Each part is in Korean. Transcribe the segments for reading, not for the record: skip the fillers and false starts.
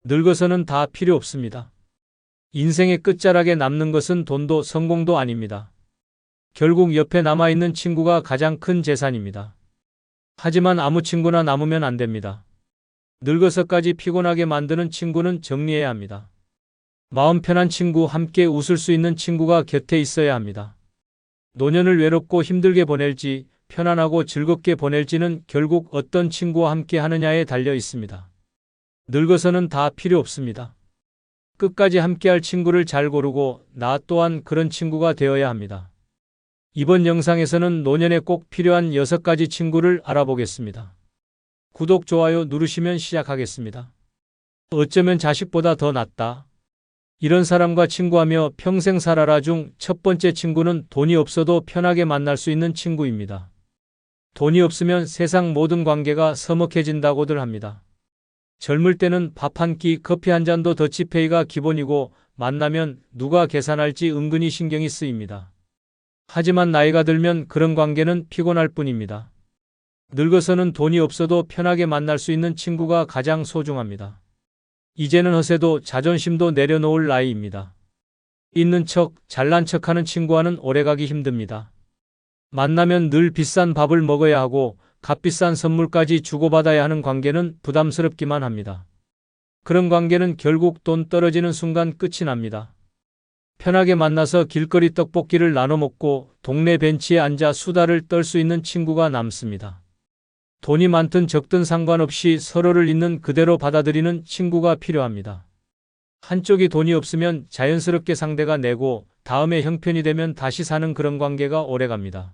늙어서는 다 필요 없습니다. 인생의 끝자락에 남는 것은 돈도 성공도 아닙니다. 결국 옆에 남아있는 친구가 가장 큰 재산입니다. 하지만 아무 친구나 남으면 안 됩니다. 늙어서까지 피곤하게 만드는 친구는 정리해야 합니다. 마음 편한 친구, 함께 웃을 수 있는 친구가 곁에 있어야 합니다. 노년을 외롭고 힘들게 보낼지, 편안하고 즐겁게 보낼지는 결국 어떤 친구와 함께 하느냐에 달려 있습니다. 늙어서는 다 필요 없습니다. 끝까지 함께할 친구를 잘 고르고 나 또한 그런 친구가 되어야 합니다. 이번 영상에서는 노년에 꼭 필요한 6가지 친구를 알아보겠습니다. 구독, 좋아요 누르시면 시작하겠습니다. 어쩌면 자식보다 더 낫다. 이런 사람과 친구하며 평생 살아라 중 첫 번째 친구는 돈이 없어도 편하게 만날 수 있는 친구입니다. 돈이 없으면 세상 모든 관계가 서먹해진다고들 합니다. 젊을 때는 밥 한 끼, 커피 한 잔도 더치페이가 기본이고 만나면 누가 계산할지 은근히 신경이 쓰입니다. 하지만 나이가 들면 그런 관계는 피곤할 뿐입니다. 늙어서는 돈이 없어도 편하게 만날 수 있는 친구가 가장 소중합니다. 이제는 허세도 자존심도 내려놓을 나이입니다. 있는 척, 잘난 척하는 친구와는 오래가기 힘듭니다. 만나면 늘 비싼 밥을 먹어야 하고 값비싼 선물까지 주고받아야 하는 관계는 부담스럽기만 합니다. 그런 관계는 결국 돈 떨어지는 순간 끝이 납니다. 편하게 만나서 길거리 떡볶이를 나눠 먹고 동네 벤치에 앉아 수다를 떨 수 있는 친구가 남습니다. 돈이 많든 적든 상관없이 서로를 있는 그대로 받아들이는 친구가 필요합니다. 한쪽이 돈이 없으면 자연스럽게 상대가 내고 다음에 형편이 되면 다시 사는 그런 관계가 오래갑니다.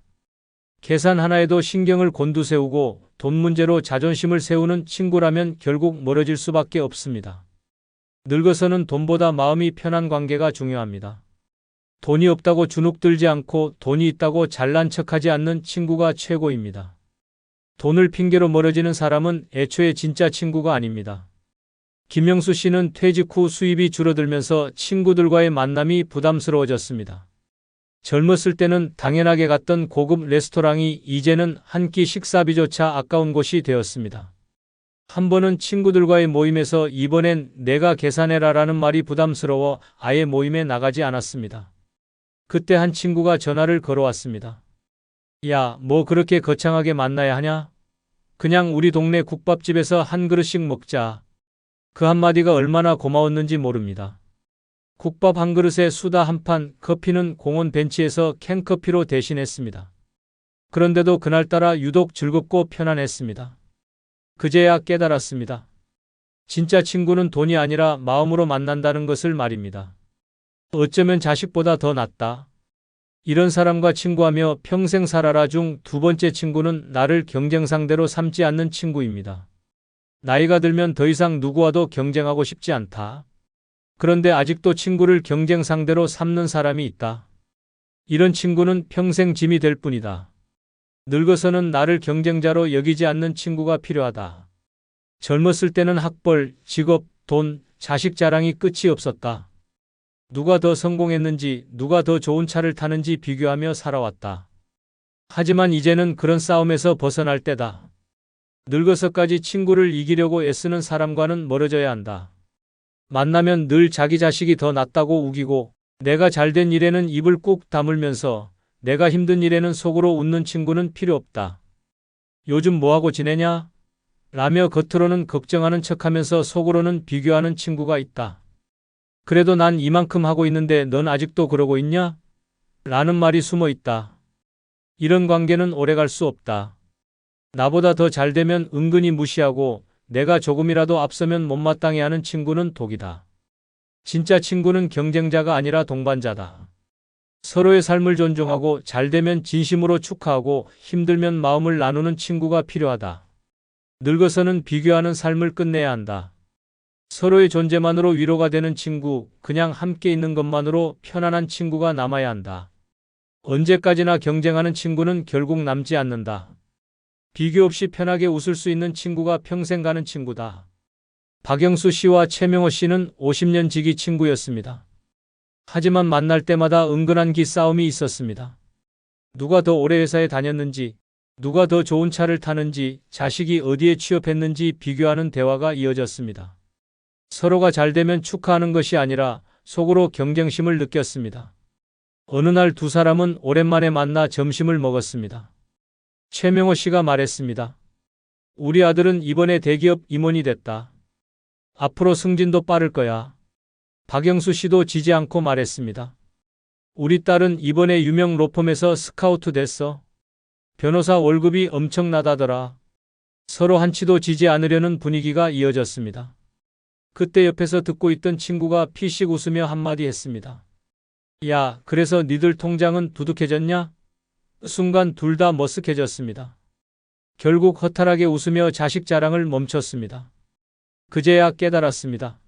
계산 하나에도 신경을 곤두세우고 돈 문제로 자존심을 세우는 친구라면 결국 멀어질 수밖에 없습니다. 늙어서는 돈보다 마음이 편한 관계가 중요합니다. 돈이 없다고 주눅들지 않고 돈이 있다고 잘난 척하지 않는 친구가 최고입니다. 돈을 핑계로 멀어지는 사람은 애초에 진짜 친구가 아닙니다. 김영수 씨는 퇴직 후 수입이 줄어들면서 친구들과의 만남이 부담스러워졌습니다. 젊었을 때는 당연하게 갔던 고급 레스토랑이 이제는 한 끼 식사비조차 아까운 곳이 되었습니다. 한 번은 친구들과의 모임에서 이번엔 내가 계산해라라는 말이 부담스러워 아예 모임에 나가지 않았습니다. 그때 한 친구가 전화를 걸어왔습니다. 야, 뭐 그렇게 거창하게 만나야 하냐? 그냥 우리 동네 국밥집에서 한 그릇씩 먹자. 그 한마디가 얼마나 고마웠는지 모릅니다. 국밥 한 그릇에 수다 한 판, 커피는 공원 벤치에서 캔커피로 대신했습니다. 그런데도 그날따라 유독 즐겁고 편안했습니다. 그제야 깨달았습니다. 진짜 친구는 돈이 아니라 마음으로 만난다는 것을 말입니다. 어쩌면 자식보다 더 낫다. 이런 사람과 친구하며 평생 살아라 중 2번째 친구는 나를 경쟁 상대로 삼지 않는 친구입니다. 나이가 들면 더 이상 누구와도 경쟁하고 싶지 않다. 그런데 아직도 친구를 경쟁 상대로 삼는 사람이 있다. 이런 친구는 평생 짐이 될 뿐이다. 늙어서는 나를 경쟁자로 여기지 않는 친구가 필요하다. 젊었을 때는 학벌, 직업, 돈, 자식 자랑이 끝이 없었다. 누가 더 성공했는지, 누가 더 좋은 차를 타는지 비교하며 살아왔다. 하지만 이제는 그런 싸움에서 벗어날 때다. 늙어서까지 친구를 이기려고 애쓰는 사람과는 멀어져야 한다. 만나면 늘 자기 자식이 더 낫다고 우기고 내가 잘된 일에는 입을 꾹 다물면서 내가 힘든 일에는 속으로 웃는 친구는 필요 없다. 요즘 뭐하고 지내냐? 라며 겉으로는 걱정하는 척하면서 속으로는 비교하는 친구가 있다. 그래도 난 이만큼 하고 있는데 넌 아직도 그러고 있냐? 라는 말이 숨어 있다. 이런 관계는 오래갈 수 없다. 나보다 더 잘되면 은근히 무시하고 내가 조금이라도 앞서면 못마땅해하는 친구는 독이다. 진짜 친구는 경쟁자가 아니라 동반자다. 서로의 삶을 존중하고 잘되면 진심으로 축하하고 힘들면 마음을 나누는 친구가 필요하다. 늙어서는 비교하는 삶을 끝내야 한다. 서로의 존재만으로 위로가 되는 친구, 그냥 함께 있는 것만으로 편안한 친구가 남아야 한다. 언제까지나 경쟁하는 친구는 결국 남지 않는다. 비교 없이 편하게 웃을 수 있는 친구가 평생 가는 친구다. 박영수 씨와 최명호 씨는 50년 지기 친구였습니다. 하지만 만날 때마다 은근한 기싸움이 있었습니다. 누가 더 오래 회사에 다녔는지, 누가 더 좋은 차를 타는지, 자식이 어디에 취업했는지 비교하는 대화가 이어졌습니다. 서로가 잘 되면 축하하는 것이 아니라 속으로 경쟁심을 느꼈습니다. 어느 날 두 사람은 오랜만에 만나 점심을 먹었습니다. 최명호 씨가 말했습니다. 우리 아들은 이번에 대기업 임원이 됐다. 앞으로 승진도 빠를 거야. 박영수 씨도 지지 않고 말했습니다. 우리 딸은 이번에 유명 로펌에서 스카우트 됐어. 변호사 월급이 엄청나다더라. 서로 한치도 지지 않으려는 분위기가 이어졌습니다. 그때 옆에서 듣고 있던 친구가 피식 웃으며 한마디 했습니다. 야, 그래서 니들 통장은 두둑해졌냐? 순간 둘 다 머쓱해졌습니다. 결국 허탈하게 웃으며 자식 자랑을 멈췄습니다. 그제야 깨달았습니다.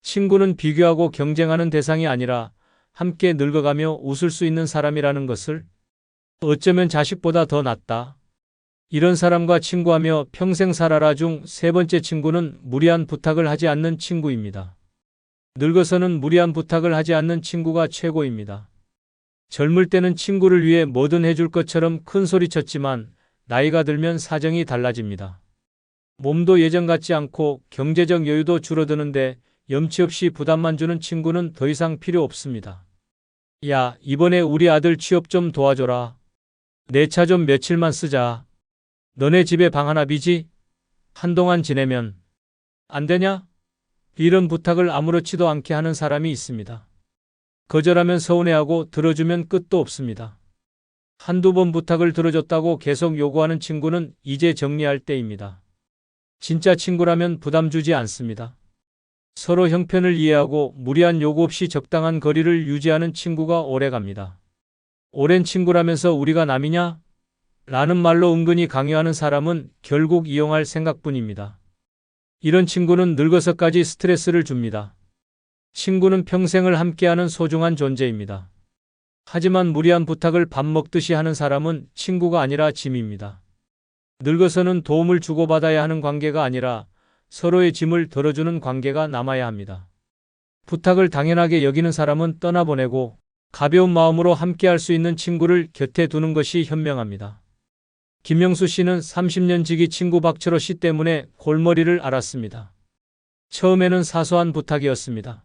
친구는 비교하고 경쟁하는 대상이 아니라 함께 늙어가며 웃을 수 있는 사람이라는 것을, 어쩌면 자식보다 더 낫다. 이런 사람과 친구하며 평생 살아라 중 세 번째 친구는 무리한 부탁을 하지 않는 친구입니다. 늙어서는 무리한 부탁을 하지 않는 친구가 최고입니다. 젊을 때는 친구를 위해 뭐든 해줄 것처럼 큰 소리 쳤지만 나이가 들면 사정이 달라집니다. 몸도 예전 같지 않고 경제적 여유도 줄어드는데 염치 없이 부담만 주는 친구는 더 이상 필요 없습니다. 야, 이번에 우리 아들 취업 좀 도와줘라. 내 차 좀 며칠만 쓰자. 너네 집에 방 하나 비지? 한동안 지내면 안 되냐? 이런 부탁을 아무렇지도 않게 하는 사람이 있습니다. 거절하면 서운해하고 들어주면 끝도 없습니다. 한두 번 부탁을 들어줬다고 계속 요구하는 친구는 이제 정리할 때입니다. 진짜 친구라면 부담 주지 않습니다. 서로 형편을 이해하고 무리한 요구 없이 적당한 거리를 유지하는 친구가 오래갑니다. 오랜 친구라면서 우리가 남이냐? 라는 말로 은근히 강요하는 사람은 결국 이용할 생각뿐입니다. 이런 친구는 늙어서까지 스트레스를 줍니다. 친구는 평생을 함께하는 소중한 존재입니다. 하지만 무리한 부탁을 밥 먹듯이 하는 사람은 친구가 아니라 짐입니다. 늙어서는 도움을 주고받아야 하는 관계가 아니라 서로의 짐을 덜어주는 관계가 남아야 합니다. 부탁을 당연하게 여기는 사람은 떠나보내고 가벼운 마음으로 함께할 수 있는 친구를 곁에 두는 것이 현명합니다. 김영수 씨는 30년 지기 친구 박철호 씨 때문에 골머리를 앓았습니다. 처음에는 사소한 부탁이었습니다.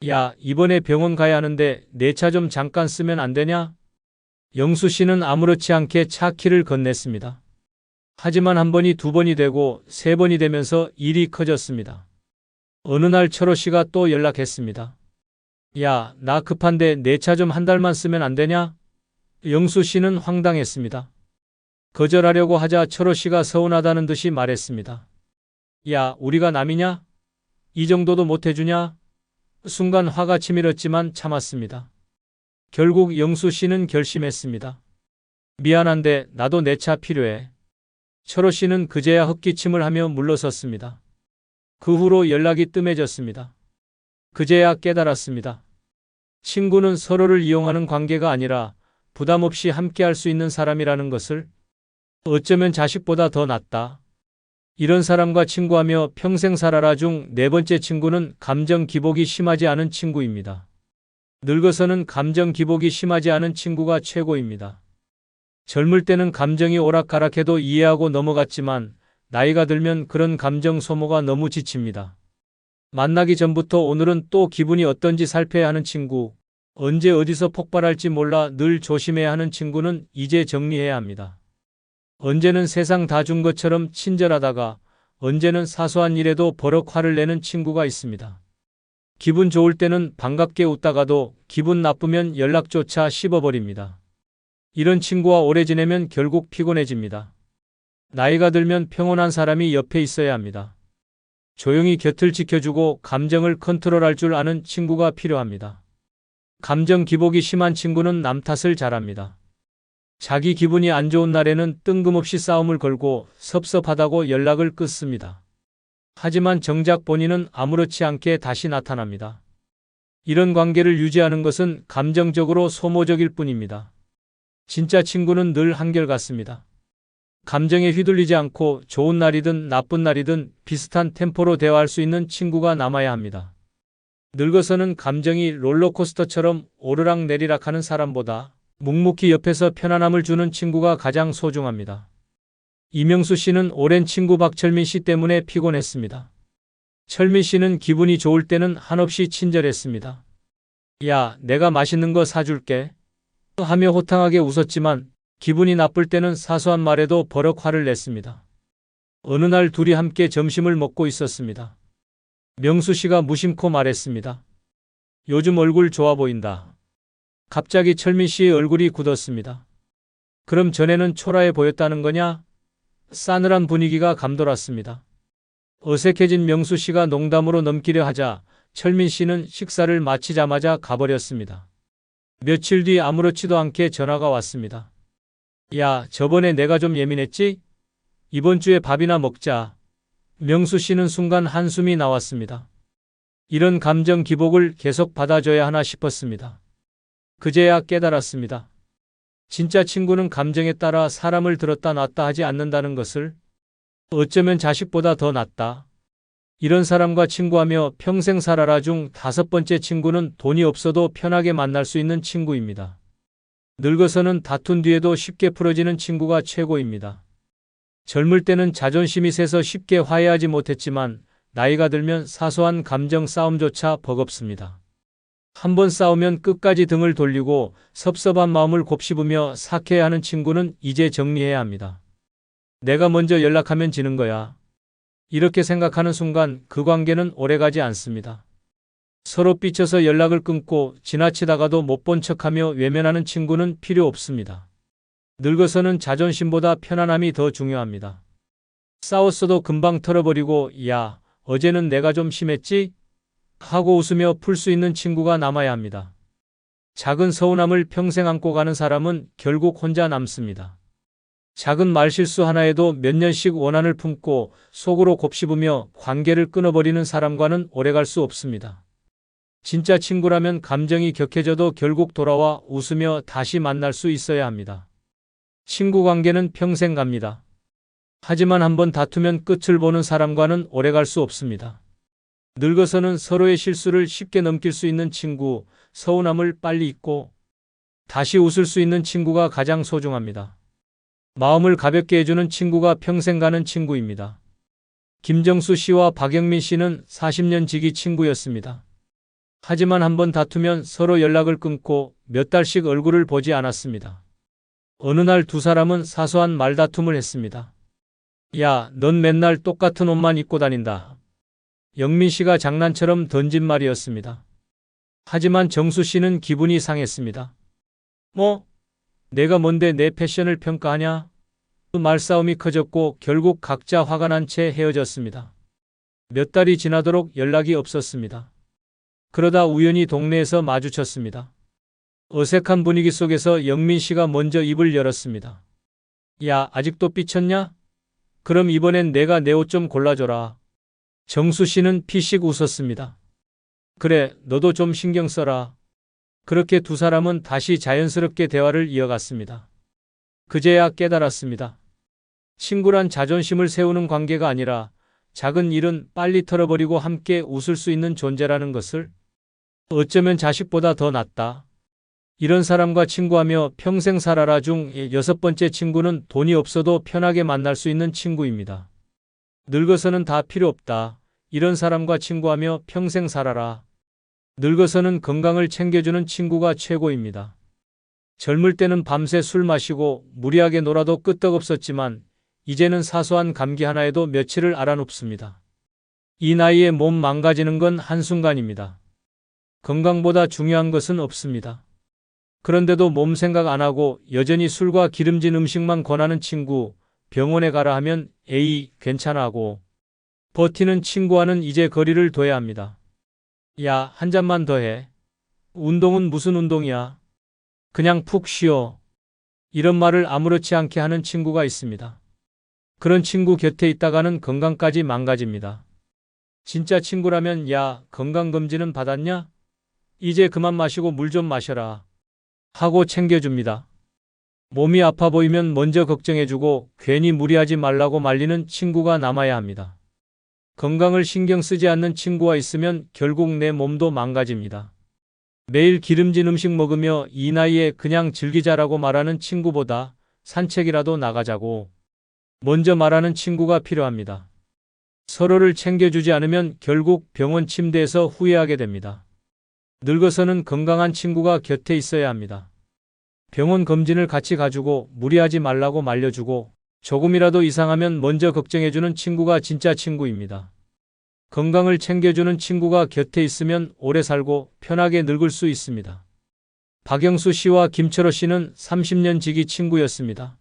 야, 이번에 병원 가야 하는데 내 차 좀 잠깐 쓰면 안 되냐? 영수 씨는 아무렇지 않게 차 키를 건넸습니다. 하지만 한 번이 두 번이 되고 세 번이 되면서 일이 커졌습니다. 어느 날 철호 씨가 또 연락했습니다. 야, 나 급한데 내 차 좀 한 달만 쓰면 안 되냐? 영수 씨는 황당했습니다. 거절하려고 하자 철호 씨가 서운하다는 듯이 말했습니다. 야, 우리가 남이냐? 이 정도도 못 해주냐? 순간 화가 치밀었지만 참았습니다. 결국 영수 씨는 결심했습니다. 미안한데 나도 내 차 필요해. 철호 씨는 그제야 헛기침을 하며 물러섰습니다. 그 후로 연락이 뜸해졌습니다. 그제야 깨달았습니다. 친구는 서로를 이용하는 관계가 아니라 부담 없이 함께할 수 있는 사람이라는 것을, 어쩌면 자식보다 더 낫다. 이런 사람과 친구하며 평생 살아라 중 네 번째 친구는 감정 기복이 심하지 않은 친구입니다. 늙어서는 감정 기복이 심하지 않은 친구가 최고입니다. 젊을 때는 감정이 오락가락해도 이해하고 넘어갔지만 나이가 들면 그런 감정 소모가 너무 지칩니다. 만나기 전부터 오늘은 또 기분이 어떤지 살펴야 하는 친구, 언제 어디서 폭발할지 몰라 늘 조심해야 하는 친구는 이제 정리해야 합니다. 언제는 세상 다 준 것처럼 친절하다가 언제는 사소한 일에도 버럭 화를 내는 친구가 있습니다. 기분 좋을 때는 반갑게 웃다가도 기분 나쁘면 연락조차 씹어버립니다. 이런 친구와 오래 지내면 결국 피곤해집니다. 나이가 들면 평온한 사람이 옆에 있어야 합니다. 조용히 곁을 지켜주고 감정을 컨트롤할 줄 아는 친구가 필요합니다. 감정 기복이 심한 친구는 남 탓을 잘합니다. 자기 기분이 안 좋은 날에는 뜬금없이 싸움을 걸고 섭섭하다고 연락을 끊습니다. 하지만 정작 본인은 아무렇지 않게 다시 나타납니다. 이런 관계를 유지하는 것은 감정적으로 소모적일 뿐입니다. 진짜 친구는 늘 한결같습니다. 감정에 휘둘리지 않고 좋은 날이든 나쁜 날이든 비슷한 템포로 대화할 수 있는 친구가 남아야 합니다. 늙어서는 감정이 롤러코스터처럼 오르락내리락 하는 사람보다 묵묵히 옆에서 편안함을 주는 친구가 가장 소중합니다. 이명수 씨는 오랜 친구 박철민 씨 때문에 피곤했습니다. 철민 씨는 기분이 좋을 때는 한없이 친절했습니다. 야, 내가 맛있는 거 사줄게. 하며 호탕하게 웃었지만 기분이 나쁠 때는 사소한 말에도 버럭 화를 냈습니다. 어느 날 둘이 함께 점심을 먹고 있었습니다. 명수 씨가 무심코 말했습니다. 요즘 얼굴 좋아 보인다. 갑자기 철민 씨의 얼굴이 굳었습니다. 그럼 전에는 초라해 보였다는 거냐? 싸늘한 분위기가 감돌았습니다. 어색해진 명수 씨가 농담으로 넘기려 하자 철민 씨는 식사를 마치자마자 가버렸습니다. 며칠 뒤 아무렇지도 않게 전화가 왔습니다. 야, 저번에 내가 좀 예민했지? 이번 주에 밥이나 먹자. 명수 씨는 순간 한숨이 나왔습니다. 이런 감정 기복을 계속 받아줘야 하나 싶었습니다. 그제야 깨달았습니다. 진짜 친구는 감정에 따라 사람을 들었다 놨다 하지 않는다는 것을. 어쩌면 자식보다 더 낫다. 이런 사람과 친구하며 평생 살아라 중 5번째 친구는 돈이 없어도 편하게 만날 수 있는 친구입니다. 늙어서는 다툰 뒤에도 쉽게 풀어지는 친구가 최고입니다. 젊을 때는 자존심이 세서 쉽게 화해하지 못했지만 나이가 들면 사소한 감정 싸움조차 버겁습니다. 한번 싸우면 끝까지 등을 돌리고 섭섭한 마음을 곱씹으며 삭해야 하는 친구는 이제 정리해야 합니다. 내가 먼저 연락하면 지는 거야. 이렇게 생각하는 순간 그 관계는 오래가지 않습니다. 서로 삐쳐서 연락을 끊고 지나치다가도 못 본 척하며 외면하는 친구는 필요 없습니다. 늙어서는 자존심보다 편안함이 더 중요합니다. 싸웠어도 금방 털어버리고 야, 어제는 내가 좀 심했지? 하고 웃으며 풀 수 있는 친구가 남아야 합니다. 작은 서운함을 평생 안고 가는 사람은 결국 혼자 남습니다. 작은 말실수 하나에도 몇 년씩 원한을 품고 속으로 곱씹으며 관계를 끊어버리는 사람과는 오래갈 수 없습니다. 진짜 친구라면 감정이 격해져도 결국 돌아와 웃으며 다시 만날 수 있어야 합니다. 친구 관계는 평생 갑니다. 하지만 한번 다투면 끝을 보는 사람과는 오래갈 수 없습니다. 늙어서는 서로의 실수를 쉽게 넘길 수 있는 친구, 서운함을 빨리 잊고 다시 웃을 수 있는 친구가 가장 소중합니다. 마음을 가볍게 해주는 친구가 평생 가는 친구입니다. 김정수 씨와 박영민 씨는 40년 지기 친구였습니다. 하지만 한번 다투면 서로 연락을 끊고 몇 달씩 얼굴을 보지 않았습니다. 어느 날 두 사람은 사소한 말다툼을 했습니다. 야, 넌 맨날 똑같은 옷만 입고 다닌다. 영민 씨가 장난처럼 던진 말이었습니다. 하지만 정수 씨는 기분이 상했습니다. 뭐? 내가 뭔데 내 패션을 평가하냐? 그 말싸움이 커졌고 결국 각자 화가 난 채 헤어졌습니다. 몇 달이 지나도록 연락이 없었습니다. 그러다 우연히 동네에서 마주쳤습니다. 어색한 분위기 속에서 영민 씨가 먼저 입을 열었습니다. 야, 아직도 삐쳤냐? 그럼 이번엔 내가 내 옷 좀 골라줘라. 정수 씨는 피식 웃었습니다. 그래, 너도 좀 신경 써라. 그렇게 두 사람은 다시 자연스럽게 대화를 이어갔습니다. 그제야 깨달았습니다. 친구란 자존심을 세우는 관계가 아니라 작은 일은 빨리 털어버리고 함께 웃을 수 있는 존재라는 것을. 어쩌면 자식보다 더 낫다. 이런 사람과 친구하며 평생 살아라 중 6번째 친구는 돈이 없어도 편하게 만날 수 있는 친구입니다. 늙어서는 다 필요 없다. 이런 사람과 친구하며 평생 살아라. 늙어서는 건강을 챙겨주는 친구가 최고입니다. 젊을 때는 밤새 술 마시고 무리하게 놀아도 끄떡없었지만 이제는 사소한 감기 하나에도 며칠을 알아눕습니다. 이 나이에 몸 망가지는 건 한순간입니다. 건강보다 중요한 것은 없습니다. 그런데도 몸 생각 안 하고 여전히 술과 기름진 음식만 권하는 친구, 병원에 가라 하면 에이, 괜찮아 하고 버티는 친구와는 이제 거리를 둬야 합니다. 야, 한 잔만 더 해. 운동은 무슨 운동이야? 그냥 푹 쉬어. 이런 말을 아무렇지 않게 하는 친구가 있습니다. 그런 친구 곁에 있다가는 건강까지 망가집니다. 진짜 친구라면 야, 건강검진은 받았냐? 이제 그만 마시고 물 좀 마셔라. 하고 챙겨줍니다. 몸이 아파 보이면 먼저 걱정해주고 괜히 무리하지 말라고 말리는 친구가 남아야 합니다. 건강을 신경 쓰지 않는 친구와 있으면 결국 내 몸도 망가집니다. 매일 기름진 음식 먹으며 이 나이에 그냥 즐기자라고 말하는 친구보다 산책이라도 나가자고 먼저 말하는 친구가 필요합니다. 서로를 챙겨주지 않으면 결국 병원 침대에서 후회하게 됩니다. 늙어서는 건강한 친구가 곁에 있어야 합니다. 병원 검진을 같이 가주고 무리하지 말라고 말려주고 조금이라도 이상하면 먼저 걱정해주는 친구가 진짜 친구입니다. 건강을 챙겨주는 친구가 곁에 있으면 오래 살고 편하게 늙을 수 있습니다. 박영수 씨와 김철호 씨는 30년 지기 친구였습니다.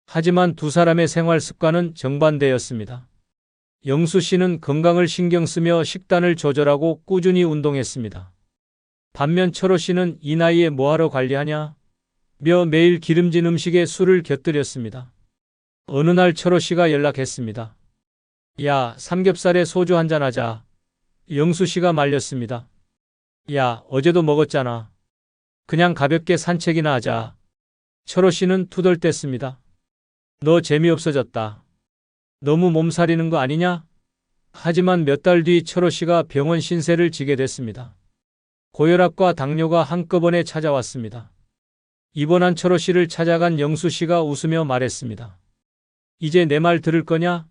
하지만 두 사람의 생활 습관은 정반대였습니다. 영수 씨는 건강을 신경 쓰며 식단을 조절하고 꾸준히 운동했습니다. 반면 철호 씨는 이 나이에 뭐하러 관리하냐? 며 매일 기름진 음식에 술을 곁들였습니다. 어느 날 철호 씨가 연락했습니다. 야, 삼겹살에 소주 한잔 하자. 영수 씨가 말렸습니다. 야, 어제도 먹었잖아. 그냥 가볍게 산책이나 하자. 철호 씨는 투덜댔습니다. 너 재미없어졌다. 너무 몸살이는 거 아니냐? 하지만 몇 달 뒤 철호 씨가 병원 신세를 지게 됐습니다. 고혈압과 당뇨가 한꺼번에 찾아왔습니다. 입원한 철호 씨를 찾아간 영수 씨가 웃으며 말했습니다. 이제 내 말 들을 거냐?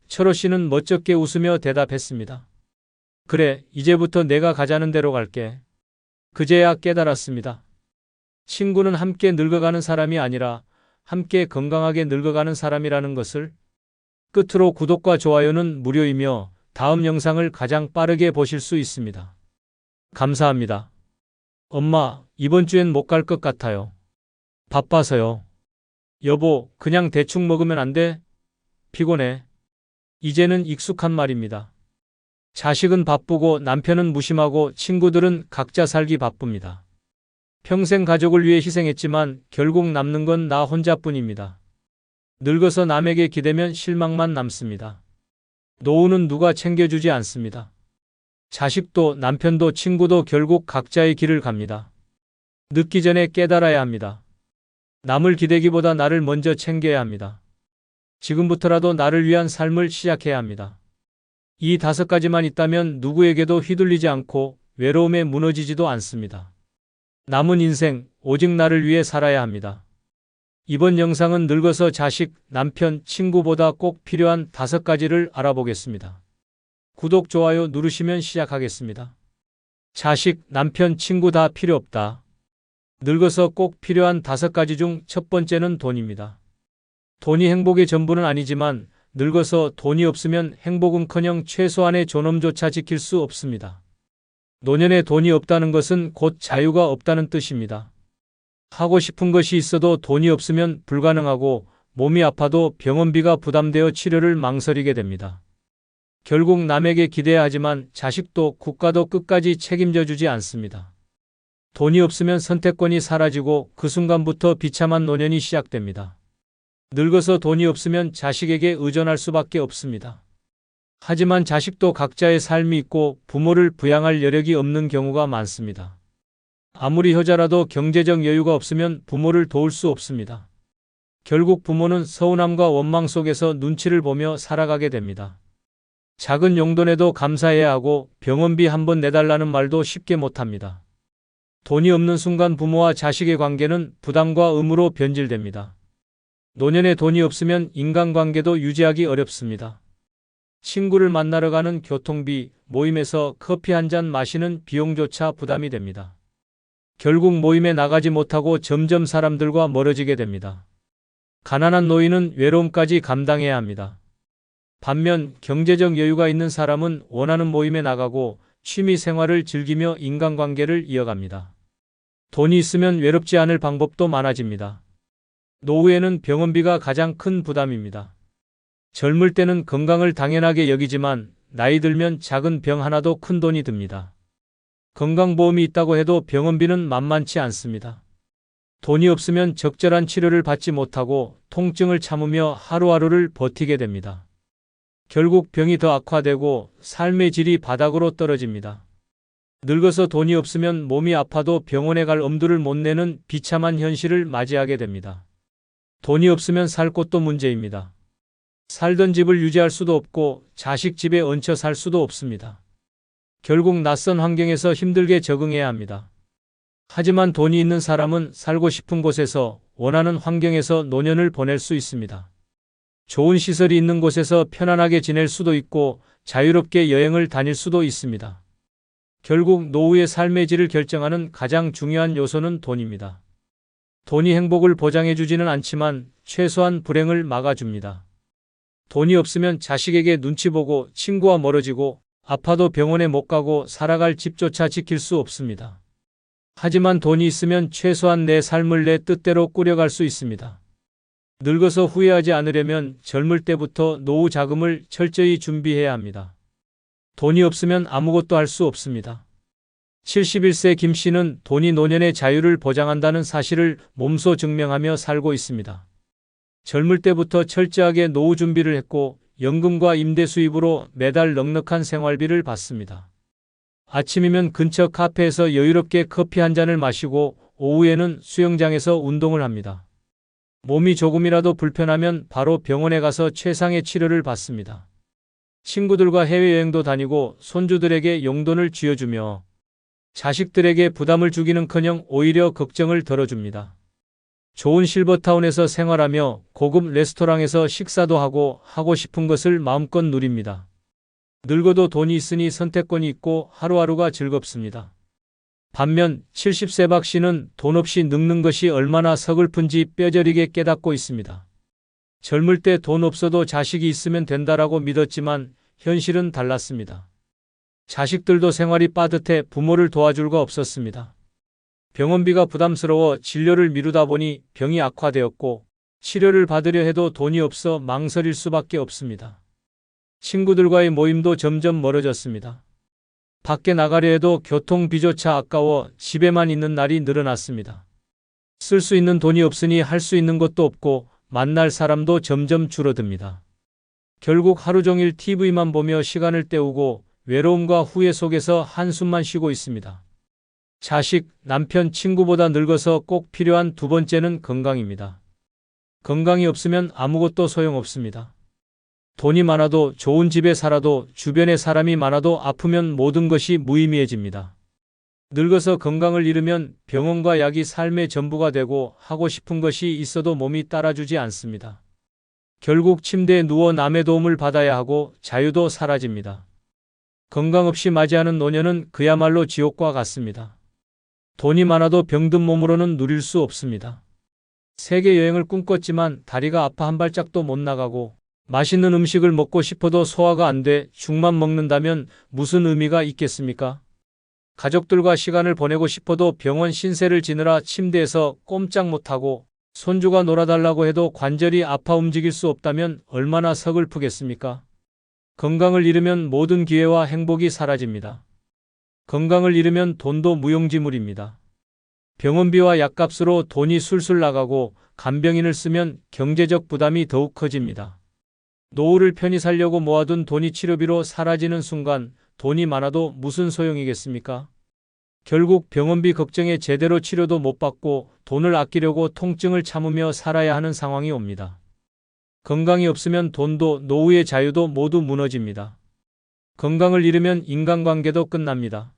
철호 씨는 멋쩍게 웃으며 대답했습니다. 그래, 이제부터 내가 가자는 대로 갈게. 그제야 깨달았습니다. 친구는 함께 늙어가는 사람이 아니라 함께 건강하게 늙어가는 사람이라는 것을. 끝으로 구독과 좋아요는 무료이며 다음 영상을 가장 빠르게 보실 수 있습니다. 감사합니다. 엄마, 이번 주엔 못 갈 것 같아요. 바빠서요. 여보, 그냥 대충 먹으면 안 돼? 피곤해. 이제는 익숙한 말입니다. 자식은 바쁘고 남편은 무심하고 친구들은 각자 살기 바쁩니다. 평생 가족을 위해 희생했지만 결국 남는 건 나 혼자뿐입니다. 늙어서 남에게 기대면 실망만 남습니다. 노후는 누가 챙겨주지 않습니다. 자식도 남편도 친구도 결국 각자의 길을 갑니다. 늙기 전에 깨달아야 합니다. 남을 기대기보다 나를 먼저 챙겨야 합니다. 지금부터라도 나를 위한 삶을 시작해야 합니다. 이 5가지만 있다면 누구에게도 휘둘리지 않고 외로움에 무너지지도 않습니다. 남은 인생 오직 나를 위해 살아야 합니다. 이번 영상은 늙어서 자식, 남편, 친구보다 꼭 필요한 5가지를 알아보겠습니다. 구독, 좋아요 누르시면 시작하겠습니다. 자식, 남편, 친구 다 필요 없다. 늙어서 꼭 필요한 5가지 중 첫 번째는 돈입니다. 돈이 행복의 전부는 아니지만 늙어서 돈이 없으면 행복은커녕 최소한의 존엄조차 지킬 수 없습니다. 노년에 돈이 없다는 것은 곧 자유가 없다는 뜻입니다. 하고 싶은 것이 있어도 돈이 없으면 불가능하고 몸이 아파도 병원비가 부담되어 치료를 망설이게 됩니다. 결국 남에게 기대야 하지만 자식도 국가도 끝까지 책임져 주지 않습니다. 돈이 없으면 선택권이 사라지고 그 순간부터 비참한 노년이 시작됩니다. 늙어서 돈이 없으면 자식에게 의존할 수밖에 없습니다. 하지만 자식도 각자의 삶이 있고 부모를 부양할 여력이 없는 경우가 많습니다. 아무리 효자라도 경제적 여유가 없으면 부모를 도울 수 없습니다. 결국 부모는 서운함과 원망 속에서 눈치를 보며 살아가게 됩니다. 작은 용돈에도 감사해야 하고 병원비 한번 내달라는 말도 쉽게 못합니다. 돈이 없는 순간 부모와 자식의 관계는 부담과 의무로 변질됩니다. 노년에 돈이 없으면 인간관계도 유지하기 어렵습니다. 친구를 만나러 가는 교통비, 모임에서 커피 한 잔 마시는 비용조차 부담이 됩니다. 결국 모임에 나가지 못하고 점점 사람들과 멀어지게 됩니다. 가난한 노인은 외로움까지 감당해야 합니다. 반면 경제적 여유가 있는 사람은 원하는 모임에 나가고 취미 생활을 즐기며 인간관계를 이어갑니다. 돈이 있으면 외롭지 않을 방법도 많아집니다. 노후에는 병원비가 가장 큰 부담입니다. 젊을 때는 건강을 당연하게 여기지만 나이 들면 작은 병 하나도 큰 돈이 듭니다. 건강보험이 있다고 해도 병원비는 만만치 않습니다. 돈이 없으면 적절한 치료를 받지 못하고 통증을 참으며 하루하루를 버티게 됩니다. 결국 병이 더 악화되고 삶의 질이 바닥으로 떨어집니다. 늙어서 돈이 없으면 몸이 아파도 병원에 갈 엄두를 못 내는 비참한 현실을 맞이하게 됩니다. 돈이 없으면 살 곳도 문제입니다. 살던 집을 유지할 수도 없고 자식 집에 얹혀 살 수도 없습니다. 결국 낯선 환경에서 힘들게 적응해야 합니다. 하지만 돈이 있는 사람은 살고 싶은 곳에서 원하는 환경에서 노년을 보낼 수 있습니다. 좋은 시설이 있는 곳에서 편안하게 지낼 수도 있고 자유롭게 여행을 다닐 수도 있습니다. 결국 노후의 삶의 질을 결정하는 가장 중요한 요소는 돈입니다. 돈이 행복을 보장해주지는 않지만 최소한 불행을 막아줍니다. 돈이 없으면 자식에게 눈치 보고 친구와 멀어지고 아파도 병원에 못 가고 살아갈 집조차 지킬 수 없습니다. 하지만 돈이 있으면 최소한 내 삶을 내 뜻대로 꾸려갈 수 있습니다. 늙어서 후회하지 않으려면 젊을 때부터 노후 자금을 철저히 준비해야 합니다. 돈이 없으면 아무것도 할 수 없습니다. 71세 김 씨는 돈이 노년의 자유를 보장한다는 사실을 몸소 증명하며 살고 있습니다. 젊을 때부터 철저하게 노후 준비를 했고 연금과 임대 수입으로 매달 넉넉한 생활비를 받습니다. 아침이면 근처 카페에서 여유롭게 커피 한 잔을 마시고 오후에는 수영장에서 운동을 합니다. 몸이 조금이라도 불편하면 바로 병원에 가서 최상의 치료를 받습니다. 친구들과 해외여행도 다니고 손주들에게 용돈을 쥐어주며 자식들에게 부담을 주기는커녕 오히려 걱정을 덜어줍니다. 좋은 실버타운에서 생활하며 고급 레스토랑에서 식사도 하고 싶은 것을 마음껏 누립니다. 늙어도 돈이 있으니 선택권이 있고 하루하루가 즐겁습니다. 반면 70세 박 씨는 돈 없이 늙는 것이 얼마나 서글픈지 뼈저리게 깨닫고 있습니다. 젊을 때 돈 없어도 자식이 있으면 된다라고 믿었지만 현실은 달랐습니다. 자식들도 생활이 빠듯해 부모를 도와줄 거 없었습니다. 병원비가 부담스러워 진료를 미루다 보니 병이 악화되었고 치료를 받으려 해도 돈이 없어 망설일 수밖에 없습니다. 친구들과의 모임도 점점 멀어졌습니다. 밖에 나가려 해도 교통비조차 아까워 집에만 있는 날이 늘어났습니다. 쓸 수 있는 돈이 없으니 할 수 있는 것도 없고 만날 사람도 점점 줄어듭니다. 결국 하루 종일 TV만 보며 시간을 때우고 외로움과 후회 속에서 한숨만 쉬고 있습니다. 자식, 남편, 친구보다 늙어서 꼭 필요한 두 번째는 건강입니다. 건강이 없으면 아무것도 소용없습니다. 돈이 많아도 좋은 집에 살아도 주변에 사람이 많아도 아프면 모든 것이 무의미해집니다. 늙어서 건강을 잃으면 병원과 약이 삶의 전부가 되고 하고 싶은 것이 있어도 몸이 따라주지 않습니다. 결국 침대에 누워 남의 도움을 받아야 하고 자유도 사라집니다. 건강 없이 맞이하는 노년은 그야말로 지옥과 같습니다. 돈이 많아도 병든 몸으로는 누릴 수 없습니다. 세계 여행을 꿈꿨지만 다리가 아파 한 발짝도 못 나가고 맛있는 음식을 먹고 싶어도 소화가 안 돼 죽만 먹는다면 무슨 의미가 있겠습니까? 가족들과 시간을 보내고 싶어도 병원 신세를 지느라 침대에서 꼼짝 못하고 손주가 놀아달라고 해도 관절이 아파 움직일 수 없다면 얼마나 서글프겠습니까? 건강을 잃으면 모든 기회와 행복이 사라집니다. 건강을 잃으면 돈도 무용지물입니다. 병원비와 약값으로 돈이 술술 나가고 간병인을 쓰면 경제적 부담이 더욱 커집니다. 노후를 편히 살려고 모아둔 돈이 치료비로 사라지는 순간 돈이 많아도 무슨 소용이겠습니까? 결국 병원비 걱정에 제대로 치료도 못 받고 돈을 아끼려고 통증을 참으며 살아야 하는 상황이 옵니다. 건강이 없으면 돈도 노후의 자유도 모두 무너집니다. 건강을 잃으면 인간관계도 끝납니다.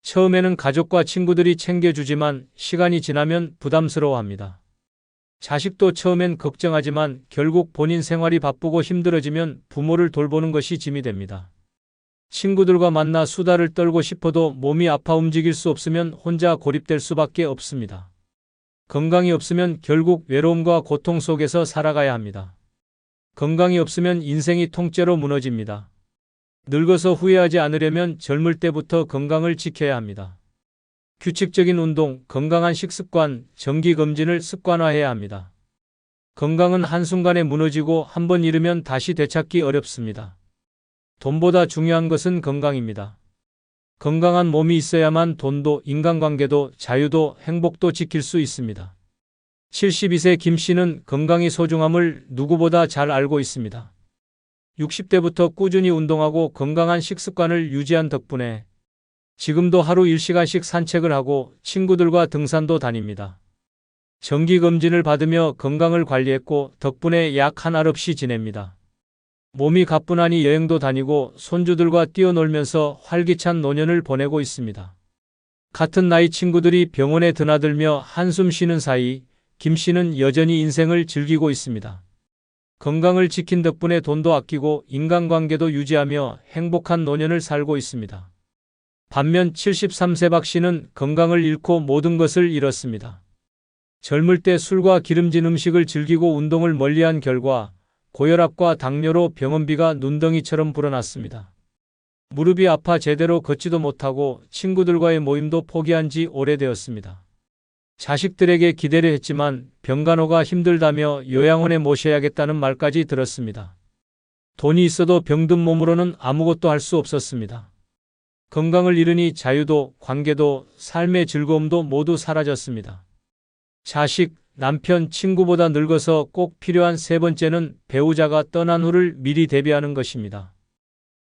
처음에는 가족과 친구들이 챙겨주지만 시간이 지나면 부담스러워합니다. 자식도 처음엔 걱정하지만 결국 본인 생활이 바쁘고 힘들어지면 부모를 돌보는 것이 짐이 됩니다. 친구들과 만나 수다를 떨고 싶어도 몸이 아파 움직일 수 없으면 혼자 고립될 수밖에 없습니다. 건강이 없으면 결국 외로움과 고통 속에서 살아가야 합니다. 건강이 없으면 인생이 통째로 무너집니다. 늙어서 후회하지 않으려면 젊을 때부터 건강을 지켜야 합니다. 규칙적인 운동, 건강한 식습관, 정기검진을 습관화해야 합니다. 건강은 한순간에 무너지고 한번 잃으면 다시 되찾기 어렵습니다. 돈보다 중요한 것은 건강입니다. 건강한 몸이 있어야만 돈도, 인간관계도, 자유도, 행복도 지킬 수 있습니다. 72세 김 씨는 건강이 소중함을 누구보다 잘 알고 있습니다. 60대부터 꾸준히 운동하고 건강한 식습관을 유지한 덕분에 지금도 하루 1시간씩 산책을 하고 친구들과 등산도 다닙니다. 정기검진을 받으며 건강을 관리했고 덕분에 약 한 알 없이 지냅니다. 몸이 가뿐하니 여행도 다니고 손주들과 뛰어놀면서 활기찬 노년을 보내고 있습니다. 같은 나이 친구들이 병원에 드나들며 한숨 쉬는 사이 김 씨는 여전히 인생을 즐기고 있습니다. 건강을 지킨 덕분에 돈도 아끼고 인간관계도 유지하며 행복한 노년을 살고 있습니다. 반면 73세 박 씨는 건강을 잃고 모든 것을 잃었습니다. 젊을 때 술과 기름진 음식을 즐기고 운동을 멀리한 결과 고혈압과 당뇨로 병원비가 눈덩이처럼 불어났습니다. 무릎이 아파 제대로 걷지도 못하고 친구들과의 모임도 포기한 지 오래되었습니다. 자식들에게 기대려 했지만 병간호가 힘들다며 요양원에 모셔야겠다는 말까지 들었습니다. 돈이 있어도 병든 몸으로는 아무것도 할 수 없었습니다. 건강을 잃으니 자유도, 관계도, 삶의 즐거움도 모두 사라졌습니다. 자식, 남편, 친구보다 늙어서 꼭 필요한 세 번째는 배우자가 떠난 후를 미리 대비하는 것입니다.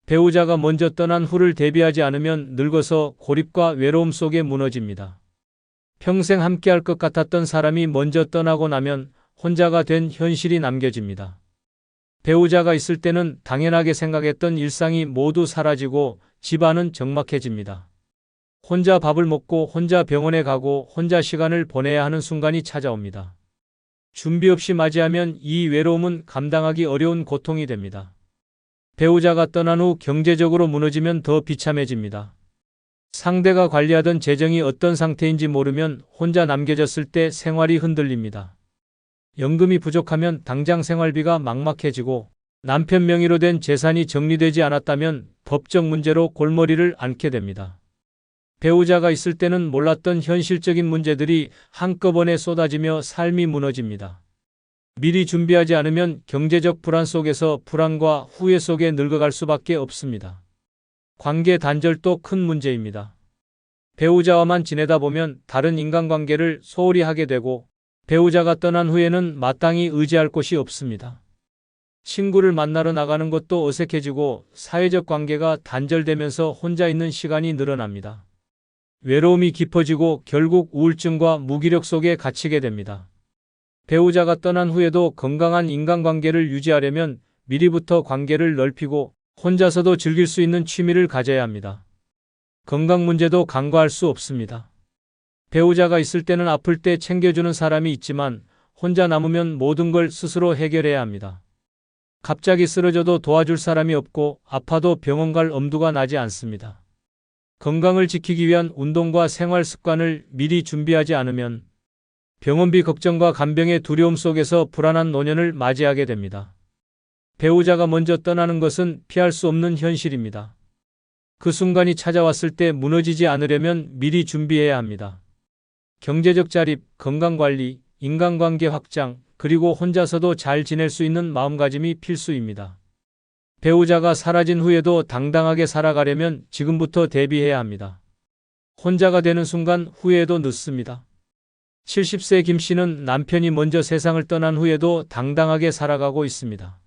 배우자가 먼저 떠난 후를 대비하지 않으면 늙어서 고립과 외로움 속에 무너집니다. 평생 함께할 것 같았던 사람이 먼저 떠나고 나면 혼자가 된 현실이 남겨집니다. 배우자가 있을 때는 당연하게 생각했던 일상이 모두 사라지고 집안은 적막해집니다. 혼자 밥을 먹고 혼자 병원에 가고 혼자 시간을 보내야 하는 순간이 찾아옵니다. 준비 없이 맞이하면 이 외로움은 감당하기 어려운 고통이 됩니다. 배우자가 떠난 후 경제적으로 무너지면 더 비참해집니다. 상대가 관리하던 재정이 어떤 상태인지 모르면 혼자 남겨졌을 때 생활이 흔들립니다. 연금이 부족하면 당장 생활비가 막막해지고 남편 명의로 된 재산이 정리되지 않았다면 법적 문제로 골머리를 앓게 됩니다. 배우자가 있을 때는 몰랐던 현실적인 문제들이 한꺼번에 쏟아지며 삶이 무너집니다. 미리 준비하지 않으면 경제적 불안 속에서 불안과 후회 속에 늙어갈 수밖에 없습니다. 관계 단절도 큰 문제입니다. 배우자와만 지내다 보면 다른 인간관계를 소홀히 하게 되고 배우자가 떠난 후에는 마땅히 의지할 곳이 없습니다. 친구를 만나러 나가는 것도 어색해지고 사회적 관계가 단절되면서 혼자 있는 시간이 늘어납니다. 외로움이 깊어지고 결국 우울증과 무기력 속에 갇히게 됩니다. 배우자가 떠난 후에도 건강한 인간관계를 유지하려면 미리부터 관계를 넓히고 혼자서도 즐길 수 있는 취미를 가져야 합니다. 건강 문제도 간과할 수 없습니다. 배우자가 있을 때는 아플 때 챙겨주는 사람이 있지만 혼자 남으면 모든 걸 스스로 해결해야 합니다. 갑자기 쓰러져도 도와줄 사람이 없고 아파도 병원 갈 엄두가 나지 않습니다. 건강을 지키기 위한 운동과 생활 습관을 미리 준비하지 않으면 병원비 걱정과 간병의 두려움 속에서 불안한 노년을 맞이하게 됩니다. 배우자가 먼저 떠나는 것은 피할 수 없는 현실입니다. 그 순간이 찾아왔을 때 무너지지 않으려면 미리 준비해야 합니다. 경제적 자립, 건강관리, 인간관계 확장, 그리고 혼자서도 잘 지낼 수 있는 마음가짐이 필수입니다. 배우자가 사라진 후에도 당당하게 살아가려면 지금부터 대비해야 합니다. 혼자가 되는 순간 후회도 늦습니다. 70세 김 씨는 남편이 먼저 세상을 떠난 후에도 당당하게 살아가고 있습니다.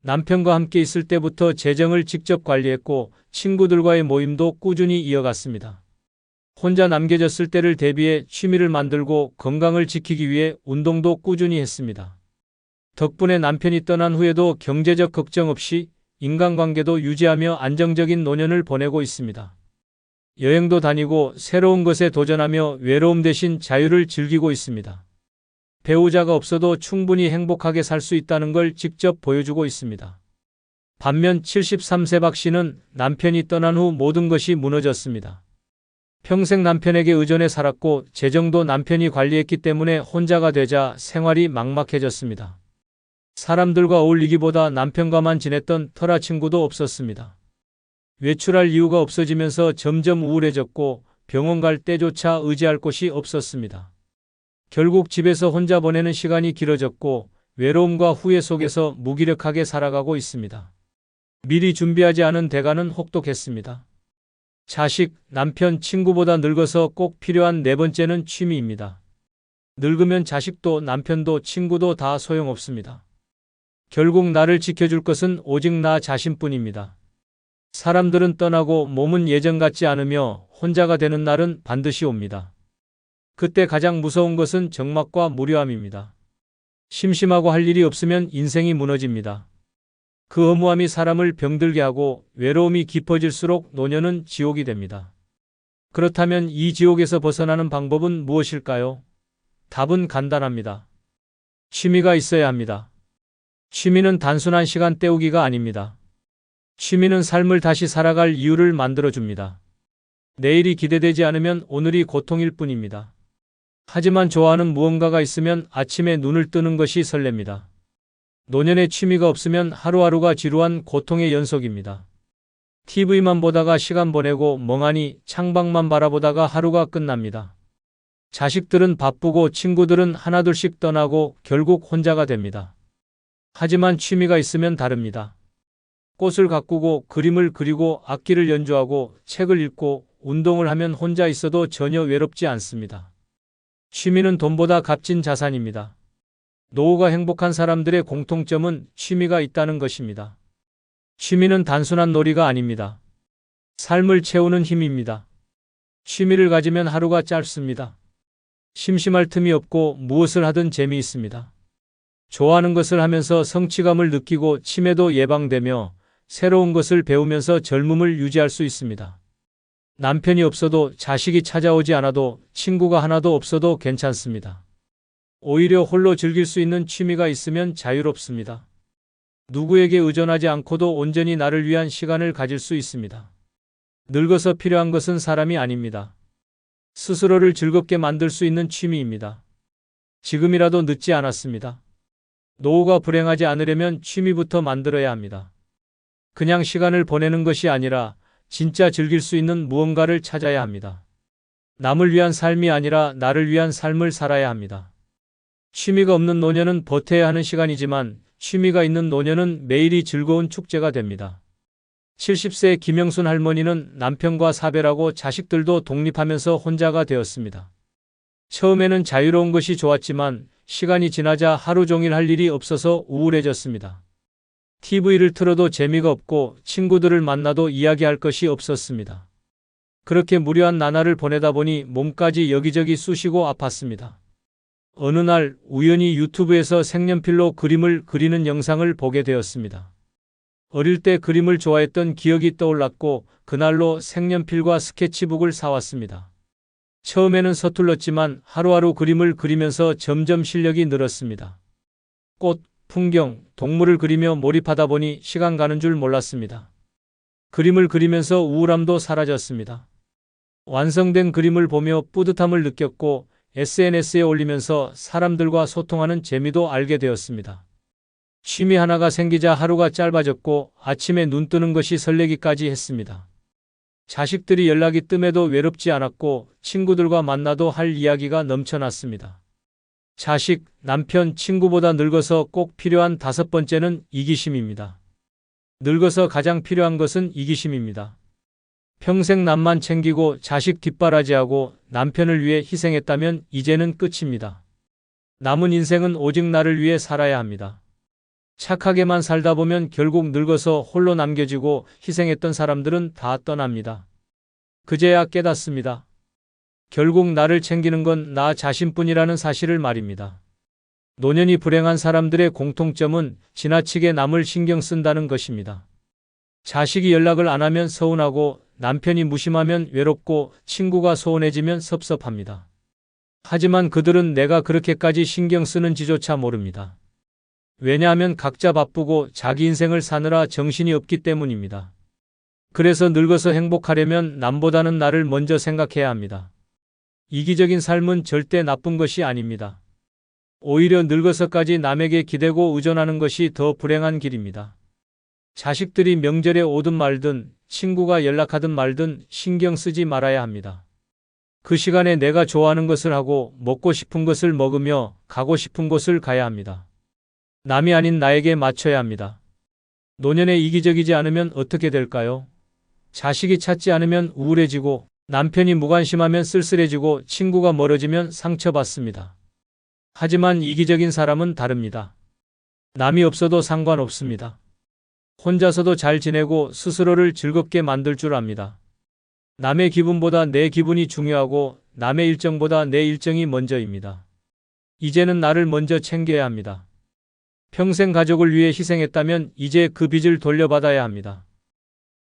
남편과 함께 있을 때부터 재정을 직접 관리했고 친구들과의 모임도 꾸준히 이어갔습니다. 혼자 남겨졌을 때를 대비해 취미를 만들고 건강을 지키기 위해 운동도 꾸준히 했습니다. 덕분에 남편이 떠난 후에도 경제적 걱정 없이 인간관계도 유지하며 안정적인 노년을 보내고 있습니다. 여행도 다니고 새로운 것에 도전하며 외로움 대신 자유를 즐기고 있습니다. 배우자가 없어도 충분히 행복하게 살 수 있다는 걸 직접 보여주고 있습니다. 반면 73세 박 씨는 남편이 떠난 후 모든 것이 무너졌습니다. 평생 남편에게 의존해 살았고 재정도 남편이 관리했기 때문에 혼자가 되자 생활이 막막해졌습니다. 사람들과 어울리기보다 남편과만 지냈던 터라 친구도 없었습니다. 외출할 이유가 없어지면서 점점 우울해졌고 병원 갈 때조차 의지할 곳이 없었습니다. 결국 집에서 혼자 보내는 시간이 길어졌고 외로움과 후회 속에서 무기력하게 살아가고 있습니다. 미리 준비하지 않은 대가는 혹독했습니다. 자식, 남편, 친구보다 늙어서 꼭 필요한 네 번째는 취미입니다. 늙으면 자식도 남편도 친구도 다 소용없습니다. 결국 나를 지켜줄 것은 오직 나 자신뿐입니다. 사람들은 떠나고 몸은 예전 같지 않으며 혼자가 되는 날은 반드시 옵니다. 그때 가장 무서운 것은 적막과 무료함입니다. 심심하고 할 일이 없으면 인생이 무너집니다. 그 허무함이 사람을 병들게 하고 외로움이 깊어질수록 노년은 지옥이 됩니다. 그렇다면 이 지옥에서 벗어나는 방법은 무엇일까요? 답은 간단합니다. 취미가 있어야 합니다. 취미는 단순한 시간 때우기가 아닙니다. 취미는 삶을 다시 살아갈 이유를 만들어줍니다. 내일이 기대되지 않으면 오늘이 고통일 뿐입니다. 하지만 좋아하는 무언가가 있으면 아침에 눈을 뜨는 것이 설렙니다. 노년에 취미가 없으면 하루하루가 지루한 고통의 연속입니다. TV만 보다가 시간 보내고 멍하니 창밖만 바라보다가 하루가 끝납니다. 자식들은 바쁘고 친구들은 하나둘씩 떠나고 결국 혼자가 됩니다. 하지만 취미가 있으면 다릅니다. 꽃을 가꾸고 그림을 그리고 악기를 연주하고 책을 읽고 운동을 하면 혼자 있어도 전혀 외롭지 않습니다. 취미는 돈보다 값진 자산입니다. 노후가 행복한 사람들의 공통점은 취미가 있다는 것입니다. 취미는 단순한 놀이가 아닙니다. 삶을 채우는 힘입니다. 취미를 가지면 하루가 짧습니다. 심심할 틈이 없고 무엇을 하든 재미있습니다. 좋아하는 것을 하면서 성취감을 느끼고 치매도 예방되며 새로운 것을 배우면서 젊음을 유지할 수 있습니다. 남편이 없어도 자식이 찾아오지 않아도 친구가 하나도 없어도 괜찮습니다. 오히려 홀로 즐길 수 있는 취미가 있으면 자유롭습니다. 누구에게 의존하지 않고도 온전히 나를 위한 시간을 가질 수 있습니다. 늙어서 필요한 것은 사람이 아닙니다. 스스로를 즐겁게 만들 수 있는 취미입니다. 지금이라도 늦지 않았습니다. 노후가 불행하지 않으려면 취미부터 만들어야 합니다. 그냥 시간을 보내는 것이 아니라 진짜 즐길 수 있는 무언가를 찾아야 합니다. 남을 위한 삶이 아니라 나를 위한 삶을 살아야 합니다. 취미가 없는 노년은 버텨야 하는 시간이지만 취미가 있는 노년은 매일이 즐거운 축제가 됩니다. 70세 김영순 할머니는 남편과 사별하고 자식들도 독립하면서 혼자가 되었습니다. 처음에는 자유로운 것이 좋았지만 시간이 지나자 하루 종일 할 일이 없어서 우울해졌습니다. TV를 틀어도 재미가 없고 친구들을 만나도 이야기할 것이 없었습니다. 그렇게 무료한 나날을 보내다 보니 몸까지 여기저기 쑤시고 아팠습니다. 어느 날 우연히 유튜브에서 색연필로 그림을 그리는 영상을 보게 되었습니다. 어릴 때 그림을 좋아했던 기억이 떠올랐고 그날로 색연필과 스케치북을 사왔습니다. 처음에는 서툴렀지만 하루하루 그림을 그리면서 점점 실력이 늘었습니다. 꽃, 풍경, 동물을 그리며 몰입하다 보니 시간 가는 줄 몰랐습니다. 그림을 그리면서 우울함도 사라졌습니다. 완성된 그림을 보며 뿌듯함을 느꼈고 SNS에 올리면서 사람들과 소통하는 재미도 알게 되었습니다. 취미 하나가 생기자 하루가 짧아졌고 아침에 눈 뜨는 것이 설레기까지 했습니다. 자식들이 연락이 뜸해도 외롭지 않았고 친구들과 만나도 할 이야기가 넘쳐났습니다. 자식, 남편, 친구보다 늙어서 꼭 필요한 다섯 번째는 이기심입니다. 늙어서 가장 필요한 것은 이기심입니다. 평생 남만 챙기고 자식 뒷바라지하고 남편을 위해 희생했다면 이제는 끝입니다. 남은 인생은 오직 나를 위해 살아야 합니다. 착하게만 살다 보면 결국 늙어서 홀로 남겨지고 희생했던 사람들은 다 떠납니다. 그제야 깨닫습니다. 결국 나를 챙기는 건 나 자신뿐이라는 사실을 말입니다. 노년이 불행한 사람들의 공통점은 지나치게 남을 신경 쓴다는 것입니다. 자식이 연락을 안 하면 서운하고 남편이 무심하면 외롭고 친구가 소원해지면 섭섭합니다. 하지만 그들은 내가 그렇게까지 신경 쓰는지조차 모릅니다. 왜냐하면 각자 바쁘고 자기 인생을 사느라 정신이 없기 때문입니다. 그래서 늙어서 행복하려면 남보다는 나를 먼저 생각해야 합니다. 이기적인 삶은 절대 나쁜 것이 아닙니다. 오히려 늙어서까지 남에게 기대고 의존하는 것이 더 불행한 길입니다. 자식들이 명절에 오든 말든 친구가 연락하든 말든 신경 쓰지 말아야 합니다. 그 시간에 내가 좋아하는 것을 하고 먹고 싶은 것을 먹으며 가고 싶은 곳을 가야 합니다. 남이 아닌 나에게 맞춰야 합니다. 노년에 이기적이지 않으면 어떻게 될까요? 자식이 찾지 않으면 우울해지고 남편이 무관심하면 쓸쓸해지고 친구가 멀어지면 상처받습니다. 하지만 이기적인 사람은 다릅니다. 남이 없어도 상관없습니다. 혼자서도 잘 지내고 스스로를 즐겁게 만들 줄 압니다. 남의 기분보다 내 기분이 중요하고 남의 일정보다 내 일정이 먼저입니다. 이제는 나를 먼저 챙겨야 합니다. 평생 가족을 위해 희생했다면 이제 그 빚을 돌려받아야 합니다.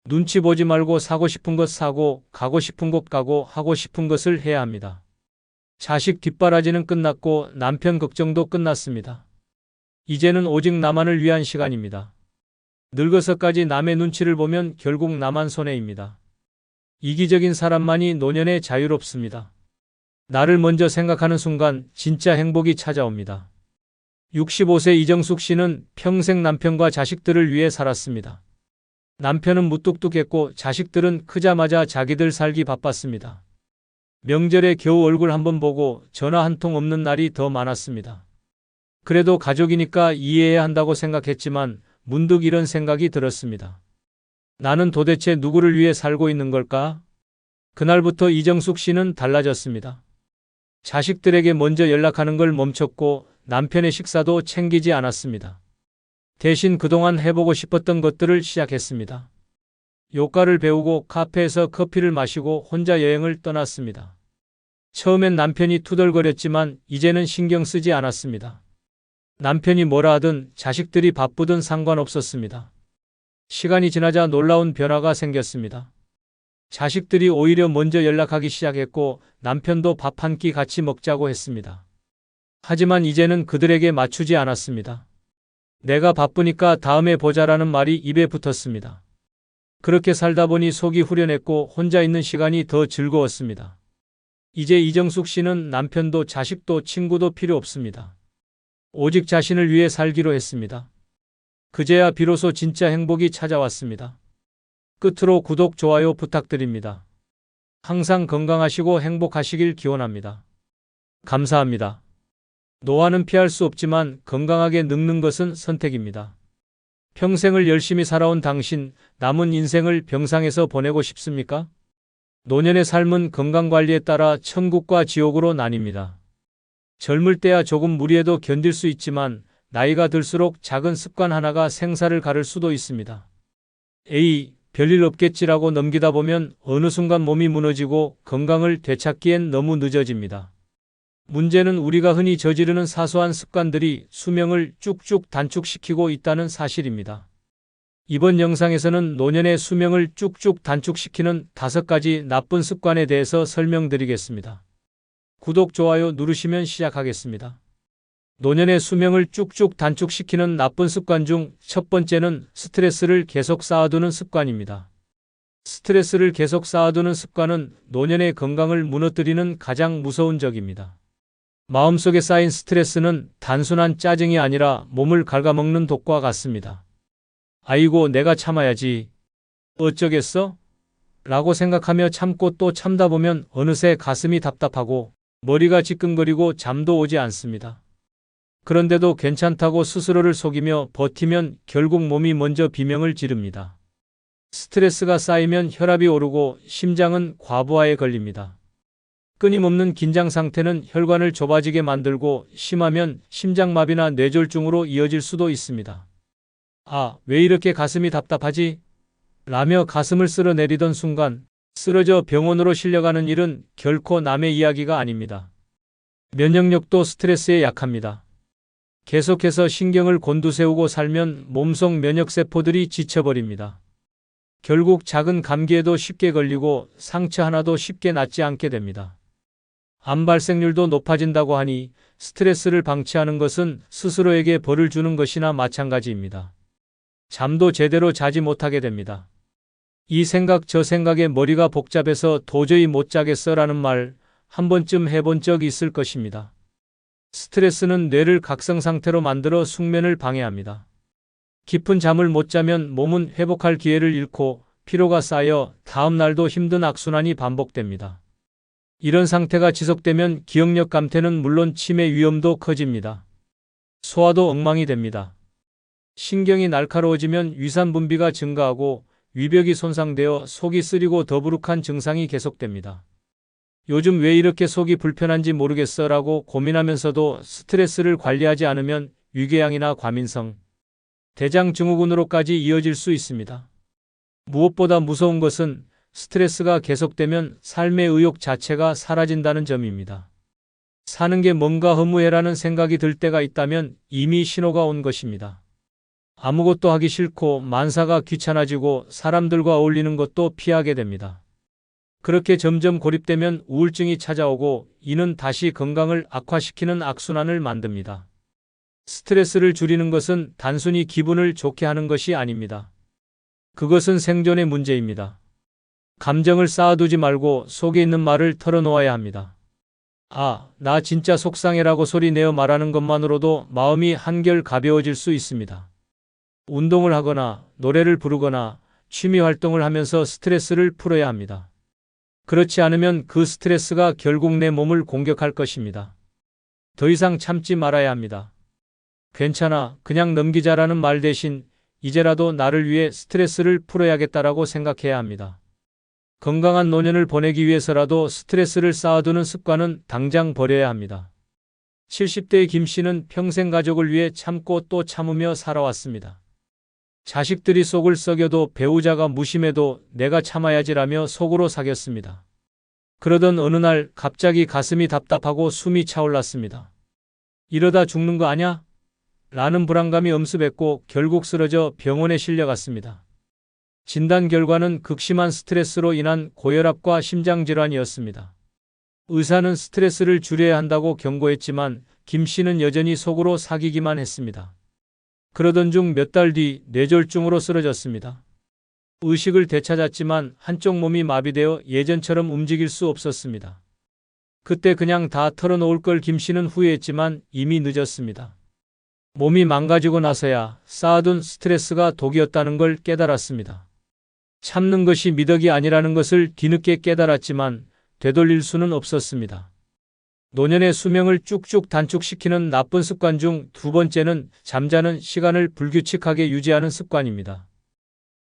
눈치 보지 말고 사고 싶은 것 사고 가고 싶은 곳 가고 하고 싶은 것을 해야 합니다. 자식 뒷바라지는 끝났고 남편 걱정도 끝났습니다. 이제는 오직 나만을 위한 시간입니다. 늙어서까지 남의 눈치를 보면 결국 나만 손해입니다. 이기적인 사람만이 노년에 자유롭습니다. 나를 먼저 생각하는 순간 진짜 행복이 찾아옵니다. 65세 이정숙 씨는 평생 남편과 자식들을 위해 살았습니다. 남편은 무뚝뚝했고 자식들은 크자마자 자기들 살기 바빴습니다. 명절에 겨우 얼굴 한번 보고 전화 한 통 없는 날이 더 많았습니다. 그래도 가족이니까 이해해야 한다고 생각했지만 문득 이런 생각이 들었습니다. 나는 도대체 누구를 위해 살고 있는 걸까? 그날부터 이정숙 씨는 달라졌습니다. 자식들에게 먼저 연락하는 걸 멈췄고 남편의 식사도 챙기지 않았습니다. 대신 그동안 해보고 싶었던 것들을 시작했습니다. 요가를 배우고 카페에서 커피를 마시고 혼자 여행을 떠났습니다. 처음엔 남편이 투덜거렸지만 이제는 신경 쓰지 않았습니다. 남편이 뭐라 하든 자식들이 바쁘든 상관없었습니다. 시간이 지나자 놀라운 변화가 생겼습니다. 자식들이 오히려 먼저 연락하기 시작했고 남편도 밥 한 끼 같이 먹자고 했습니다. 하지만 이제는 그들에게 맞추지 않았습니다. 내가 바쁘니까 다음에 보자라는 말이 입에 붙었습니다. 그렇게 살다 보니 속이 후련했고 혼자 있는 시간이 더 즐거웠습니다. 이제 이정숙 씨는 남편도 자식도 친구도 필요 없습니다. 오직 자신을 위해 살기로 했습니다. 그제야 비로소 진짜 행복이 찾아왔습니다. 끝으로 구독, 좋아요 부탁드립니다. 항상 건강하시고 행복하시길 기원합니다. 감사합니다. 노화는 피할 수 없지만 건강하게 늙는 것은 선택입니다. 평생을 열심히 살아온 당신, 남은 인생을 병상에서 보내고 싶습니까? 노년의 삶은 건강관리에 따라 천국과 지옥으로 나뉩니다. 젊을 때야 조금 무리해도 견딜 수 있지만 나이가 들수록 작은 습관 하나가 생사를 가를 수도 있습니다. 에이, 별일 없겠지라고 넘기다 보면 어느 순간 몸이 무너지고 건강을 되찾기엔 너무 늦어집니다. 문제는 우리가 흔히 저지르는 사소한 습관들이 수명을 쭉쭉 단축시키고 있다는 사실입니다. 이번 영상에서는 노년의 수명을 쭉쭉 단축시키는 5가지 나쁜 습관에 대해서 설명드리겠습니다. 구독, 좋아요 누르시면 시작하겠습니다. 노년의 수명을 쭉쭉 단축시키는 나쁜 습관 중 첫 번째는 스트레스를 계속 쌓아두는 습관입니다. 스트레스를 계속 쌓아두는 습관은 노년의 건강을 무너뜨리는 가장 무서운 적입니다. 마음속에 쌓인 스트레스는 단순한 짜증이 아니라 몸을 갉아먹는 독과 같습니다. 아이고, 내가 참아야지. 어쩌겠어? 라고 생각하며 참고 또 참다 보면 어느새 가슴이 답답하고 머리가 지끈거리고 잠도 오지 않습니다. 그런데도 괜찮다고 스스로를 속이며 버티면 결국 몸이 먼저 비명을 지릅니다. 스트레스가 쌓이면 혈압이 오르고 심장은 과부하에 걸립니다. 끊임없는 긴장 상태는 혈관을 좁아지게 만들고 심하면 심장마비나 뇌졸중으로 이어질 수도 있습니다. 아, 왜 이렇게 가슴이 답답하지? 라며 가슴을 쓸어내리던 순간 쓰러져 병원으로 실려가는 일은 결코 남의 이야기가 아닙니다. 면역력도 스트레스에 약합니다. 계속해서 신경을 곤두세우고 살면 몸속 면역세포들이 지쳐버립니다. 결국 작은 감기에도 쉽게 걸리고 상처 하나도 쉽게 낫지 않게 됩니다. 암 발생률도 높아진다고 하니 스트레스를 방치하는 것은 스스로에게 벌을 주는 것이나 마찬가지입니다. 잠도 제대로 자지 못하게 됩니다. 이 생각 저 생각에 머리가 복잡해서 도저히 못 자겠어라는 말 한 번쯤 해본 적 있을 것입니다. 스트레스는 뇌를 각성 상태로 만들어 숙면을 방해합니다. 깊은 잠을 못 자면 몸은 회복할 기회를 잃고 피로가 쌓여 다음 날도 힘든 악순환이 반복됩니다. 이런 상태가 지속되면 기억력 감퇴는 물론 치매 위험도 커집니다. 소화도 엉망이 됩니다. 신경이 날카로워지면 위산 분비가 증가하고 위벽이 손상되어 속이 쓰리고 더부룩한 증상이 계속됩니다. 요즘 왜 이렇게 속이 불편한지 모르겠어라고 고민하면서도 스트레스를 관리하지 않으면 위궤양이나 과민성, 대장 증후군으로까지 이어질 수 있습니다. 무엇보다 무서운 것은 스트레스가 계속되면 삶의 의욕 자체가 사라진다는 점입니다. 사는 게 뭔가 허무해라는 생각이 들 때가 있다면 이미 신호가 온 것입니다. 아무것도 하기 싫고 만사가 귀찮아지고 사람들과 어울리는 것도 피하게 됩니다. 그렇게 점점 고립되면 우울증이 찾아오고 이는 다시 건강을 악화시키는 악순환을 만듭니다. 스트레스를 줄이는 것은 단순히 기분을 좋게 하는 것이 아닙니다. 그것은 생존의 문제입니다. 감정을 쌓아두지 말고 속에 있는 말을 털어놓아야 합니다. 아, 나 진짜 속상해라고 소리 내어 말하는 것만으로도 마음이 한결 가벼워질 수 있습니다. 운동을 하거나 노래를 부르거나 취미 활동을 하면서 스트레스를 풀어야 합니다. 그렇지 않으면 그 스트레스가 결국 내 몸을 공격할 것입니다. 더 이상 참지 말아야 합니다. 괜찮아, 그냥 넘기자라는 말 대신 이제라도 나를 위해 스트레스를 풀어야겠다라고 생각해야 합니다. 건강한 노년을 보내기 위해서라도 스트레스를 쌓아두는 습관은 당장 버려야 합니다. 70대의 김 씨는 평생 가족을 위해 참고 또 참으며 살아왔습니다. 자식들이 속을 썩여도 배우자가 무심해도 내가 참아야지라며 속으로 사겼습니다. 그러던 어느 날 갑자기 가슴이 답답하고 숨이 차올랐습니다. 이러다 죽는 거 아냐? 라는 불안감이 엄습했고 결국 쓰러져 병원에 실려갔습니다. 진단 결과는 극심한 스트레스로 인한 고혈압과 심장질환이었습니다. 의사는 스트레스를 줄여야 한다고 경고했지만 김 씨는 여전히 속으로 사기기만 했습니다. 그러던 중 몇 달 뒤 뇌졸중으로 쓰러졌습니다. 의식을 되찾았지만 한쪽 몸이 마비되어 예전처럼 움직일 수 없었습니다. 그때 그냥 다 털어놓을 걸 김 씨는 후회했지만 이미 늦었습니다. 몸이 망가지고 나서야 쌓아둔 스트레스가 독이었다는 걸 깨달았습니다. 참는 것이 미덕이 아니라는 것을 뒤늦게 깨달았지만 되돌릴 수는 없었습니다. 노년의 수명을 쭉쭉 단축시키는 나쁜 습관 중 두 번째는 잠자는 시간을 불규칙하게 유지하는 습관입니다.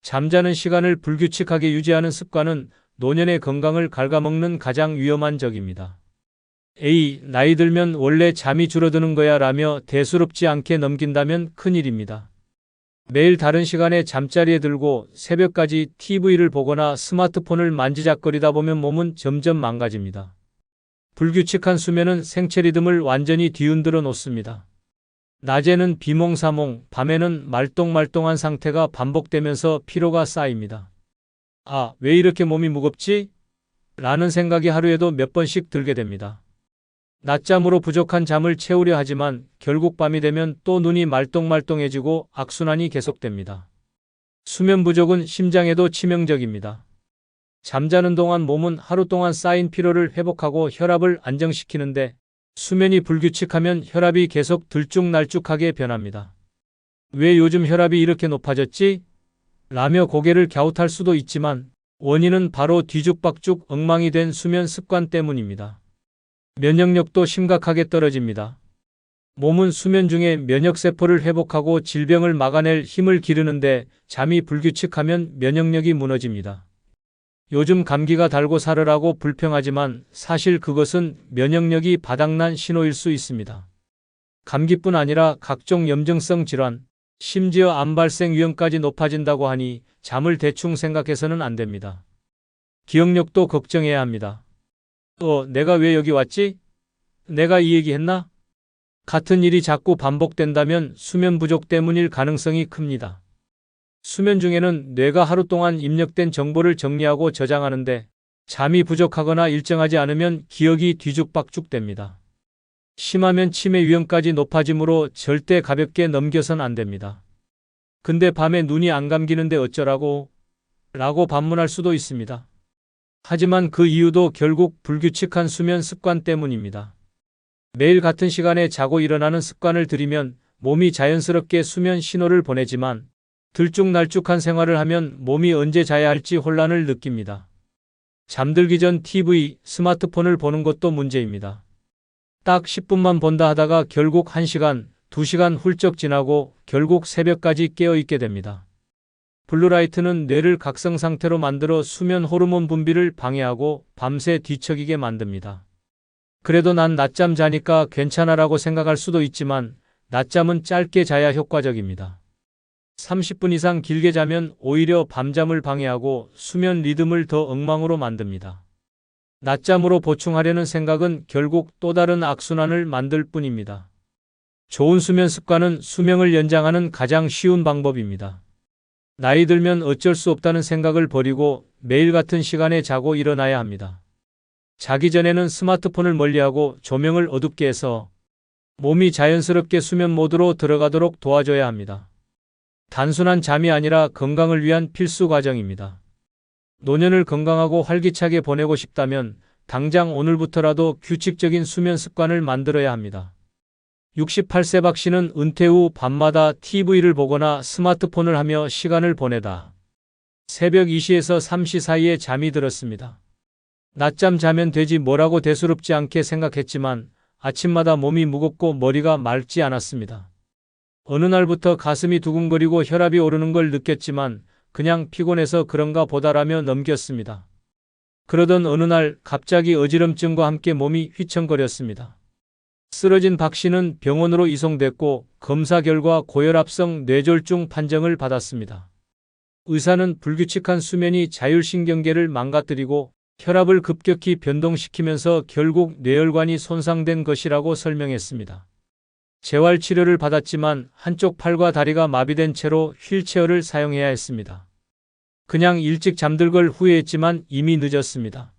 잠자는 시간을 불규칙하게 유지하는 습관은 노년의 건강을 갉아먹는 가장 위험한 적입니다. 에이, 나이 들면 원래 잠이 줄어드는 거야 라며 대수롭지 않게 넘긴다면 큰일입니다. 매일 다른 시간에 잠자리에 들고 새벽까지 TV를 보거나 스마트폰을 만지작거리다 보면 몸은 점점 망가집니다. 불규칙한 수면은 생체 리듬을 완전히 뒤흔들어 놓습니다. 낮에는 비몽사몽, 밤에는 말똥말똥한 상태가 반복되면서 피로가 쌓입니다. 아, 왜 이렇게 몸이 무겁지? 라는 생각이 하루에도 몇 번씩 들게 됩니다. 낮잠으로 부족한 잠을 채우려 하지만 결국 밤이 되면 또 눈이 말똥말똥해지고 악순환이 계속됩니다. 수면 부족은 심장에도 치명적입니다. 잠자는 동안 몸은 하루 동안 쌓인 피로를 회복하고 혈압을 안정시키는데 수면이 불규칙하면 혈압이 계속 들쭉날쭉하게 변합니다. 왜 요즘 혈압이 이렇게 높아졌지? 라며 고개를 갸웃할 수도 있지만 원인은 바로 뒤죽박죽 엉망이 된 수면 습관 때문입니다. 면역력도 심각하게 떨어집니다. 몸은 수면 중에 면역세포를 회복하고 질병을 막아낼 힘을 기르는데 잠이 불규칙하면 면역력이 무너집니다. 요즘 감기가 달고 살으라고 불평하지만 사실 그것은 면역력이 바닥난 신호일 수 있습니다. 감기뿐 아니라 각종 염증성 질환, 심지어 암 발생 위험까지 높아진다고 하니 잠을 대충 생각해서는 안 됩니다. 기억력도 걱정해야 합니다. 내가 왜 여기 왔지? 내가 이 얘기 했나? 같은 일이 자꾸 반복된다면 수면 부족 때문일 가능성이 큽니다. 수면 중에는 뇌가 하루 동안 입력된 정보를 정리하고 저장하는데 잠이 부족하거나 일정하지 않으면 기억이 뒤죽박죽됩니다. 심하면 치매 위험까지 높아지므로 절대 가볍게 넘겨선 안 됩니다. 근데 밤에 눈이 안 감기는데 어쩌라고? 라고 반문할 수도 있습니다. 하지만 그 이유도 결국 불규칙한 수면 습관 때문입니다. 매일 같은 시간에 자고 일어나는 습관을 들이면 몸이 자연스럽게 수면 신호를 보내지만 들쭉날쭉한 생활을 하면 몸이 언제 자야 할지 혼란을 느낍니다. 잠들기 전 TV, 스마트폰을 보는 것도 문제입니다. 딱 10분만 본다 하다가 결국 1시간, 2시간 훌쩍 지나고 결국 새벽까지 깨어있게 됩니다. 블루라이트는 뇌를 각성 상태로 만들어 수면 호르몬 분비를 방해하고 밤새 뒤척이게 만듭니다. 그래도 난 낮잠 자니까 괜찮아라고 생각할 수도 있지만 낮잠은 짧게 자야 효과적입니다. 30분 이상 길게 자면 오히려 밤잠을 방해하고 수면 리듬을 더 엉망으로 만듭니다. 낮잠으로 보충하려는 생각은 결국 또 다른 악순환을 만들 뿐입니다. 좋은 수면 습관은 수명을 연장하는 가장 쉬운 방법입니다. 나이 들면 어쩔 수 없다는 생각을 버리고 매일 같은 시간에 자고 일어나야 합니다. 자기 전에는 스마트폰을 멀리하고 조명을 어둡게 해서 몸이 자연스럽게 수면 모드로 들어가도록 도와줘야 합니다. 단순한 잠이 아니라 건강을 위한 필수 과정입니다. 노년을 건강하고 활기차게 보내고 싶다면 당장 오늘부터라도 규칙적인 수면 습관을 만들어야 합니다. 68세 박 씨는 은퇴 후 밤마다 TV를 보거나 스마트폰을 하며 시간을 보내다 새벽 2시에서 3시 사이에 잠이 들었습니다. 낮잠 자면 되지 뭐라고 대수롭지 않게 생각했지만 아침마다 몸이 무겁고 머리가 맑지 않았습니다. 어느 날부터 가슴이 두근거리고 혈압이 오르는 걸 느꼈지만 그냥 피곤해서 그런가 보다라며 넘겼습니다. 그러던 어느 날 갑자기 어지럼증과 함께 몸이 휘청거렸습니다. 쓰러진 박 씨는 병원으로 이송됐고 검사 결과 고혈압성 뇌졸중 판정을 받았습니다. 의사는 불규칙한 수면이 자율신경계를 망가뜨리고 혈압을 급격히 변동시키면서 결국 뇌혈관이 손상된 것이라고 설명했습니다. 재활치료를 받았지만 한쪽 팔과 다리가 마비된 채로 휠체어를 사용해야 했습니다. 그냥 일찍 잠들 걸 후회했지만 이미 늦었습니다.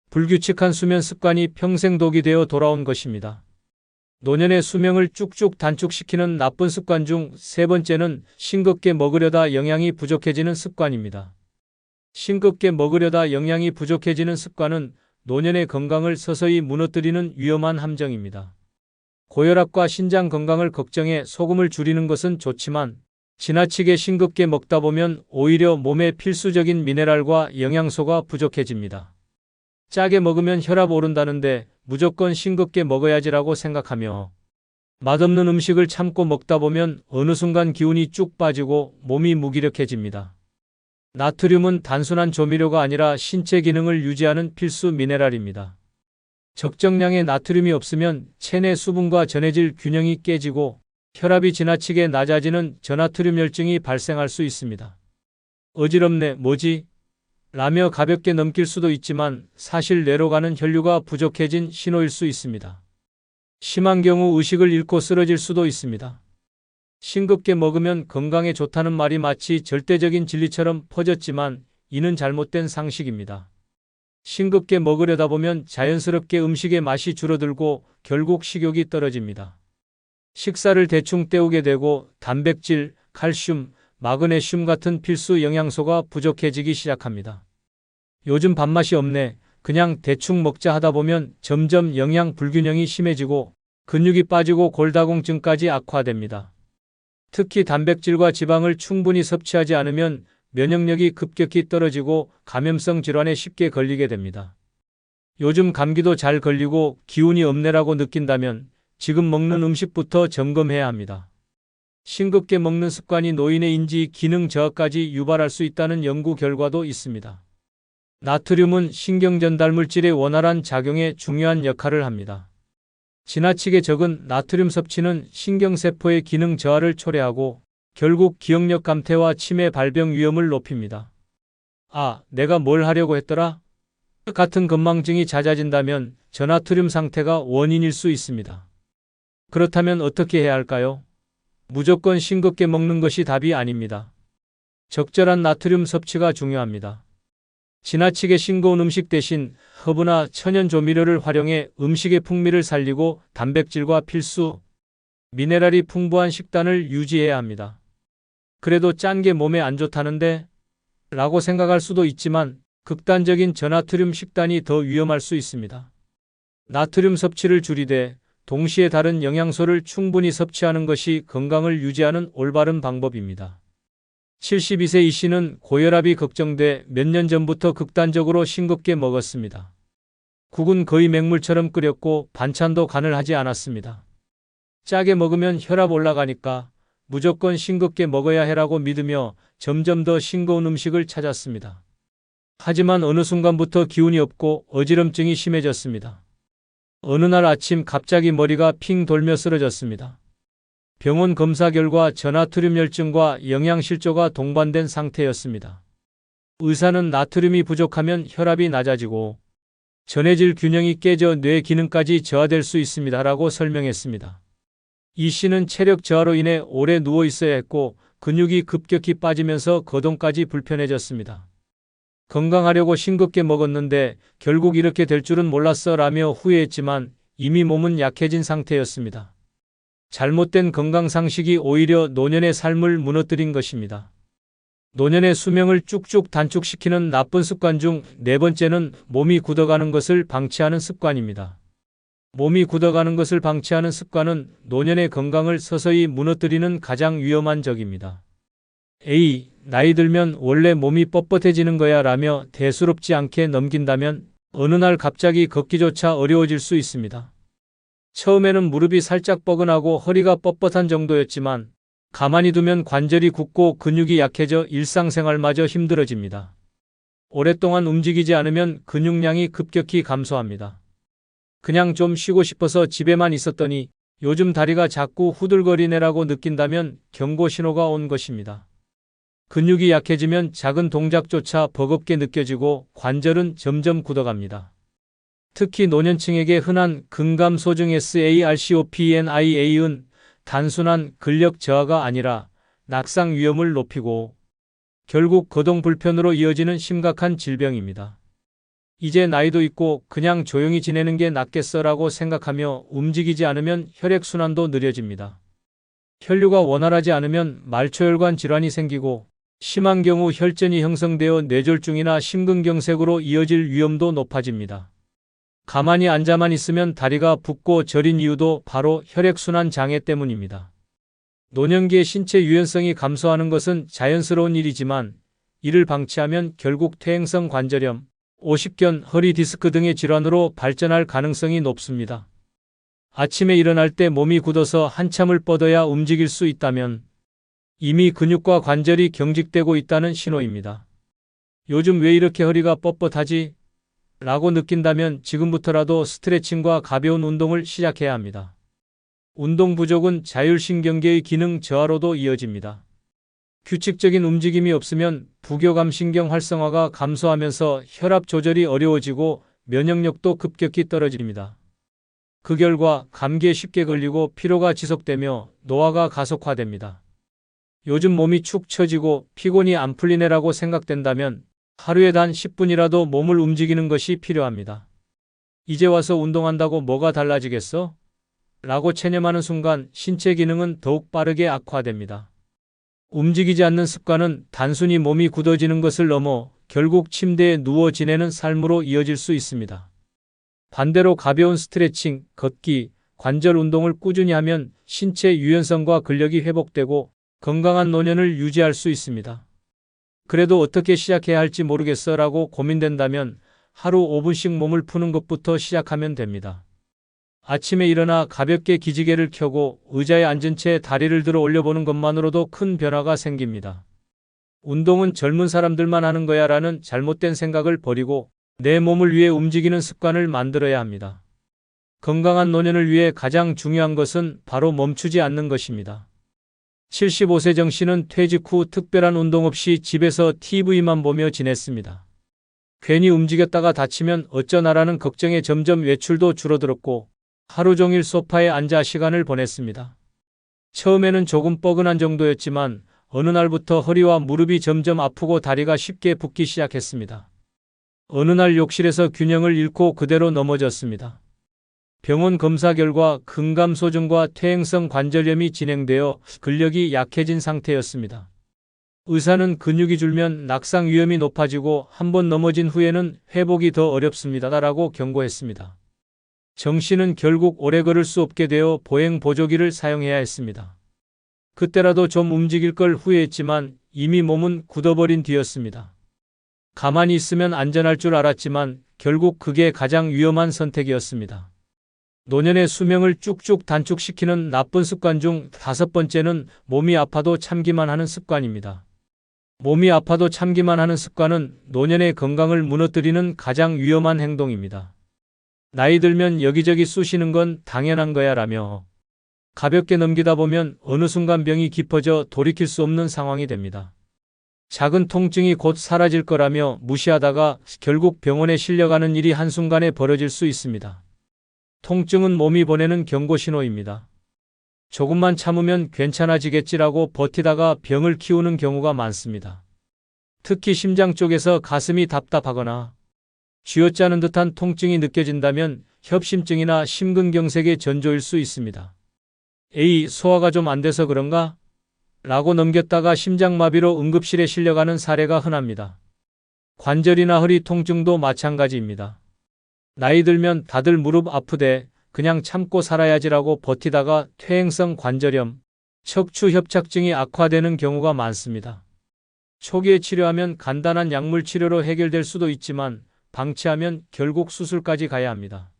불규칙한 수면 습관이 평생 독이 되어 돌아온 것입니다. 노년의 수명을 쭉쭉 단축시키는 나쁜 습관 중 세 번째는 싱겁게 먹으려다 영양이 부족해지는 습관입니다. 싱겁게 먹으려다 영양이 부족해지는 습관은 노년의 건강을 서서히 무너뜨리는 위험한 함정입니다. 고혈압과 신장 건강을 걱정해 소금을 줄이는 것은 좋지만 지나치게 싱겁게 먹다 보면 오히려 몸에 필수적인 미네랄과 영양소가 부족해집니다. 짜게 먹으면 혈압 오른다는데 무조건 싱겁게 먹어야지라고 생각하며 맛없는 음식을 참고 먹다 보면 어느 순간 기운이 쭉 빠지고 몸이 무기력해집니다. 나트륨은 단순한 조미료가 아니라 신체 기능을 유지하는 필수 미네랄입니다. 적정량의 나트륨이 없으면 체내 수분과 전해질 균형이 깨지고 혈압이 지나치게 낮아지는 저나트륨혈증이 발생할 수 있습니다. 어지럽네, 뭐지? 라며 가볍게 넘길 수도 있지만 사실 뇌로 가는 혈류가 부족해진 신호일 수 있습니다. 심한 경우 의식을 잃고 쓰러질 수도 있습니다. 싱겁게 먹으면 건강에 좋다는 말이 마치 절대적인 진리처럼 퍼졌지만 이는 잘못된 상식입니다. 싱겁게 먹으려다 보면 자연스럽게 음식의 맛이 줄어들고 결국 식욕이 떨어집니다. 식사를 대충 때우게 되고 단백질, 칼슘, 마그네슘 같은 필수 영양소가 부족해지기 시작합니다. 요즘 밥맛이 없네. 그냥 대충 먹자 하다 보면 점점 영양 불균형이 심해지고 근육이 빠지고 골다공증까지 악화됩니다. 특히 단백질과 지방을 충분히 섭취하지 않으면 면역력이 급격히 떨어지고 감염성 질환에 쉽게 걸리게 됩니다. 요즘 감기도 잘 걸리고 기운이 없네라고 느낀다면 지금 먹는 음식부터 점검해야 합니다. 싱겁게 먹는 습관이 노인의 인지 기능 저하까지 유발할 수 있다는 연구 결과도 있습니다. 나트륨은 신경전달 물질의 원활한 작용에 중요한 역할을 합니다. 지나치게 적은 나트륨 섭취는 신경세포의 기능 저하를 초래하고 결국 기억력 감퇴와 치매 발병 위험을 높입니다. 아, 내가 뭘 하려고 했더라? 같은 건망증이 잦아진다면 저나트륨 상태가 원인일 수 있습니다. 그렇다면 어떻게 해야 할까요? 무조건 싱겁게 먹는 것이 답이 아닙니다. 적절한 나트륨 섭취가 중요합니다. 지나치게 싱거운 음식 대신 허브나 천연 조미료를 활용해 음식의 풍미를 살리고 단백질과 필수 미네랄이 풍부한 식단을 유지해야 합니다. 그래도 짠 게 몸에 안 좋다는데? 라고 생각할 수도 있지만 극단적인 저나트륨 식단이 더 위험할 수 있습니다. 나트륨 섭취를 줄이되 동시에 다른 영양소를 충분히 섭취하는 것이 건강을 유지하는 올바른 방법입니다. 72세 이 씨는 고혈압이 걱정돼 몇 년 전부터 극단적으로 싱겁게 먹었습니다. 국은 거의 맹물처럼 끓였고 반찬도 간을 하지 않았습니다. 짜게 먹으면 혈압 올라가니까 무조건 싱겁게 먹어야 해라고 믿으며 점점 더 싱거운 음식을 찾았습니다. 하지만 어느 순간부터 기운이 없고 어지럼증이 심해졌습니다. 어느 날 아침 갑자기 머리가 핑 돌며 쓰러졌습니다. 병원 검사 결과 저나트륨혈증과 영양실조가 동반된 상태였습니다. 의사는 나트륨이 부족하면 혈압이 낮아지고 전해질 균형이 깨져 뇌 기능까지 저하될 수 있습니다라고 설명했습니다. 이 씨는 체력 저하로 인해 오래 누워 있어야 했고 근육이 급격히 빠지면서 거동까지 불편해졌습니다. 건강하려고 싱겁게 먹었는데 결국 이렇게 될 줄은 몰랐어 라며 후회했지만 이미 몸은 약해진 상태였습니다. 잘못된 건강상식이 오히려 노년의 삶을 무너뜨린 것입니다. 노년의 수명을 쭉쭉 단축시키는 나쁜 습관 중 네 번째는 몸이 굳어가는 것을 방치하는 습관입니다. 몸이 굳어가는 것을 방치하는 습관은 노년의 건강을 서서히 무너뜨리는 가장 위험한 적입니다. A. 나이 들면 원래 몸이 뻣뻣해지는 거야 라며 대수롭지 않게 넘긴다면 어느 날 갑자기 걷기조차 어려워질 수 있습니다. 처음에는 무릎이 살짝 뻐근하고 허리가 뻣뻣한 정도였지만 가만히 두면 관절이 굳고 근육이 약해져 일상생활마저 힘들어집니다. 오랫동안 움직이지 않으면 근육량이 급격히 감소합니다. 그냥 좀 쉬고 싶어서 집에만 있었더니 요즘 다리가 자꾸 후들거리네라고 느낀다면 경고 신호가 온 것입니다. 근육이 약해지면 작은 동작조차 버겁게 느껴지고 관절은 점점 굳어갑니다. 특히 노년층에게 흔한 근감소증 SARCOPENIA은 단순한 근력 저하가 아니라 낙상 위험을 높이고 결국 거동 불편으로 이어지는 심각한 질병입니다. 이제 나이도 있고 그냥 조용히 지내는 게 낫겠어라고 생각하며 움직이지 않으면 혈액순환도 느려집니다. 혈류가 원활하지 않으면 말초혈관 질환이 생기고 심한 경우 혈전이 형성되어 뇌졸중이나 심근경색으로 이어질 위험도 높아집니다. 가만히 앉아만 있으면 다리가 붓고 저린 이유도 바로 혈액순환 장애 때문입니다. 노년기의 신체 유연성이 감소하는 것은 자연스러운 일이지만 이를 방치하면 결국 퇴행성 관절염, 오십견, 허리 디스크 등의 질환으로 발전할 가능성이 높습니다. 아침에 일어날 때 몸이 굳어서 한참을 뻗어야 움직일 수 있다면 이미 근육과 관절이 경직되고 있다는 신호입니다. 요즘 왜 이렇게 허리가 뻣뻣하지? 라고 느낀다면 지금부터라도 스트레칭과 가벼운 운동을 시작해야 합니다. 운동 부족은 자율신경계의 기능 저하로도 이어집니다. 규칙적인 움직임이 없으면 부교감신경 활성화가 감소하면서 혈압 조절이 어려워지고 면역력도 급격히 떨어집니다. 그 결과 감기에 쉽게 걸리고 피로가 지속되며 노화가 가속화됩니다. 요즘 몸이 축 처지고 피곤이 안 풀리네라고 생각된다면 하루에 단 10분이라도 몸을 움직이는 것이 필요합니다. 이제 와서 운동한다고 뭐가 달라지겠어? 라고 체념하는 순간 신체 기능은 더욱 빠르게 악화됩니다. 움직이지 않는 습관은 단순히 몸이 굳어지는 것을 넘어 결국 침대에 누워 지내는 삶으로 이어질 수 있습니다. 반대로 가벼운 스트레칭, 걷기, 관절 운동을 꾸준히 하면 신체 유연성과 근력이 회복되고 건강한 노년을 유지할 수 있습니다. 그래도 어떻게 시작해야 할지 모르겠어 라고 고민된다면 하루 5분씩 몸을 푸는 것부터 시작하면 됩니다. 아침에 일어나 가볍게 기지개를 켜고 의자에 앉은 채 다리를 들어 올려보는 것만으로도 큰 변화가 생깁니다. 운동은 젊은 사람들만 하는 거야 라는 잘못된 생각을 버리고 내 몸을 위해 움직이는 습관을 만들어야 합니다. 건강한 노년을 위해 가장 중요한 것은 바로 멈추지 않는 것입니다. 75세 정 씨는 퇴직 후 특별한 운동 없이 집에서 TV만 보며 지냈습니다. 괜히 움직였다가 다치면 어쩌나라는 걱정에 점점 외출도 줄어들었고 하루 종일 소파에 앉아 시간을 보냈습니다. 처음에는 조금 뻐근한 정도였지만 어느 날부터 허리와 무릎이 점점 아프고 다리가 쉽게 붓기 시작했습니다. 어느 날 욕실에서 균형을 잃고 그대로 넘어졌습니다. 병원 검사 결과 근감소증과 퇴행성 관절염이 진행되어 근력이 약해진 상태였습니다. 의사는 근육이 줄면 낙상 위험이 높아지고 한번 넘어진 후에는 회복이 더 어렵습니다라고 경고했습니다. 정 씨는 결국 오래 걸을 수 없게 되어 보행 보조기를 사용해야 했습니다. 그때라도 좀 움직일 걸 후회했지만 이미 몸은 굳어버린 뒤였습니다. 가만히 있으면 안전할 줄 알았지만 결국 그게 가장 위험한 선택이었습니다. 노년의 수명을 쭉쭉 단축시키는 나쁜 습관 중 5번째는 몸이 아파도 참기만 하는 습관입니다. 몸이 아파도 참기만 하는 습관은 노년의 건강을 무너뜨리는 가장 위험한 행동입니다. 나이 들면 여기저기 쑤시는 건 당연한 거야 라며 가볍게 넘기다 보면 어느 순간 병이 깊어져 돌이킬 수 없는 상황이 됩니다. 작은 통증이 곧 사라질 거라며 무시하다가 결국 병원에 실려가는 일이 한순간에 벌어질 수 있습니다. 통증은 몸이 보내는 경고 신호입니다. 조금만 참으면 괜찮아지겠지라고 버티다가 병을 키우는 경우가 많습니다. 특히 심장 쪽에서 가슴이 답답하거나 쥐어짜는 듯한 통증이 느껴진다면 협심증이나 심근경색의 전조일 수 있습니다. 에이, 소화가 좀 안 돼서 그런가? 라고 넘겼다가 심장마비로 응급실에 실려가는 사례가 흔합니다. 관절이나 허리 통증도 마찬가지입니다. 나이 들면 다들 무릎 아프대 그냥 참고 살아야지라고 버티다가 퇴행성 관절염, 척추 협착증이 악화되는 경우가 많습니다. 초기에 치료하면 간단한 약물 치료로 해결될 수도 있지만 방치하면 결국 수술까지 가야 합니다.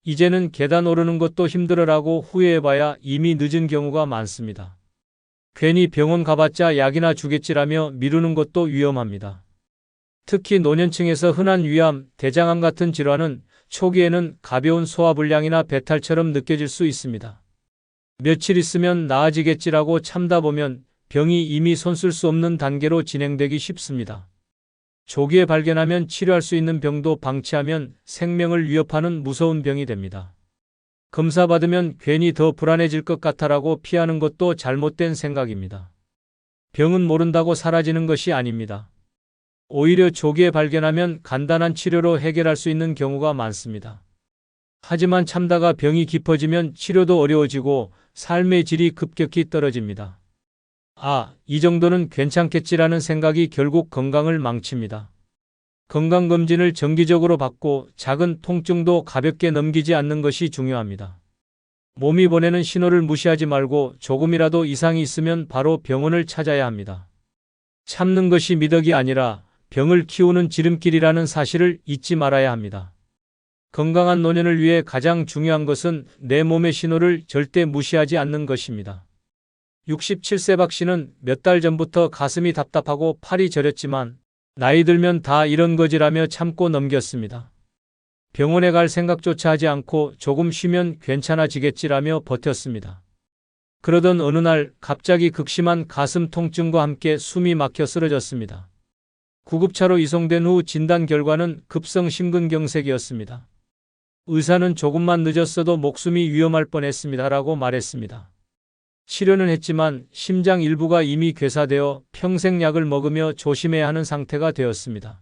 이제는 계단 오르는 것도 힘들어라고 후회해봐야 이미 늦은 경우가 많습니다. 괜히 병원 가봤자 약이나 주겠지라며 미루는 것도 위험합니다. 특히 노년층에서 흔한 위암, 대장암 같은 질환은 초기에는 가벼운 소화불량이나 배탈처럼 느껴질 수 있습니다. 며칠 있으면 나아지겠지라고 참다 보면 병이 이미 손쓸 수 없는 단계로 진행되기 쉽습니다. 조기에 발견하면 치료할 수 있는 병도 방치하면 생명을 위협하는 무서운 병이 됩니다. 검사 받으면 괜히 더 불안해질 것 같아라고 피하는 것도 잘못된 생각입니다. 병은 모른다고 사라지는 것이 아닙니다. 오히려 조기에 발견하면 간단한 치료로 해결할 수 있는 경우가 많습니다. 하지만 참다가 병이 깊어지면 치료도 어려워지고 삶의 질이 급격히 떨어집니다. 이 정도는 괜찮겠지라는 생각이 결국 건강을 망칩니다. 건강검진을 정기적으로 받고 작은 통증도 가볍게 넘기지 않는 것이 중요합니다. 몸이 보내는 신호를 무시하지 말고 조금이라도 이상이 있으면 바로 병원을 찾아야 합니다. 참는 것이 미덕이 아니라 병을 키우는 지름길이라는 사실을 잊지 말아야 합니다. 건강한 노년을 위해 가장 중요한 것은 내 몸의 신호를 절대 무시하지 않는 것입니다. 67세 박 씨는 몇 달 전부터 가슴이 답답하고 팔이 저렸지만 나이 들면 다 이런 거지라며 참고 넘겼습니다. 병원에 갈 생각조차 하지 않고 조금 쉬면 괜찮아지겠지라며 버텼습니다. 그러던 어느 날 갑자기 극심한 가슴 통증과 함께 숨이 막혀 쓰러졌습니다. 구급차로 이송된 후 진단 결과는 급성 심근경색이었습니다. 의사는 조금만 늦었어도 목숨이 위험할 뻔했습니다라고 말했습니다. 치료는 했지만 심장 일부가 이미 괴사되어 평생 약을 먹으며 조심해야 하는 상태가 되었습니다.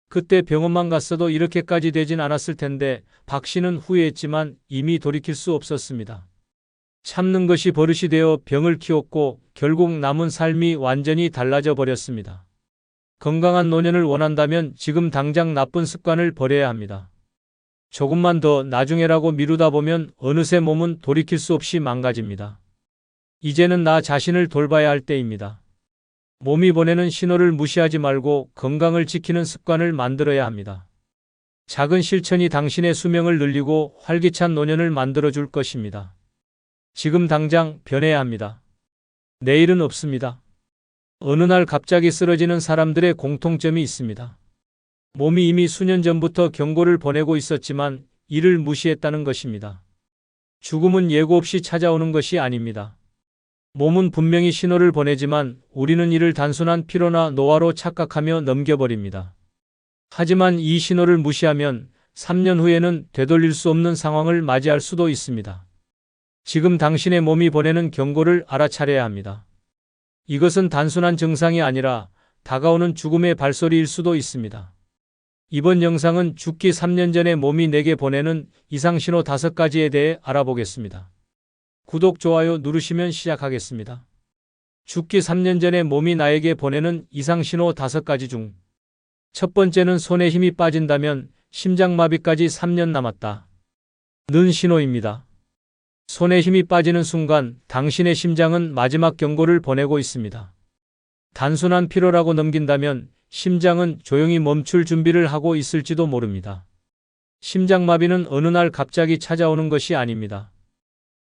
그때 병원만 갔어도 이렇게까지 되진 않았을 텐데 박 씨는 후회했지만 이미 돌이킬 수 없었습니다. 참는 것이 버릇이 되어 병을 키웠고 결국 남은 삶이 완전히 달라져 버렸습니다. 건강한 노년을 원한다면 지금 당장 나쁜 습관을 버려야 합니다. 조금만 더 나중에라고 미루다 보면 어느새 몸은 돌이킬 수 없이 망가집니다. 이제는 나 자신을 돌봐야 할 때입니다. 몸이 보내는 신호를 무시하지 말고 건강을 지키는 습관을 만들어야 합니다. 작은 실천이 당신의 수명을 늘리고 활기찬 노년을 만들어줄 것입니다. 지금 당장 변해야 합니다. 내일은 없습니다. 어느 날 갑자기 쓰러지는 사람들의 공통점이 있습니다. 몸이 이미 수년 전부터 경고를 보내고 있었지만 이를 무시했다는 것입니다. 죽음은 예고 없이 찾아오는 것이 아닙니다. 몸은 분명히 신호를 보내지만 우리는 이를 단순한 피로나 노화로 착각하며 넘겨버립니다. 하지만 이 신호를 무시하면 3년 후에는 되돌릴 수 없는 상황을 맞이할 수도 있습니다. 지금 당신의 몸이 보내는 경고를 알아차려야 합니다. 이것은 단순한 증상이 아니라 다가오는 죽음의 발소리일 수도 있습니다. 이번 영상은 죽기 3년 전에 몸이 내게 보내는 이상신호 5가지에 대해 알아보겠습니다. 구독, 좋아요 누르시면 시작하겠습니다. 죽기 3년 전에 몸이 나에게 보내는 이상신호 5가지 중 첫 번째는 손에 힘이 빠진다면 심장마비까지 3년 남았다 는 신호입니다. 손에 힘이 빠지는 순간 당신의 심장은 마지막 경고를 보내고 있습니다. 단순한 피로라고 넘긴다면 심장은 조용히 멈출 준비를 하고 있을지도 모릅니다. 심장마비는 어느 날 갑자기 찾아오는 것이 아닙니다.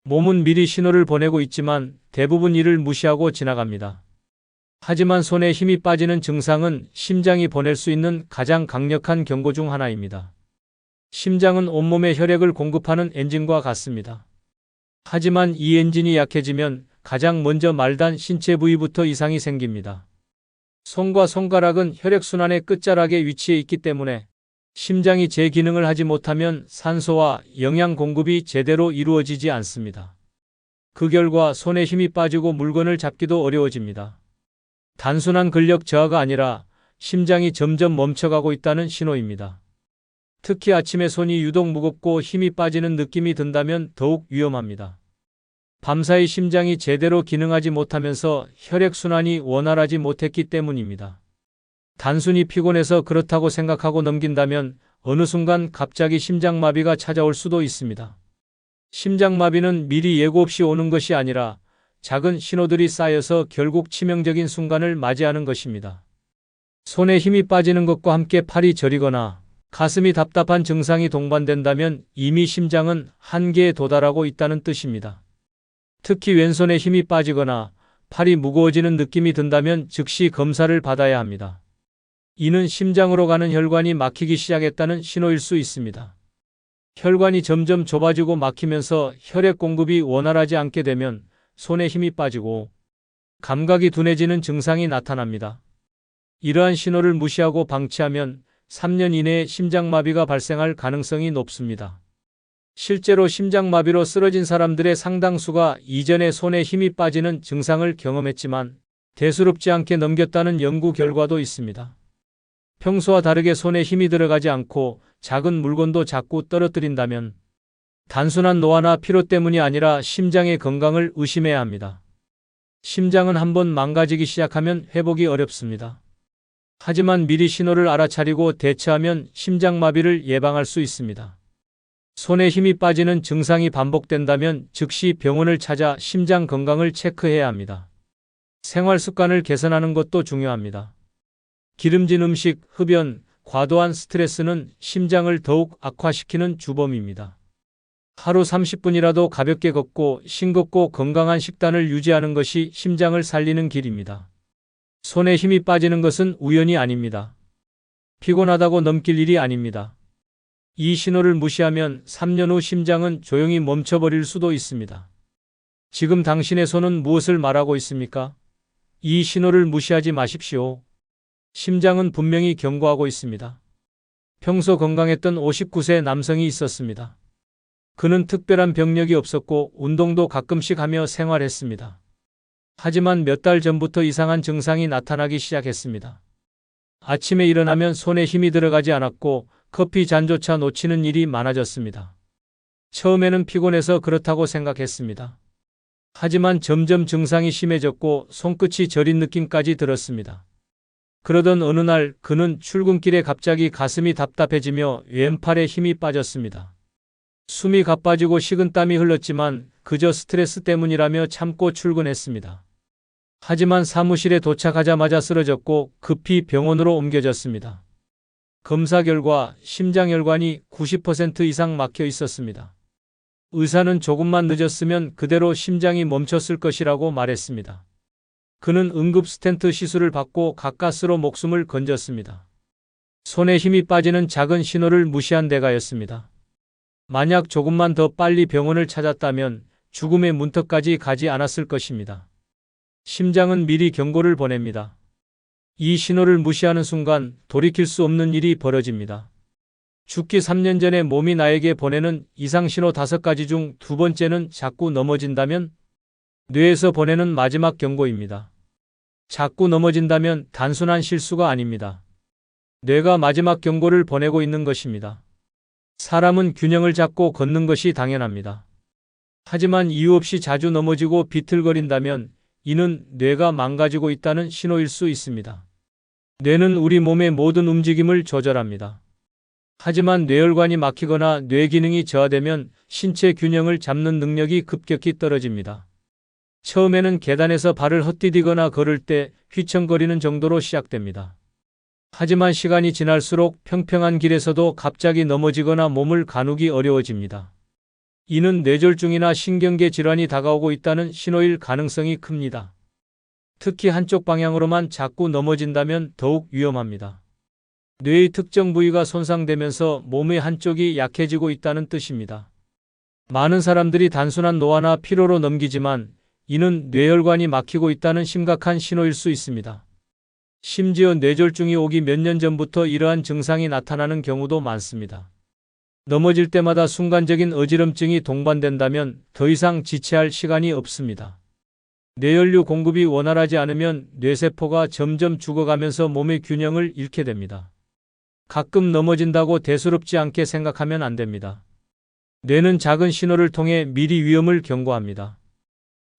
몸은 미리 신호를 보내고 있지만 대부분 이를 무시하고 지나갑니다. 하지만 손에 힘이 빠지는 증상은 심장이 보낼 수 있는 가장 강력한 경고 중 하나입니다. 심장은 온몸에 혈액을 공급하는 엔진과 같습니다. 하지만 이 엔진이 약해지면 가장 먼저 말단 신체 부위부터 이상이 생깁니다. 손과 손가락은 혈액순환의 끝자락에 위치해 있기 때문에 심장이 제 기능을 하지 못하면 산소와 영양 공급이 제대로 이루어지지 않습니다. 그 결과 손에 힘이 빠지고 물건을 잡기도 어려워집니다. 단순한 근력 저하가 아니라 심장이 점점 멈춰가고 있다는 신호입니다. 특히 아침에 손이 유독 무겁고 힘이 빠지는 느낌이 든다면 더욱 위험합니다. 밤사이 심장이 제대로 기능하지 못하면서 혈액순환이 원활하지 못했기 때문입니다. 단순히 피곤해서 그렇다고 생각하고 넘긴다면 어느 순간 갑자기 심장마비가 찾아올 수도 있습니다. 심장마비는 미리 예고 없이 오는 것이 아니라 작은 신호들이 쌓여서 결국 치명적인 순간을 맞이하는 것입니다. 손에 힘이 빠지는 것과 함께 팔이 저리거나 가슴이 답답한 증상이 동반된다면 이미 심장은 한계에 도달하고 있다는 뜻입니다. 특히 왼손에 힘이 빠지거나 팔이 무거워지는 느낌이 든다면 즉시 검사를 받아야 합니다. 이는 심장으로 가는 혈관이 막히기 시작했다는 신호일 수 있습니다. 혈관이 점점 좁아지고 막히면서 혈액 공급이 원활하지 않게 되면 손에 힘이 빠지고 감각이 둔해지는 증상이 나타납니다. 이러한 신호를 무시하고 방치하면 3년 이내에 심장마비가 발생할 가능성이 높습니다. 실제로 심장마비로 쓰러진 사람들의 상당수가 이전에 손에 힘이 빠지는 증상을 경험했지만 대수롭지 않게 넘겼다는 연구 결과도 있습니다. 평소와 다르게 손에 힘이 들어가지 않고 작은 물건도 자꾸 떨어뜨린다면 단순한 노화나 피로 때문이 아니라 심장의 건강을 의심해야 합니다. 심장은 한번 망가지기 시작하면 회복이 어렵습니다. 하지만 미리 신호를 알아차리고 대처하면 심장마비를 예방할 수 있습니다. 손에 힘이 빠지는 증상이 반복된다면 즉시 병원을 찾아 심장 건강을 체크해야 합니다. 생활 습관을 개선하는 것도 중요합니다. 기름진 음식, 흡연, 과도한 스트레스는 심장을 더욱 악화시키는 주범입니다. 하루 30분이라도 가볍게 걷고 싱겁고 건강한 식단을 유지하는 것이 심장을 살리는 길입니다. 손에 힘이 빠지는 것은 우연이 아닙니다. 피곤하다고 넘길 일이 아닙니다. 이 신호를 무시하면 3년 후 심장은 조용히 멈춰버릴 수도 있습니다. 지금 당신의 손은 무엇을 말하고 있습니까? 이 신호를 무시하지 마십시오. 심장은 분명히 경고하고 있습니다. 평소 건강했던 59세 남성이 있었습니다. 그는 특별한 병력이 없었고 운동도 가끔씩 하며 생활했습니다. 하지만 몇 달 전부터 이상한 증상이 나타나기 시작했습니다. 아침에 일어나면 손에 힘이 들어가지 않았고 커피 잔조차 놓치는 일이 많아졌습니다. 처음에는 피곤해서 그렇다고 생각했습니다. 하지만 점점 증상이 심해졌고 손끝이 저린 느낌까지 들었습니다. 그러던 어느 날 그는 출근길에 갑자기 가슴이 답답해지며 왼팔에 힘이 빠졌습니다. 숨이 가빠지고 식은땀이 흘렀지만 그저 스트레스 때문이라며 참고 출근했습니다. 하지만 사무실에 도착하자마자 쓰러졌고 급히 병원으로 옮겨졌습니다. 검사 결과 심장혈관이 90% 이상 막혀 있었습니다. 의사는 조금만 늦었으면 그대로 심장이 멈췄을 것이라고 말했습니다. 그는 응급 스텐트 시술을 받고 가까스로 목숨을 건졌습니다. 손에 힘이 빠지는 작은 신호를 무시한 대가였습니다. 만약 조금만 더 빨리 병원을 찾았다면 죽음의 문턱까지 가지 않았을 것입니다. 심장은 미리 경고를 보냅니다. 이 신호를 무시하는 순간 돌이킬 수 없는 일이 벌어집니다. 죽기 3년 전에 몸이 나에게 보내는 이상신호 5가지 중 두 번째는 자꾸 넘어진다면 뇌에서 보내는 마지막 경고입니다. 자꾸 넘어진다면 단순한 실수가 아닙니다. 뇌가 마지막 경고를 보내고 있는 것입니다. 사람은 균형을 잡고 걷는 것이 당연합니다. 하지만 이유 없이 자주 넘어지고 비틀거린다면 이는 뇌가 망가지고 있다는 신호일 수 있습니다. 뇌는 우리 몸의 모든 움직임을 조절합니다. 하지만 뇌혈관이 막히거나 뇌 기능이 저하되면 신체 균형을 잡는 능력이 급격히 떨어집니다. 처음에는 계단에서 발을 헛디디거나 걸을 때 휘청거리는 정도로 시작됩니다. 하지만 시간이 지날수록 평평한 길에서도 갑자기 넘어지거나 몸을 가누기 어려워집니다. 이는 뇌졸중이나 신경계 질환이 다가오고 있다는 신호일 가능성이 큽니다. 특히 한쪽 방향으로만 자꾸 넘어진다면 더욱 위험합니다. 뇌의 특정 부위가 손상되면서 몸의 한쪽이 약해지고 있다는 뜻입니다. 많은 사람들이 단순한 노화나 피로로 넘기지만 이는 뇌혈관이 막히고 있다는 심각한 신호일 수 있습니다. 심지어 뇌졸중이 오기 몇 년 전부터 이러한 증상이 나타나는 경우도 많습니다. 넘어질 때마다 순간적인 어지럼증이 동반된다면 더 이상 지체할 시간이 없습니다. 뇌연료 공급이 원활하지 않으면 뇌세포가 점점 죽어가면서 몸의 균형을 잃게 됩니다. 가끔 넘어진다고 대수롭지 않게 생각하면 안 됩니다. 뇌는 작은 신호를 통해 미리 위험을 경고합니다.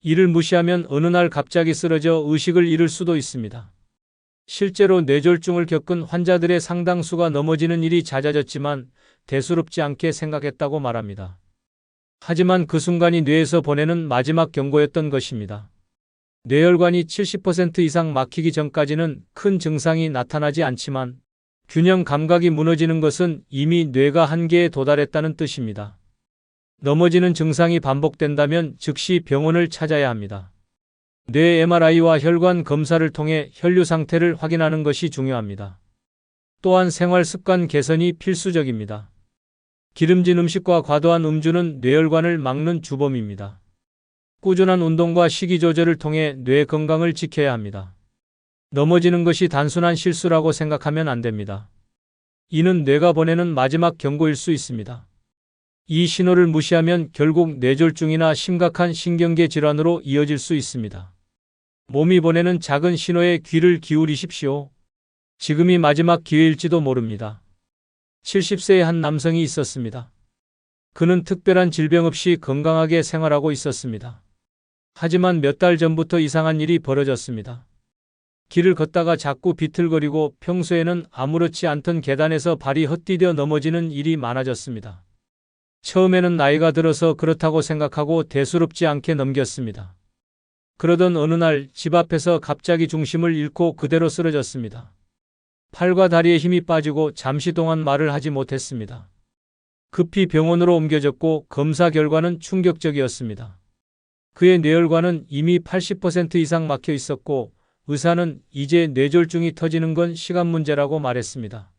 이를 무시하면 어느 날 갑자기 쓰러져 의식을 잃을 수도 있습니다. 실제로 뇌졸중을 겪은 환자들의 상당수가 넘어지는 일이 잦아졌지만 대수롭지 않게 생각했다고 말합니다. 하지만 그 순간이 뇌에서 보내는 마지막 경고였던 것입니다. 뇌혈관이 70% 이상 막히기 전까지는 큰 증상이 나타나지 않지만 균형 감각이 무너지는 것은 이미 뇌가 한계에 도달했다는 뜻입니다. 넘어지는 증상이 반복된다면 즉시 병원을 찾아야 합니다. 뇌 MRI와 혈관 검사를 통해 혈류 상태를 확인하는 것이 중요합니다. 또한 생활 습관 개선이 필수적입니다. 기름진 음식과 과도한 음주는 뇌혈관을 막는 주범입니다. 꾸준한 운동과 식이 조절을 통해 뇌 건강을 지켜야 합니다. 넘어지는 것이 단순한 실수라고 생각하면 안 됩니다. 이는 뇌가 보내는 마지막 경고일 수 있습니다. 이 신호를 무시하면 결국 뇌졸중이나 심각한 신경계 질환으로 이어질 수 있습니다. 몸이 보내는 작은 신호에 귀를 기울이십시오. 지금이 마지막 기회일지도 모릅니다. 70세의 한 남성이 있었습니다. 그는 특별한 질병 없이 건강하게 생활하고 있었습니다. 하지만 몇 달 전부터 이상한 일이 벌어졌습니다. 길을 걷다가 자꾸 비틀거리고 평소에는 아무렇지 않던 계단에서 발이 헛디뎌 넘어지는 일이 많아졌습니다. 처음에는 나이가 들어서 그렇다고 생각하고 대수롭지 않게 넘겼습니다. 그러던 어느 날 집 앞에서 갑자기 중심을 잃고 그대로 쓰러졌습니다. 팔과 다리에 힘이 빠지고 잠시 동안 말을 하지 못했습니다. 급히 병원으로 옮겨졌고 검사 결과는 충격적이었습니다. 그의 뇌혈관은 이미 80% 이상 막혀 있었고 의사는 이제 뇌졸중이 터지는 건 시간 문제라고 말했습니다.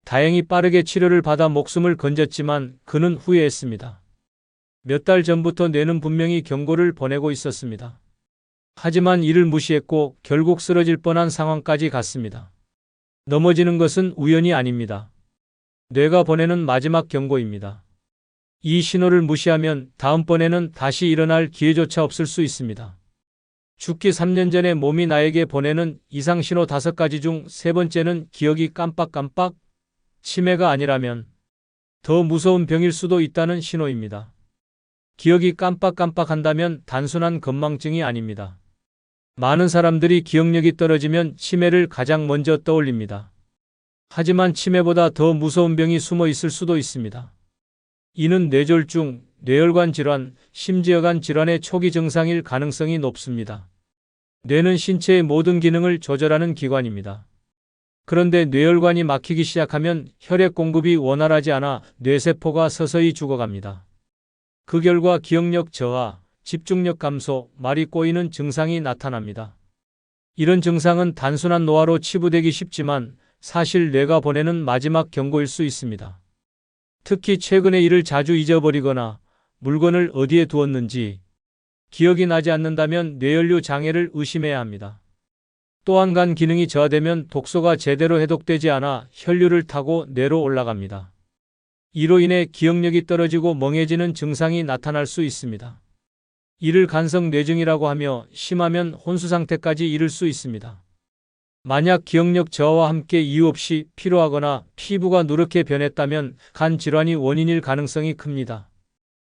다행히 빠르게 치료를 받아 목숨을 건졌지만 그는 후회했습니다. 몇 달 전부터 뇌는 분명히 경고를 보내고 있었습니다. 하지만 이를 무시했고 결국 쓰러질 뻔한 상황까지 갔습니다. 넘어지는 것은 우연이 아닙니다. 뇌가 보내는 마지막 경고입니다. 이 신호를 무시하면 다음번에는 다시 일어날 기회조차 없을 수 있습니다. 죽기 3년 전에 몸이 나에게 보내는 이상신호 5가지 중 3번째는 기억이 깜빡깜빡, 치매가 아니라면 더 무서운 병일 수도 있다는 신호입니다. 기억이 깜빡깜빡한다면 단순한 건망증이 아닙니다. 많은 사람들이 기억력이 떨어지면 치매를 가장 먼저 떠올립니다. 하지만 치매보다 더 무서운 병이 숨어 있을 수도 있습니다. 이는 뇌졸중, 뇌혈관 질환, 심지어간 질환의 초기 증상일 가능성이 높습니다. 뇌는 신체의 모든 기능을 조절하는 기관입니다. 그런데 뇌혈관이 막히기 시작하면 혈액 공급이 원활하지 않아 뇌세포가 서서히 죽어갑니다. 그 결과 기억력 저하, 집중력 감소, 말이 꼬이는 증상이 나타납니다. 이런 증상은 단순한 노화로 치부되기 쉽지만 사실 뇌가 보내는 마지막 경고일 수 있습니다. 특히 최근에 일을 자주 잊어버리거나 물건을 어디에 두었는지 기억이 나지 않는다면 뇌연료 장애를 의심해야 합니다. 또한 간 기능이 저하되면 독소가 제대로 해독되지 않아 혈류를 타고 뇌로 올라갑니다. 이로 인해 기억력이 떨어지고 멍해지는 증상이 나타날 수 있습니다. 이를 간성 뇌증이라고 하며 심하면 혼수 상태까지 이를 수 있습니다. 만약 기억력 저하와 함께 이유 없이 피로하거나 피부가 누렇게 변했다면 간 질환이 원인일 가능성이 큽니다.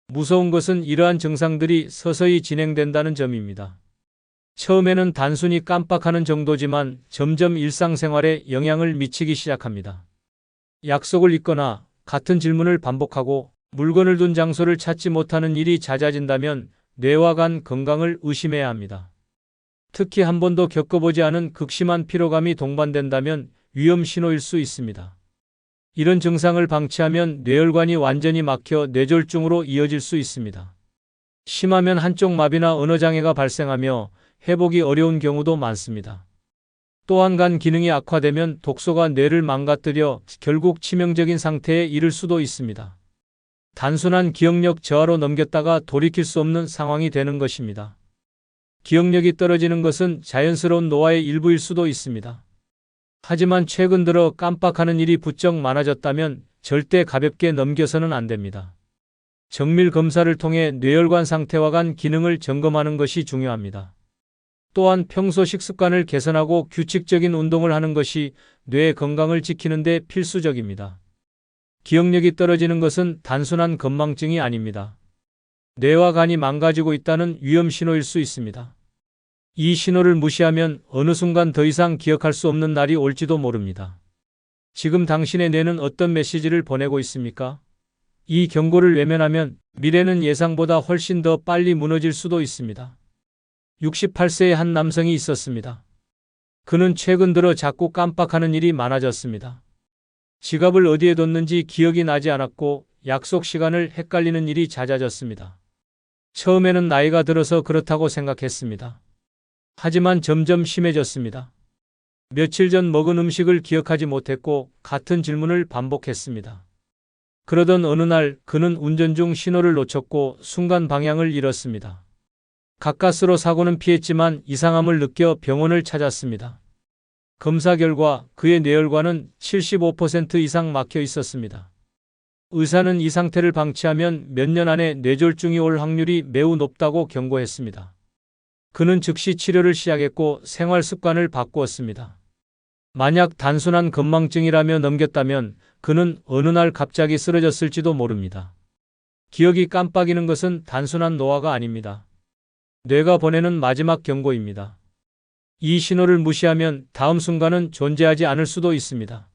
무서운 것은 이러한 증상들이 서서히 진행된다는 점입니다. 처음에는 단순히 깜빡하는 정도지만 점점 일상생활에 영향을 미치기 시작합니다. 약속을 잊거나 같은 질문을 반복하고 물건을 둔 장소를 찾지 못하는 일이 잦아진다면 뇌와 간 건강을 의심해야 합니다. 특히 한 번도 겪어보지 않은 극심한 피로감이 동반된다면 위험 신호일 수 있습니다. 이런 증상을 방치하면 뇌혈관이 완전히 막혀 뇌졸중으로 이어질 수 있습니다. 심하면 한쪽 마비나 언어장애가 발생하며 회복이 어려운 경우도 많습니다. 또한 간 기능이 악화되면 독소가 뇌를 망가뜨려 결국 치명적인 상태에 이를 수도 있습니다. 단순한 기억력 저하로 넘겼다가 돌이킬 수 없는 상황이 되는 것입니다. 기억력이 떨어지는 것은 자연스러운 노화의 일부일 수도 있습니다. 하지만 최근 들어 깜빡하는 일이 부쩍 많아졌다면 절대 가볍게 넘겨서는 안 됩니다. 정밀 검사를 통해 뇌혈관 상태와 간 기능을 점검하는 것이 중요합니다. 또한 평소 식습관을 개선하고 규칙적인 운동을 하는 것이 뇌 건강을 지키는 데 필수적입니다. 기억력이 떨어지는 것은 단순한 건망증이 아닙니다. 뇌와 간이 망가지고 있다는 위험 신호일 수 있습니다. 이 신호를 무시하면 어느 순간 더 이상 기억할 수 없는 날이 올지도 모릅니다. 지금 당신의 뇌는 어떤 메시지를 보내고 있습니까? 이 경고를 외면하면 미래는 예상보다 훨씬 더 빨리 무너질 수도 있습니다. 68세의 한 남성이 있었습니다. 그는 최근 들어 자꾸 깜빡하는 일이 많아졌습니다. 지갑을 어디에 뒀는지 기억이 나지 않았고 약속 시간을 헷갈리는 일이 잦아졌습니다. 처음에는 나이가 들어서 그렇다고 생각했습니다. 하지만 점점 심해졌습니다. 며칠 전 먹은 음식을 기억하지 못했고 같은 질문을 반복했습니다. 그러던 어느 날 그는 운전 중 신호를 놓쳤고 순간 방향을 잃었습니다. 가까스로 사고는 피했지만 이상함을 느껴 병원을 찾았습니다. 검사 결과 그의 뇌혈관은 75% 이상 막혀 있었습니다. 의사는 이 상태를 방치하면 몇 년 안에 뇌졸중이 올 확률이 매우 높다고 경고했습니다. 그는 즉시 치료를 시작했고 생활 습관을 바꾸었습니다. 만약 단순한 건망증이라며 넘겼다면 그는 어느 날 갑자기 쓰러졌을지도 모릅니다. 기억이 깜빡이는 것은 단순한 노화가 아닙니다. 뇌가 보내는 마지막 경고입니다. 이 신호를 무시하면 다음 순간은 존재하지 않을 수도 있습니다.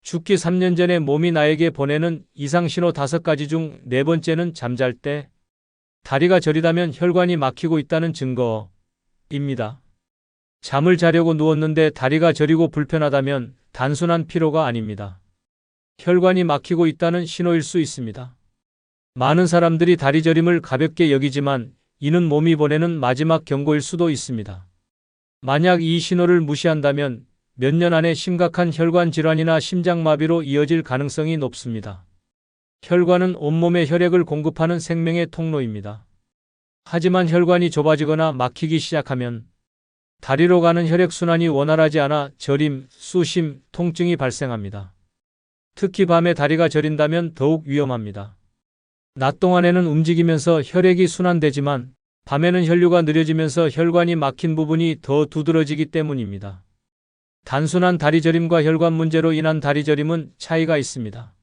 죽기 3년 전에 몸이 나에게 보내는 이상신호 5가지 중 4번째는 잠잘 때 다리가 저리다면 혈관이 막히고 있다는 증거입니다. 잠을 자려고 누웠는데 다리가 저리고 불편하다면 단순한 피로가 아닙니다. 혈관이 막히고 있다는 신호일 수 있습니다. 많은 사람들이 다리 저림을 가볍게 여기지만 이는 몸이 보내는 마지막 경고일 수도 있습니다. 만약 이 신호를 무시한다면 몇 년 안에 심각한 혈관 질환이나 심장마비로 이어질 가능성이 높습니다. 혈관은 온몸에 혈액을 공급하는 생명의 통로입니다. 하지만 혈관이 좁아지거나 막히기 시작하면 다리로 가는 혈액순환이 원활하지 않아 저림, 수심, 통증이 발생합니다. 특히 밤에 다리가 저린다면 더욱 위험합니다. 낮 동안에는 움직이면서 혈액이 순환되지만 밤에는 혈류가 느려지면서 혈관이 막힌 부분이 더 두드러지기 때문입니다. 단순한 다리 저림과 혈관 문제로 인한 다리 저림은 차이가 있습니다.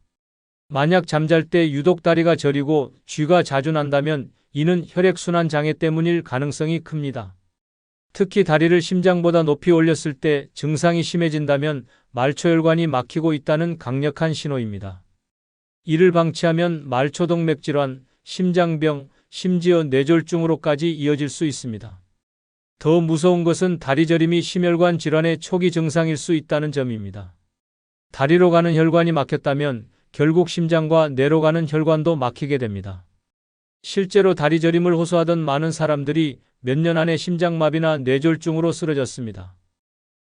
만약 잠잘 때 유독 다리가 저리고 쥐가 자주 난다면 이는 혈액순환 장애 때문일 가능성이 큽니다. 특히 다리를 심장보다 높이 올렸을 때 증상이 심해진다면 말초혈관이 막히고 있다는 강력한 신호입니다. 이를 방치하면 말초동맥 질환, 심장병, 심지어 뇌졸중으로까지 이어질 수 있습니다. 더 무서운 것은 다리 저림이 심혈관 질환의 초기 증상일 수 있다는 점입니다. 다리로 가는 혈관이 막혔다면 결국 심장과 뇌로 가는 혈관도 막히게 됩니다. 실제로 다리 저림을 호소하던 많은 사람들이 몇 년 안에 심장마비나 뇌졸중으로 쓰러졌습니다.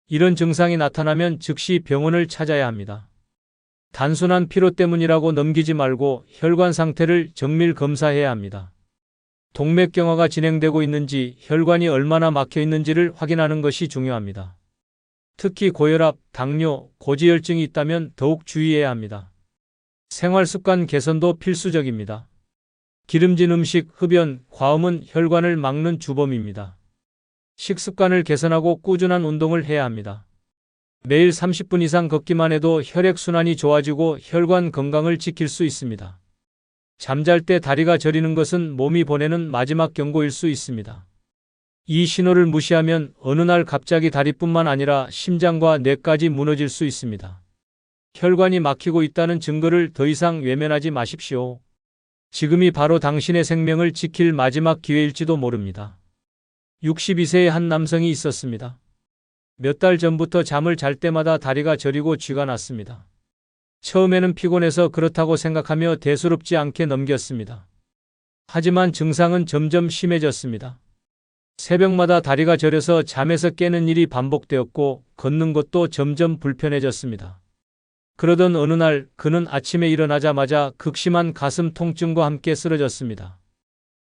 이런 증상이 나타나면 즉시 병원을 찾아야 합니다. 단순한 피로 때문이라고 넘기지 말고 혈관 상태를 정밀 검사해야 합니다. 동맥경화가 진행되고 있는지, 혈관이 얼마나 막혀 있는지를 확인하는 것이 중요합니다. 특히 고혈압, 당뇨, 고지혈증이 있다면 더욱 주의해야 합니다. 생활 습관 개선도 필수적입니다. 기름진 음식, 흡연, 과음은 혈관을 막는 주범입니다. 식습관을 개선하고 꾸준한 운동을 해야 합니다. 매일 30분 이상 걷기만 해도 혈액순환이 좋아지고 혈관 건강을 지킬 수 있습니다. 잠잘 때 다리가 저리는 것은 몸이 보내는 마지막 경고일 수 있습니다. 이 신호를 무시하면 어느 날 갑자기 다리뿐만 아니라 심장과 뇌까지 무너질 수 있습니다. 혈관이 막히고 있다는 증거를 더 이상 외면하지 마십시오. 지금이 바로 당신의 생명을 지킬 마지막 기회일지도 모릅니다. 62세의 한 남성이 있었습니다. 몇 달 전부터 잠을 잘 때마다 다리가 저리고 쥐가 났습니다. 처음에는 피곤해서 그렇다고 생각하며 대수롭지 않게 넘겼습니다. 하지만 증상은 점점 심해졌습니다. 새벽마다 다리가 저려서 잠에서 깨는 일이 반복되었고 걷는 것도 점점 불편해졌습니다. 그러던 어느 날 그는 아침에 일어나자마자 극심한 가슴 통증과 함께 쓰러졌습니다.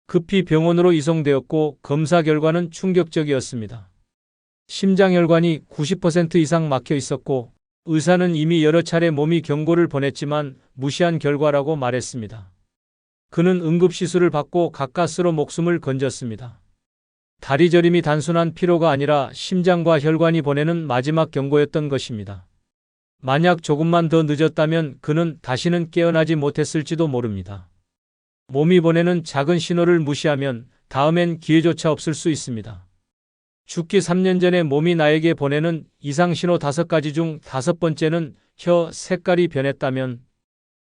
급히 병원으로 이송되었고 검사 결과는 충격적이었습니다. 심장혈관이 90% 이상 막혀 있었고 의사는 이미 여러 차례 몸이 경고를 보냈지만 무시한 결과라고 말했습니다. 그는 응급시술을 받고 가까스로 목숨을 건졌습니다. 다리 저림이 단순한 피로가 아니라 심장과 혈관이 보내는 마지막 경고였던 것입니다. 만약 조금만 더 늦었다면 그는 다시는 깨어나지 못했을지도 모릅니다. 몸이 보내는 작은 신호를 무시하면 다음엔 기회조차 없을 수 있습니다. 죽기 3년 전에 몸이 나에게 보내는 이상신호 5가지 중 5번째는 혀 색깔이 변했다면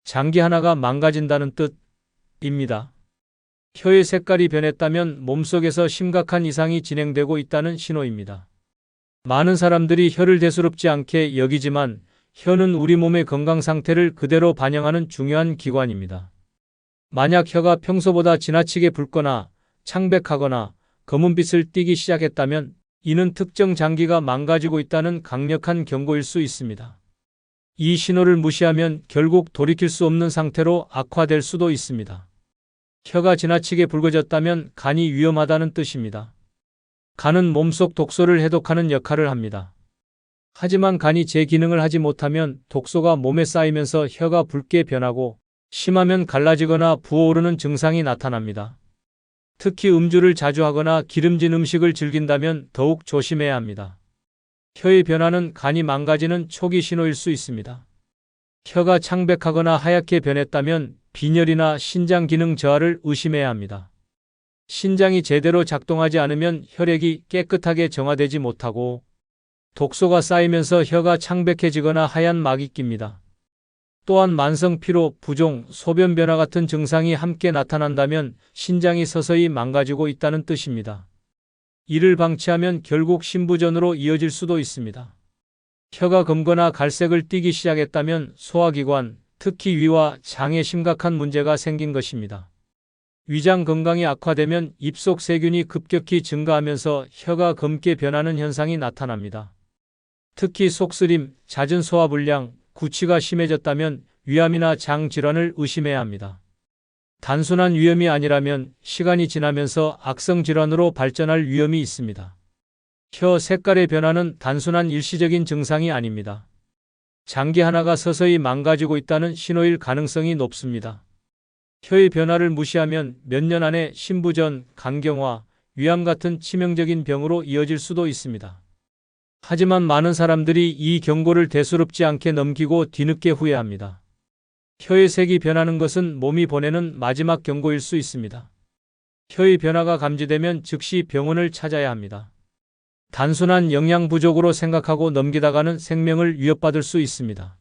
장기 하나가 망가진다는 뜻입니다. 혀의 색깔이 변했다면 몸속에서 심각한 이상이 진행되고 있다는 신호입니다. 많은 사람들이 혀를 대수롭지 않게 여기지만 혀는 우리 몸의 건강 상태를 그대로 반영하는 중요한 기관입니다. 만약 혀가 평소보다 지나치게 붉거나 창백하거나 검은빛을 띠기 시작했다면 이는 특정 장기가 망가지고 있다는 강력한 경고일 수 있습니다. 이 신호를 무시하면 결국 돌이킬 수 없는 상태로 악화될 수도 있습니다. 혀가 지나치게 붉어졌다면 간이 위험하다는 뜻입니다. 간은 몸속 독소를 해독하는 역할을 합니다. 하지만 간이 제 기능을 하지 못하면 독소가 몸에 쌓이면서 혀가 붉게 변하고 심하면 갈라지거나 부어오르는 증상이 나타납니다. 특히 음주를 자주 하거나 기름진 음식을 즐긴다면 더욱 조심해야 합니다. 혀의 변화는 간이 망가지는 초기 신호일 수 있습니다. 혀가 창백하거나 하얗게 변했다면 빈혈이나 신장 기능 저하를 의심해야 합니다. 신장이 제대로 작동하지 않으면 혈액이 깨끗하게 정화되지 못하고 독소가 쌓이면서 혀가 창백해지거나 하얀 막이 낍니다. 또한 만성 피로, 부종, 소변 변화 같은 증상이 함께 나타난다면 신장이 서서히 망가지고 있다는 뜻입니다. 이를 방치하면 결국 심부전으로 이어질 수도 있습니다. 혀가 검거나 갈색을 띠기 시작했다면 소화기관, 특히 위와 장에 심각한 문제가 생긴 것입니다. 위장 건강이 악화되면 입속 세균이 급격히 증가하면서 혀가 검게 변하는 현상이 나타납니다. 특히 속쓰림, 잦은 소화불량, 구취가 심해졌다면 위암이나 장 질환을 의심해야 합니다. 단순한 위염이 아니라면 시간이 지나면서 악성 질환으로 발전할 위험이 있습니다. 혀 색깔의 변화는 단순한 일시적인 증상이 아닙니다. 장기 하나가 서서히 망가지고 있다는 신호일 가능성이 높습니다. 혀의 변화를 무시하면 몇 년 안에 심부전, 간경화, 위암 같은 치명적인 병으로 이어질 수도 있습니다. 하지만 많은 사람들이 이 경고를 대수롭지 않게 넘기고 뒤늦게 후회합니다. 혀의 색이 변하는 것은 몸이 보내는 마지막 경고일 수 있습니다. 혀의 변화가 감지되면 즉시 병원을 찾아야 합니다. 단순한 영양 부족으로 생각하고 넘기다가는 생명을 위협받을 수 있습니다.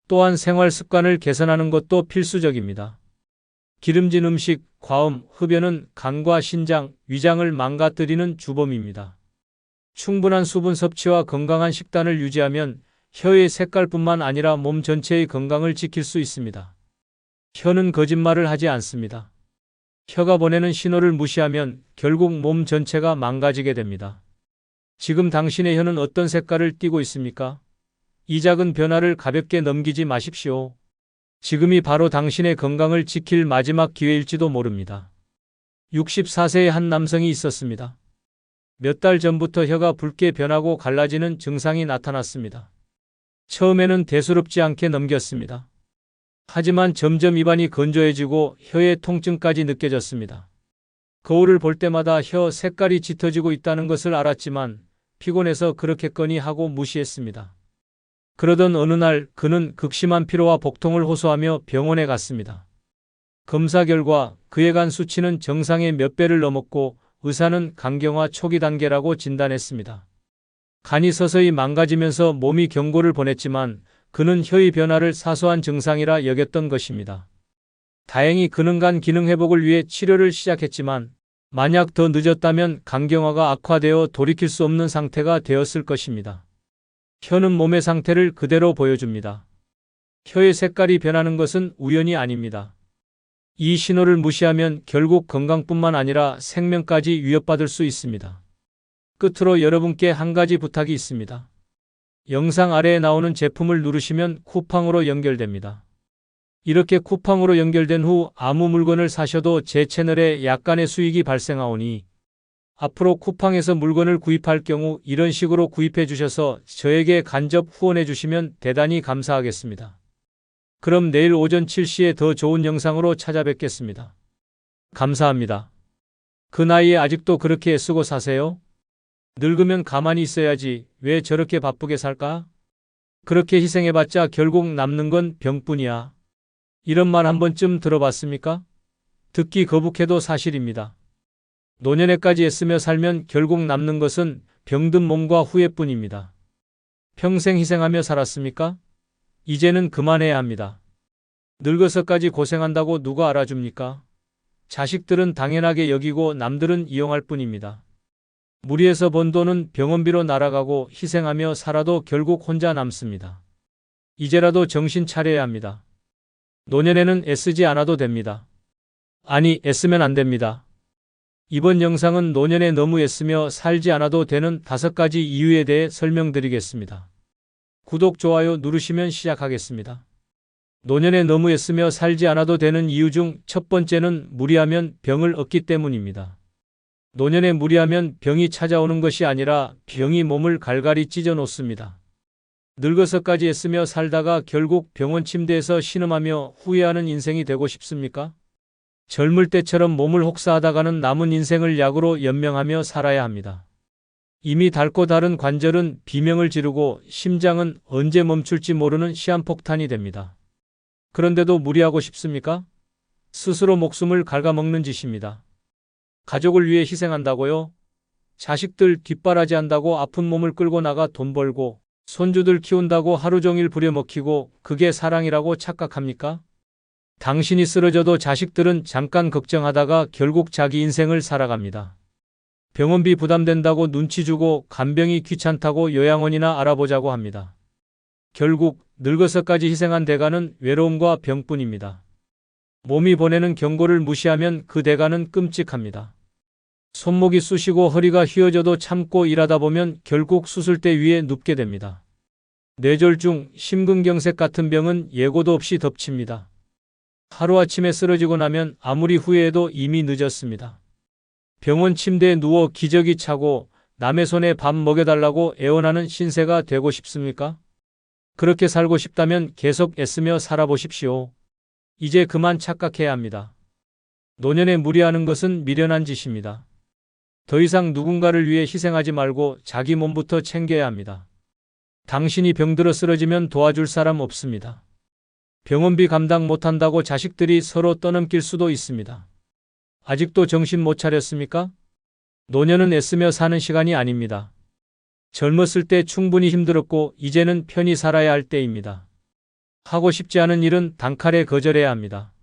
또한 생활 습관을 개선하는 것도 필수적입니다. 기름진 음식, 과음, 흡연은 간과 신장, 위장을 망가뜨리는 주범입니다. 충분한 수분 섭취와 건강한 식단을 유지하면 혀의 색깔뿐만 아니라 몸 전체의 건강을 지킬 수 있습니다. 혀는 거짓말을 하지 않습니다. 혀가 보내는 신호를 무시하면 결국 몸 전체가 망가지게 됩니다. 지금 당신의 혀는 어떤 색깔을 띠고 있습니까? 이 작은 변화를 가볍게 넘기지 마십시오. 지금이 바로 당신의 건강을 지킬 마지막 기회일지도 모릅니다. 64세의 한 남성이 있었습니다. 몇 달 전부터 혀가 붉게 변하고 갈라지는 증상이 나타났습니다. 처음에는 대수롭지 않게 넘겼습니다. 하지만 점점 입안이 건조해지고 혀의 통증까지 느껴졌습니다. 거울을 볼 때마다 혀 색깔이 짙어지고 있다는 것을 알았지만 피곤해서 그렇겠거니 하고 무시했습니다. 그러던 어느 날 그는 극심한 피로와 복통을 호소하며 병원에 갔습니다. 검사 결과 그의 간 수치는 정상의 몇 배를 넘었고 의사는 간경화 초기 단계라고 진단했습니다. 간이 서서히 망가지면서 몸이 경고를 보냈지만 그는 혀의 변화를 사소한 증상이라 여겼던 것입니다. 다행히 그는 간 기능 회복을 위해 치료를 시작했지만 만약 더 늦었다면 간경화가 악화되어 돌이킬 수 없는 상태가 되었을 것입니다. 혀는 몸의 상태를 그대로 보여줍니다. 혀의 색깔이 변하는 것은 우연이 아닙니다. 이 신호를 무시하면 결국 건강뿐만 아니라 생명까지 위협받을 수 있습니다. 끝으로 여러분께 한 가지 부탁이 있습니다. 영상 아래에 나오는 제품을 누르시면 쿠팡으로 연결됩니다. 이렇게 쿠팡으로 연결된 후 아무 물건을 사셔도 제 채널에 약간의 수익이 발생하오니 앞으로 쿠팡에서 물건을 구입할 경우 이런 식으로 구입해 주셔서 저에게 간접 후원해 주시면 대단히 감사하겠습니다. 그럼 내일 오전 7시에 더 좋은 영상으로 찾아뵙겠습니다. 감사합니다. 그 나이에 아직도 그렇게 애쓰고 사세요? 늙으면 가만히 있어야지 왜 저렇게 바쁘게 살까? 그렇게 희생해봤자 결국 남는 건 병뿐이야. 이런 말 한 번쯤 들어봤습니까? 듣기 거북해도 사실입니다. 노년에까지 애쓰며 살면 결국 남는 것은 병든 몸과 후회뿐입니다. 평생 희생하며 살았습니까? 이제는 그만해야 합니다. 늙어서까지 고생한다고 누가 알아줍니까? 자식들은 당연하게 여기고 남들은 이용할 뿐입니다. 무리해서 번 돈은 병원비로 날아가고 희생하며 살아도 결국 혼자 남습니다. 이제라도 정신 차려야 합니다. 노년에는 애쓰지 않아도 됩니다. 아니, 애쓰면 안 됩니다. 이번 영상은 노년에 너무 애쓰며 살지 않아도 되는 5가지 이유에 대해 설명드리겠습니다. 구독, 좋아요 누르시면 시작하겠습니다. 노년에 너무 애쓰며 살지 않아도 되는 이유 중 첫 번째는 무리하면 병을 얻기 때문입니다. 노년에 무리하면 병이 찾아오는 것이 아니라 병이 몸을 갈갈이 찢어 놓습니다. 늙어서까지 애쓰며 살다가 결국 병원 침대에서 신음하며 후회하는 인생이 되고 싶습니까? 젊을 때처럼 몸을 혹사하다가는 남은 인생을 약으로 연명하며 살아야 합니다. 이미 닳고 닳은 관절은 비명을 지르고 심장은 언제 멈출지 모르는 시한폭탄이 됩니다. 그런데도 무리하고 싶습니까? 스스로 목숨을 갉아먹는 짓입니다. 가족을 위해 희생한다고요? 자식들 뒷바라지한다고 아픈 몸을 끌고 나가 돈 벌고 손주들 키운다고 하루 종일 부려먹히고 그게 사랑이라고 착각합니까? 당신이 쓰러져도 자식들은 잠깐 걱정하다가 결국 자기 인생을 살아갑니다. 병원비 부담된다고 눈치 주고 간병이 귀찮다고 요양원이나 알아보자고 합니다. 결국 늙어서까지 희생한 대가는 외로움과 병뿐입니다. 몸이 보내는 경고를 무시하면 그 대가는 끔찍합니다. 손목이 쑤시고 허리가 휘어져도 참고 일하다 보면 결국 수술대 위에 눕게 됩니다. 뇌졸중, 심근경색 같은 병은 예고도 없이 덮칩니다. 하루아침에 쓰러지고 나면 아무리 후회해도 이미 늦었습니다. 병원 침대에 누워 기저귀 차고 남의 손에 밥 먹여달라고 애원하는 신세가 되고 싶습니까? 그렇게 살고 싶다면 계속 애쓰며 살아보십시오. 이제 그만 착각해야 합니다. 노년에 무리하는 것은 미련한 짓입니다. 더 이상 누군가를 위해 희생하지 말고 자기 몸부터 챙겨야 합니다. 당신이 병들어 쓰러지면 도와줄 사람 없습니다. 병원비 감당 못한다고 자식들이 서로 떠넘길 수도 있습니다. 아직도 정신 못 차렸습니까? 노년은 애쓰며 사는 시간이 아닙니다. 젊었을 때 충분히 힘들었고 이제는 편히 살아야 할 때입니다. 하고 싶지 않은 일은 단칼에 거절해야 합니다.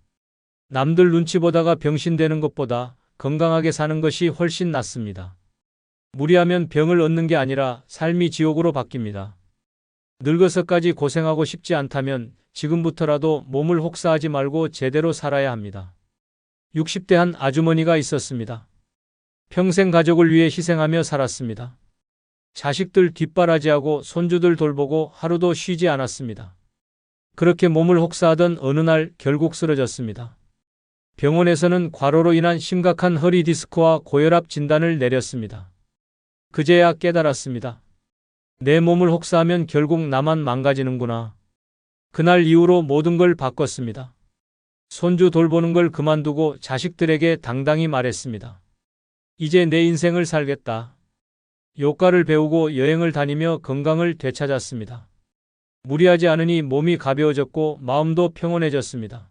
남들 눈치 보다가 병신되는 것보다 건강하게 사는 것이 훨씬 낫습니다. 무리하면 병을 얻는 게 아니라 삶이 지옥으로 바뀝니다. 늙어서까지 고생하고 싶지 않다면 지금부터라도 몸을 혹사하지 말고 제대로 살아야 합니다. 60대 한 아주머니가 있었습니다. 평생 가족을 위해 희생하며 살았습니다. 자식들 뒷바라지하고 손주들 돌보고 하루도 쉬지 않았습니다. 그렇게 몸을 혹사하던 어느 날 결국 쓰러졌습니다. 병원에서는 과로로 인한 심각한 허리 디스크와 고혈압 진단을 내렸습니다. 그제야 깨달았습니다. 내 몸을 혹사하면 결국 나만 망가지는구나. 그날 이후로 모든 걸 바꿨습니다. 손주 돌보는 걸 그만두고 자식들에게 당당히 말했습니다. 이제 내 인생을 살겠다. 요가를 배우고 여행을 다니며 건강을 되찾았습니다. 무리하지 않으니 몸이 가벼워졌고 마음도 평온해졌습니다.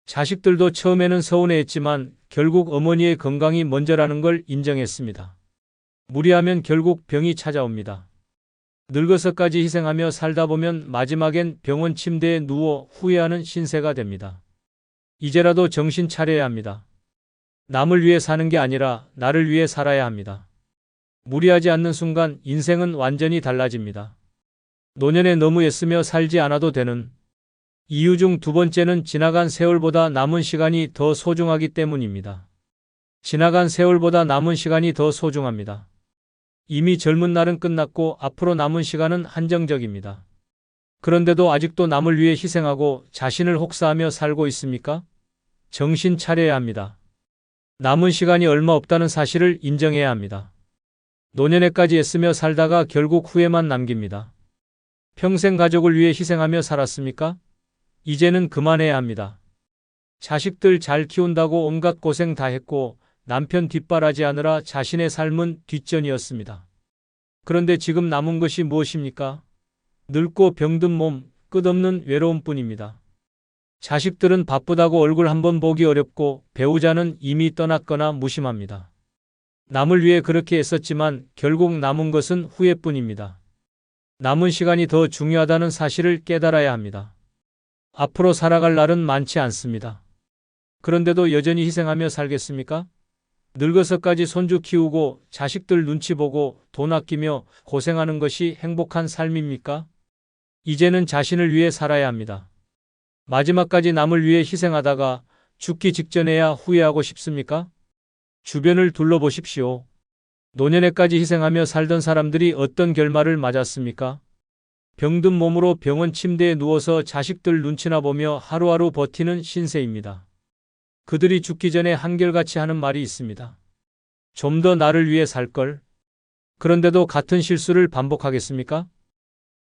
자식들도 처음에는 서운해했지만 결국 어머니의 건강이 먼저라는 걸 인정했습니다. 무리하면 결국 병이 찾아옵니다. 늙어서까지 희생하며 살다 보면 마지막엔 병원 침대에 누워 후회하는 신세가 됩니다. 이제라도 정신 차려야 합니다. 남을 위해 사는 게 아니라 나를 위해 살아야 합니다. 무리하지 않는 순간 인생은 완전히 달라집니다. 노년에 너무 애쓰며 살지 않아도 되는 이유 중 두 번째는 지나간 세월보다 남은 시간이 더 소중하기 때문입니다. 지나간 세월보다 남은 시간이 더 소중합니다. 이미 젊은 날은 끝났고 앞으로 남은 시간은 한정적입니다. 그런데도 아직도 남을 위해 희생하고 자신을 혹사하며 살고 있습니까? 정신 차려야 합니다. 남은 시간이 얼마 없다는 사실을 인정해야 합니다. 노년에까지 애쓰며 살다가 결국 후회만 남깁니다. 평생 가족을 위해 희생하며 살았습니까? 이제는 그만해야 합니다. 자식들 잘 키운다고 온갖 고생 다 했고 남편 뒷바라지하느라 자신의 삶은 뒷전이었습니다. 그런데 지금 남은 것이 무엇입니까? 늙고 병든 몸, 끝없는 외로움뿐입니다. 자식들은 바쁘다고 얼굴 한번 보기 어렵고 배우자는 이미 떠났거나 무심합니다. 남을 위해 그렇게 애썼지만 결국 남은 것은 후회뿐입니다. 남은 시간이 더 중요하다는 사실을 깨달아야 합니다. 앞으로 살아갈 날은 많지 않습니다. 그런데도 여전히 희생하며 살겠습니까? 늙어서까지 손주 키우고 자식들 눈치 보고 돈 아끼며 고생하는 것이 행복한 삶입니까? 이제는 자신을 위해 살아야 합니다. 마지막까지 남을 위해 희생하다가 죽기 직전에야 후회하고 싶습니까? 주변을 둘러보십시오. 노년에까지 희생하며 살던 사람들이 어떤 결말을 맞았습니까? 병든 몸으로 병원 침대에 누워서 자식들 눈치나 보며 하루하루 버티는 신세입니다. 그들이 죽기 전에 한결같이 하는 말이 있습니다. 좀 더 나를 위해 살걸. 그런데도 같은 실수를 반복하겠습니까?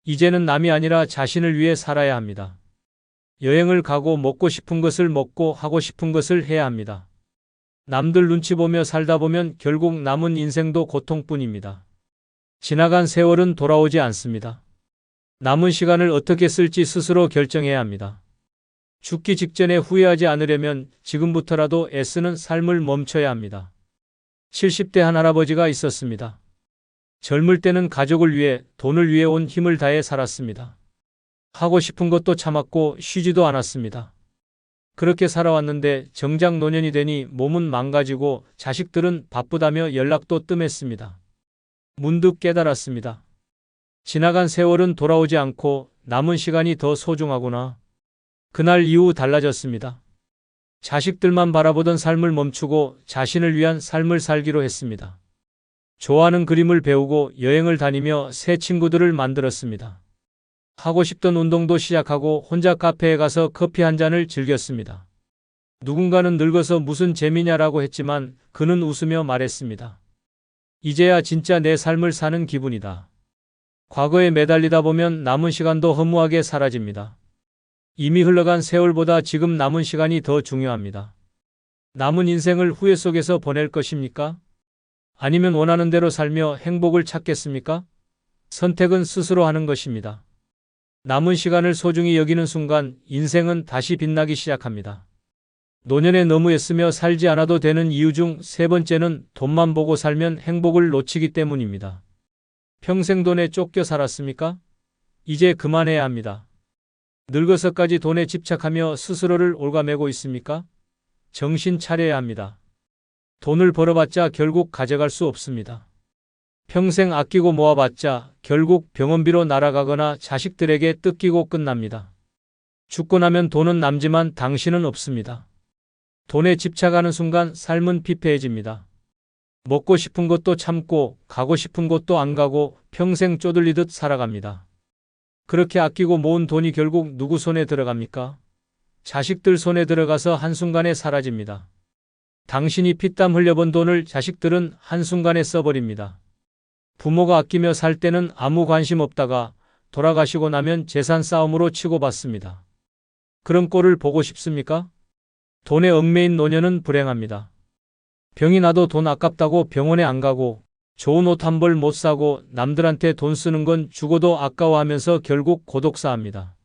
이제는 남이 아니라 자신을 위해 살아야 합니다. 여행을 가고 먹고 싶은 것을 먹고 하고 싶은 것을 해야 합니다. 남들 눈치 보며 살다 보면 결국 남은 인생도 고통뿐입니다. 지나간 세월은 돌아오지 않습니다. 남은 시간을 어떻게 쓸지 스스로 결정해야 합니다. 죽기 직전에 후회하지 않으려면 지금부터라도 애쓰는 삶을 멈춰야 합니다. 70대 한 할아버지가 있었습니다. 젊을 때는 가족을 위해 돈을 위해 온 힘을 다해 살았습니다. 하고 싶은 것도 참았고 쉬지도 않았습니다. 그렇게 살아왔는데 정작 노년이 되니 몸은 망가지고 자식들은 바쁘다며 연락도 뜸했습니다. 문득 깨달았습니다. 지나간 세월은 돌아오지 않고 남은 시간이 더 소중하구나. 그날 이후 달라졌습니다. 자식들만 바라보던 삶을 멈추고 자신을 위한 삶을 살기로 했습니다. 좋아하는 그림을 배우고 여행을 다니며 새 친구들을 만들었습니다. 하고 싶던 운동도 시작하고 혼자 카페에 가서 커피 한 잔을 즐겼습니다. 누군가는 늙어서 무슨 재미냐라고 했지만 그는 웃으며 말했습니다. 이제야 진짜 내 삶을 사는 기분이다. 과거에 매달리다 보면 남은 시간도 허무하게 사라집니다. 이미 흘러간 세월보다 지금 남은 시간이 더 중요합니다. 남은 인생을 후회 속에서 보낼 것입니까? 아니면 원하는 대로 살며 행복을 찾겠습니까? 선택은 스스로 하는 것입니다. 남은 시간을 소중히 여기는 순간 인생은 다시 빛나기 시작합니다. 노년에 너무 애쓰며 살지 않아도 되는 이유 중 세 번째는 돈만 보고 살면 행복을 놓치기 때문입니다. 평생 돈에 쫓겨 살았습니까? 이제 그만해야 합니다. 늙어서까지 돈에 집착하며 스스로를 옭아매고 있습니까? 정신 차려야 합니다. 돈을 벌어봤자 결국 가져갈 수 없습니다. 평생 아끼고 모아봤자 결국 병원비로 날아가거나 자식들에게 뜯기고 끝납니다. 죽고 나면 돈은 남지만 당신은 없습니다. 돈에 집착하는 순간 삶은 피폐해집니다. 먹고 싶은 것도 참고 가고 싶은 곳도 안 가고 평생 쪼들리듯 살아갑니다. 그렇게 아끼고 모은 돈이 결국 누구 손에 들어갑니까? 자식들 손에 들어가서 한순간에 사라집니다. 당신이 피땀 흘려본 돈을 자식들은 한순간에 써버립니다. 부모가 아끼며 살 때는 아무 관심 없다가 돌아가시고 나면 재산 싸움으로 치고받습니다. 그런 꼴을 보고 싶습니까? 돈에 얽매인 노년은 불행합니다. 병이 나도 돈 아깝다고 병원에 안 가고 좋은 옷 한 벌 못 사고 남들한테 돈 쓰는 건 죽어도 아까워하면서 결국 고독사합니다.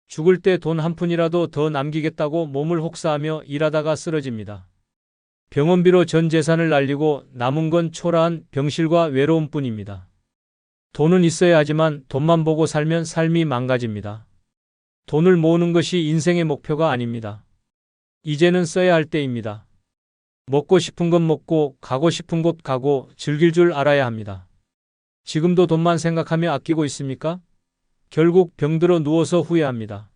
죽을 때 돈 한 푼이라도 더 남기겠다고 몸을 혹사하며 일하다가 쓰러집니다. 병원비로 전 재산을 날리고 남은 건 초라한 병실과 외로움뿐입니다. 돈은 있어야 하지만 돈만 보고 살면 삶이 망가집니다. 돈을 모으는 것이 인생의 목표가 아닙니다. 이제는 써야 할 때입니다. 먹고 싶은 것 먹고 가고 싶은 곳 가고 즐길 줄 알아야 합니다. 지금도 돈만 생각하며 아끼고 있습니까? 결국 병들어 누워서 후회합니다.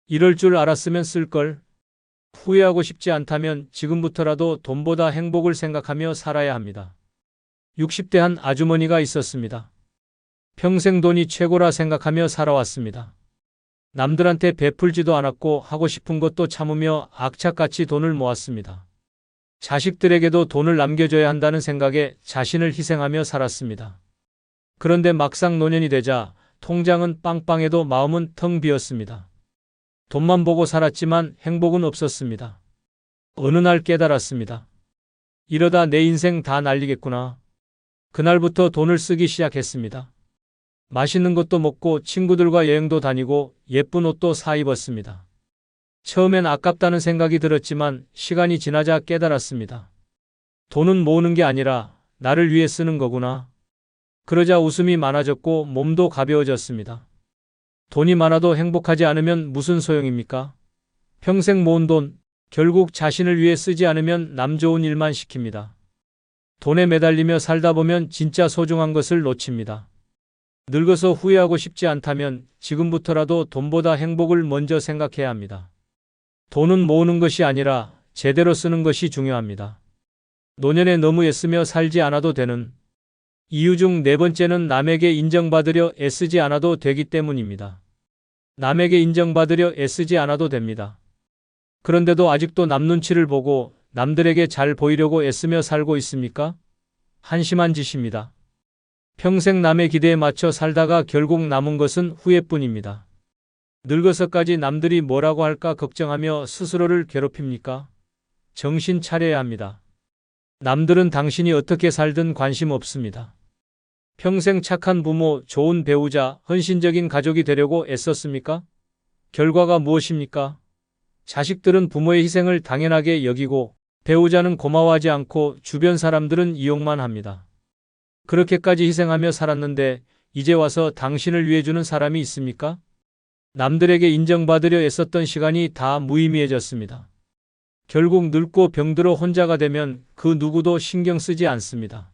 이럴 줄 알았으면 쓸걸. 후회하고 싶지 않다면 지금부터라도 돈보다 행복을 생각하며 살아야 합니다. 60대 한 아주머니가 있었습니다. 평생 돈이 최고라 생각하며 살아왔습니다. 남들한테 베풀지도 않았고 하고 싶은 것도 참으며 악착같이 돈을 모았습니다. 자식들에게도 돈을 남겨줘야 한다는 생각에 자신을 희생하며 살았습니다. 그런데 막상 노년이 되자 통장은 빵빵해도 마음은 텅 비었습니다. 돈만 보고 살았지만 행복은 없었습니다. 어느 날 깨달았습니다. 이러다 내 인생 다 날리겠구나. 그날부터 돈을 쓰기 시작했습니다. 맛있는 것도 먹고 친구들과 여행도 다니고 예쁜 옷도 사 입었습니다. 처음엔 아깝다는 생각이 들었지만 시간이 지나자 깨달았습니다. 돈은 모으는 게 아니라 나를 위해 쓰는 거구나. 그러자 웃음이 많아졌고 몸도 가벼워졌습니다. 돈이 많아도 행복하지 않으면 무슨 소용입니까? 평생 모은 돈, 결국 자신을 위해 쓰지 않으면 남 좋은 일만 시킵니다. 돈에 매달리며 살다 보면 진짜 소중한 것을 놓칩니다. 늙어서 후회하고 싶지 않다면 지금부터라도 돈보다 행복을 먼저 생각해야 합니다. 돈은 모으는 것이 아니라 제대로 쓰는 것이 중요합니다. 노년에 너무 애쓰며 살지 않아도 되는 이유 중 네 번째는 남에게 인정받으려 애쓰지 않아도 되기 때문입니다. 남에게 인정받으려 애쓰지 않아도 됩니다. 그런데도 아직도 남 눈치를 보고 남들에게 잘 보이려고 애쓰며 살고 있습니까? 한심한 짓입니다. 평생 남의 기대에 맞춰 살다가 결국 남은 것은 후회뿐입니다. 늙어서까지 남들이 뭐라고 할까 걱정하며 스스로를 괴롭힙니까? 정신 차려야 합니다. 남들은 당신이 어떻게 살든 관심 없습니다. 평생 착한 부모, 좋은 배우자, 헌신적인 가족이 되려고 애썼습니까? 결과가 무엇입니까? 자식들은 부모의 희생을 당연하게 여기고 배우자는 고마워하지 않고 주변 사람들은 이용만 합니다. 그렇게까지 희생하며 살았는데 이제 와서 당신을 위해 주는 사람이 있습니까? 남들에게 인정받으려 애썼던 시간이 다 무의미해졌습니다. 결국 늙고 병들어 혼자가 되면 그 누구도 신경 쓰지 않습니다.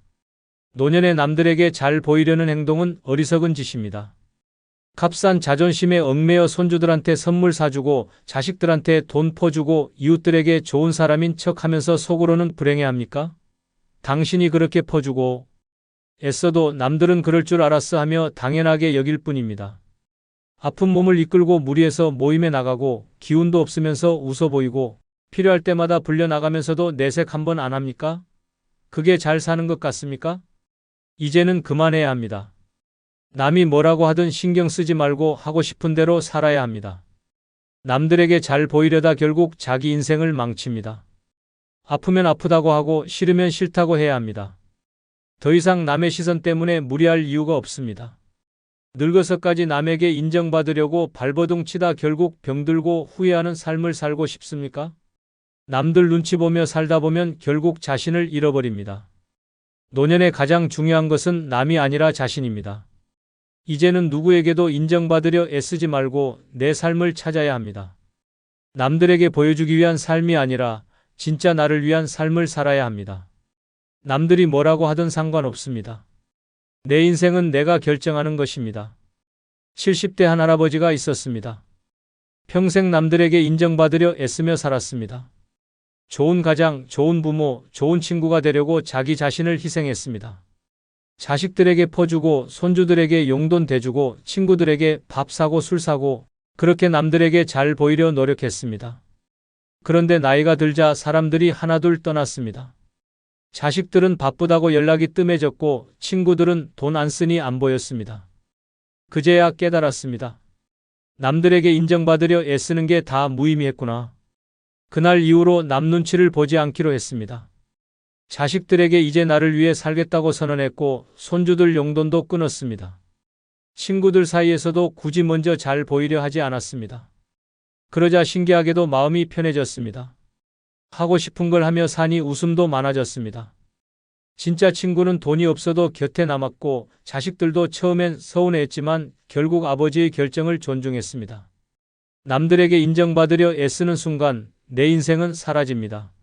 노년에 남들에게 잘 보이려는 행동은 어리석은 짓입니다. 값싼 자존심에 얽매여 손주들한테 선물 사주고 자식들한테 돈 퍼주고 이웃들에게 좋은 사람인 척하면서 속으로는 불행해합니까? 당신이 그렇게 퍼주고 애써도 남들은 그럴 줄 알았어 하며 당연하게 여길 뿐입니다. 아픈 몸을 이끌고 무리해서 모임에 나가고 기운도 없으면서 웃어 보이고 필요할 때마다 불려나가면서도 내색 한번 안 합니까? 그게 잘 사는 것 같습니까? 이제는 그만해야 합니다. 남이 뭐라고 하든 신경 쓰지 말고 하고 싶은 대로 살아야 합니다. 남들에게 잘 보이려다 결국 자기 인생을 망칩니다. 아프면 아프다고 하고 싫으면 싫다고 해야 합니다. 더 이상 남의 시선 때문에 무리할 이유가 없습니다. 늙어서까지 남에게 인정받으려고 발버둥 치다 결국 병들고 후회하는 삶을 살고 싶습니까? 남들 눈치 보며 살다 보면 결국 자신을 잃어버립니다. 노년에 가장 중요한 것은 남이 아니라 자신입니다. 이제는 누구에게도 인정받으려 애쓰지 말고 내 삶을 찾아야 합니다. 남들에게 보여주기 위한 삶이 아니라 진짜 나를 위한 삶을 살아야 합니다. 남들이 뭐라고 하든 상관없습니다. 내 인생은 내가 결정하는 것입니다. 70대 한 할아버지가 있었습니다. 평생 남들에게 인정받으려 애쓰며 살았습니다. 좋은 가장, 좋은 부모, 좋은 친구가 되려고 자기 자신을 희생했습니다. 자식들에게 퍼주고 손주들에게 용돈 대주고 친구들에게 밥 사고 술 사고 그렇게 남들에게 잘 보이려 노력했습니다. 그런데 나이가 들자 사람들이 하나둘 떠났습니다. 자식들은 바쁘다고 연락이 뜸해졌고 친구들은 돈 안 쓰니 안 보였습니다. 그제야 깨달았습니다. 남들에게 인정받으려 애쓰는 게 다 무의미했구나. 그날 이후로 남 눈치를 보지 않기로 했습니다. 자식들에게 이제 나를 위해 살겠다고 선언했고 손주들 용돈도 끊었습니다. 친구들 사이에서도 굳이 먼저 잘 보이려 하지 않았습니다. 그러자 신기하게도 마음이 편해졌습니다. 하고 싶은 걸 하며 사니 웃음도 많아졌습니다. 진짜 친구는 돈이 없어도 곁에 남았고 자식들도 처음엔 서운해했지만 결국 아버지의 결정을 존중했습니다. 남들에게 인정받으려 애쓰는 순간 내 인생은 사라집니다.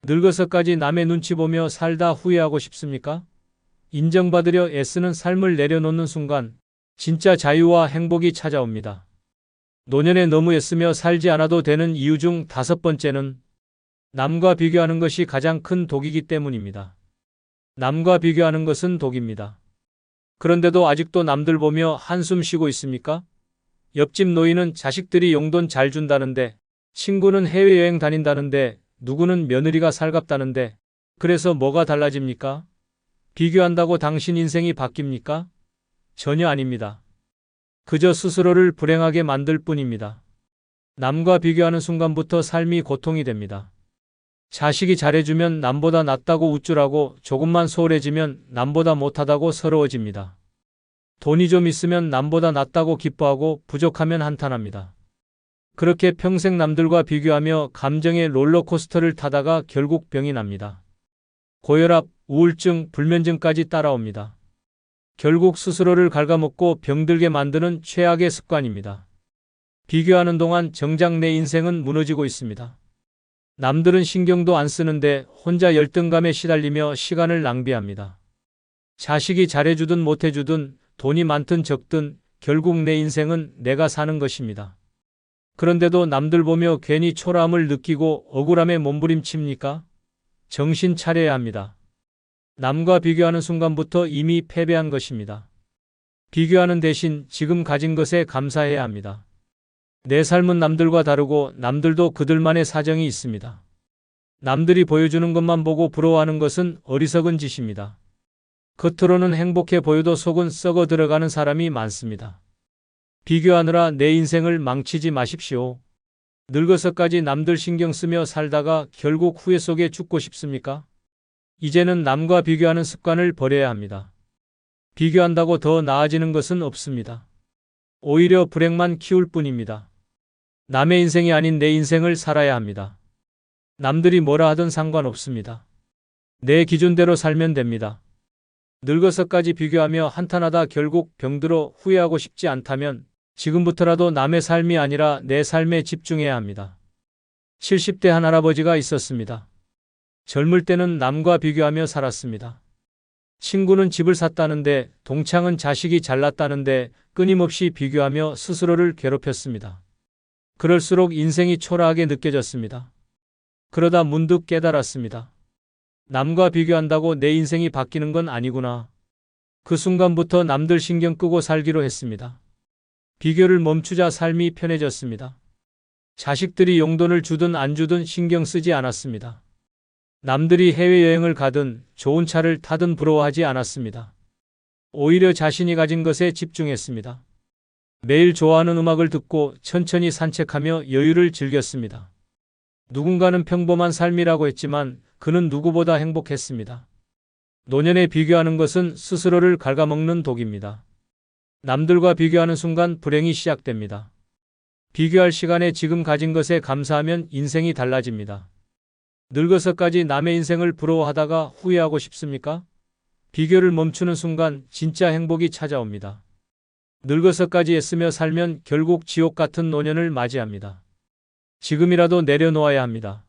늙어서까지 남의 눈치 보며 살다 후회하고 싶습니까? 인정받으려 애쓰는 삶을 내려놓는 순간 진짜 자유와 행복이 찾아옵니다. 노년에 너무 애쓰며 살지 않아도 되는 이유 중 5번째는 남과 비교하는 것이 가장 큰 독이기 때문입니다. 남과 비교하는 것은 독입니다. 그런데도 아직도 남들 보며 한숨 쉬고 있습니까? 옆집 노인은 자식들이 용돈 잘 준다는데, 친구는 해외여행 다닌다는데, 누구는 며느리가 살갑다는데, 그래서 뭐가 달라집니까? 비교한다고 당신 인생이 바뀝니까? 전혀 아닙니다. 그저 스스로를 불행하게 만들 뿐입니다. 남과 비교하는 순간부터 삶이 고통이 됩니다. 자식이 잘해주면 남보다 낫다고 우쭐하고 조금만 소홀해지면 남보다 못하다고 서러워집니다. 돈이 좀 있으면 남보다 낫다고 기뻐하고 부족하면 한탄합니다. 그렇게 평생 남들과 비교하며 감정의 롤러코스터를 타다가 결국 병이 납니다. 고혈압, 우울증, 불면증까지 따라옵니다. 결국 스스로를 갉아먹고 병들게 만드는 최악의 습관입니다. 비교하는 동안 정작 내 인생은 무너지고 있습니다. 남들은 신경도 안 쓰는데 혼자 열등감에 시달리며 시간을 낭비합니다. 자식이 잘해주든 못해주든 돈이 많든 적든 결국 내 인생은 내가 사는 것입니다. 그런데도 남들 보며 괜히 초라함을 느끼고 억울함에 몸부림칩니까? 정신 차려야 합니다. 남과 비교하는 순간부터 이미 패배한 것입니다. 비교하는 대신 지금 가진 것에 감사해야 합니다. 내 삶은 남들과 다르고 남들도 그들만의 사정이 있습니다. 남들이 보여주는 것만 보고 부러워하는 것은 어리석은 짓입니다. 겉으로는 행복해 보여도 속은 썩어 들어가는 사람이 많습니다. 비교하느라 내 인생을 망치지 마십시오. 늙어서까지 남들 신경 쓰며 살다가 결국 후회 속에 죽고 싶습니까? 이제는 남과 비교하는 습관을 버려야 합니다. 비교한다고 더 나아지는 것은 없습니다. 오히려 불행만 키울 뿐입니다. 남의 인생이 아닌 내 인생을 살아야 합니다. 남들이 뭐라 하든 상관없습니다. 내 기준대로 살면 됩니다. 늙어서까지 비교하며 한탄하다 결국 병들어 후회하고 싶지 않다면 지금부터라도 남의 삶이 아니라 내 삶에 집중해야 합니다. 70대 한 할아버지가 있었습니다. 젊을 때는 남과 비교하며 살았습니다. 친구는 집을 샀다는데 동창은 자식이 잘났다는데 끊임없이 비교하며 스스로를 괴롭혔습니다. 그럴수록 인생이 초라하게 느껴졌습니다. 그러다 문득 깨달았습니다. 남과 비교한다고 내 인생이 바뀌는 건 아니구나. 그 순간부터 남들 신경 끄고 살기로 했습니다. 비교를 멈추자 삶이 편해졌습니다. 자식들이 용돈을 주든 안 주든 신경 쓰지 않았습니다. 남들이 해외여행을 가든 좋은 차를 타든 부러워하지 않았습니다. 오히려 자신이 가진 것에 집중했습니다. 매일 좋아하는 음악을 듣고 천천히 산책하며 여유를 즐겼습니다. 누군가는 평범한 삶이라고 했지만 그는 누구보다 행복했습니다. 노년에 비교하는 것은 스스로를 갉아먹는 독입니다. 남들과 비교하는 순간 불행이 시작됩니다. 비교할 시간에 지금 가진 것에 감사하면 인생이 달라집니다. 늙어서까지 남의 인생을 부러워하다가 후회하고 싶습니까? 비교를 멈추는 순간 진짜 행복이 찾아옵니다. 늙어서까지 애쓰며 살면 결국 지옥 같은 노년을 맞이합니다. 지금이라도 내려놓아야 합니다.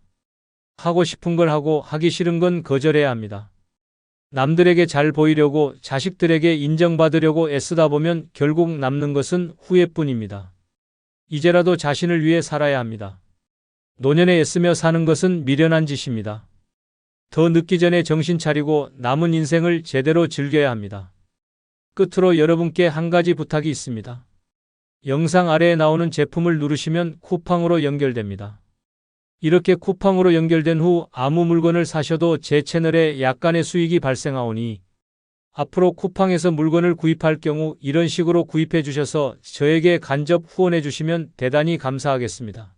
하고 싶은 걸 하고 하기 싫은 건 거절해야 합니다. 남들에게 잘 보이려고 자식들에게 인정받으려고 애쓰다 보면 결국 남는 것은 후회뿐입니다. 이제라도 자신을 위해 살아야 합니다. 노년에 애쓰며 사는 것은 미련한 짓입니다. 더 늦기 전에 정신 차리고 남은 인생을 제대로 즐겨야 합니다. 끝으로 여러분께 한 가지 부탁이 있습니다. 영상 아래에 나오는 제품을 누르시면 쿠팡으로 연결됩니다. 이렇게 쿠팡으로 연결된 후 아무 물건을 사셔도 제 채널에 약간의 수익이 발생하오니 앞으로 쿠팡에서 물건을 구입할 경우 이런 식으로 구입해 주셔서 저에게 간접 후원해 주시면 대단히 감사하겠습니다.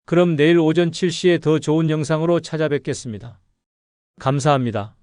그럼 내일 오전 7시에 더 좋은 영상으로 찾아뵙겠습니다. 감사합니다.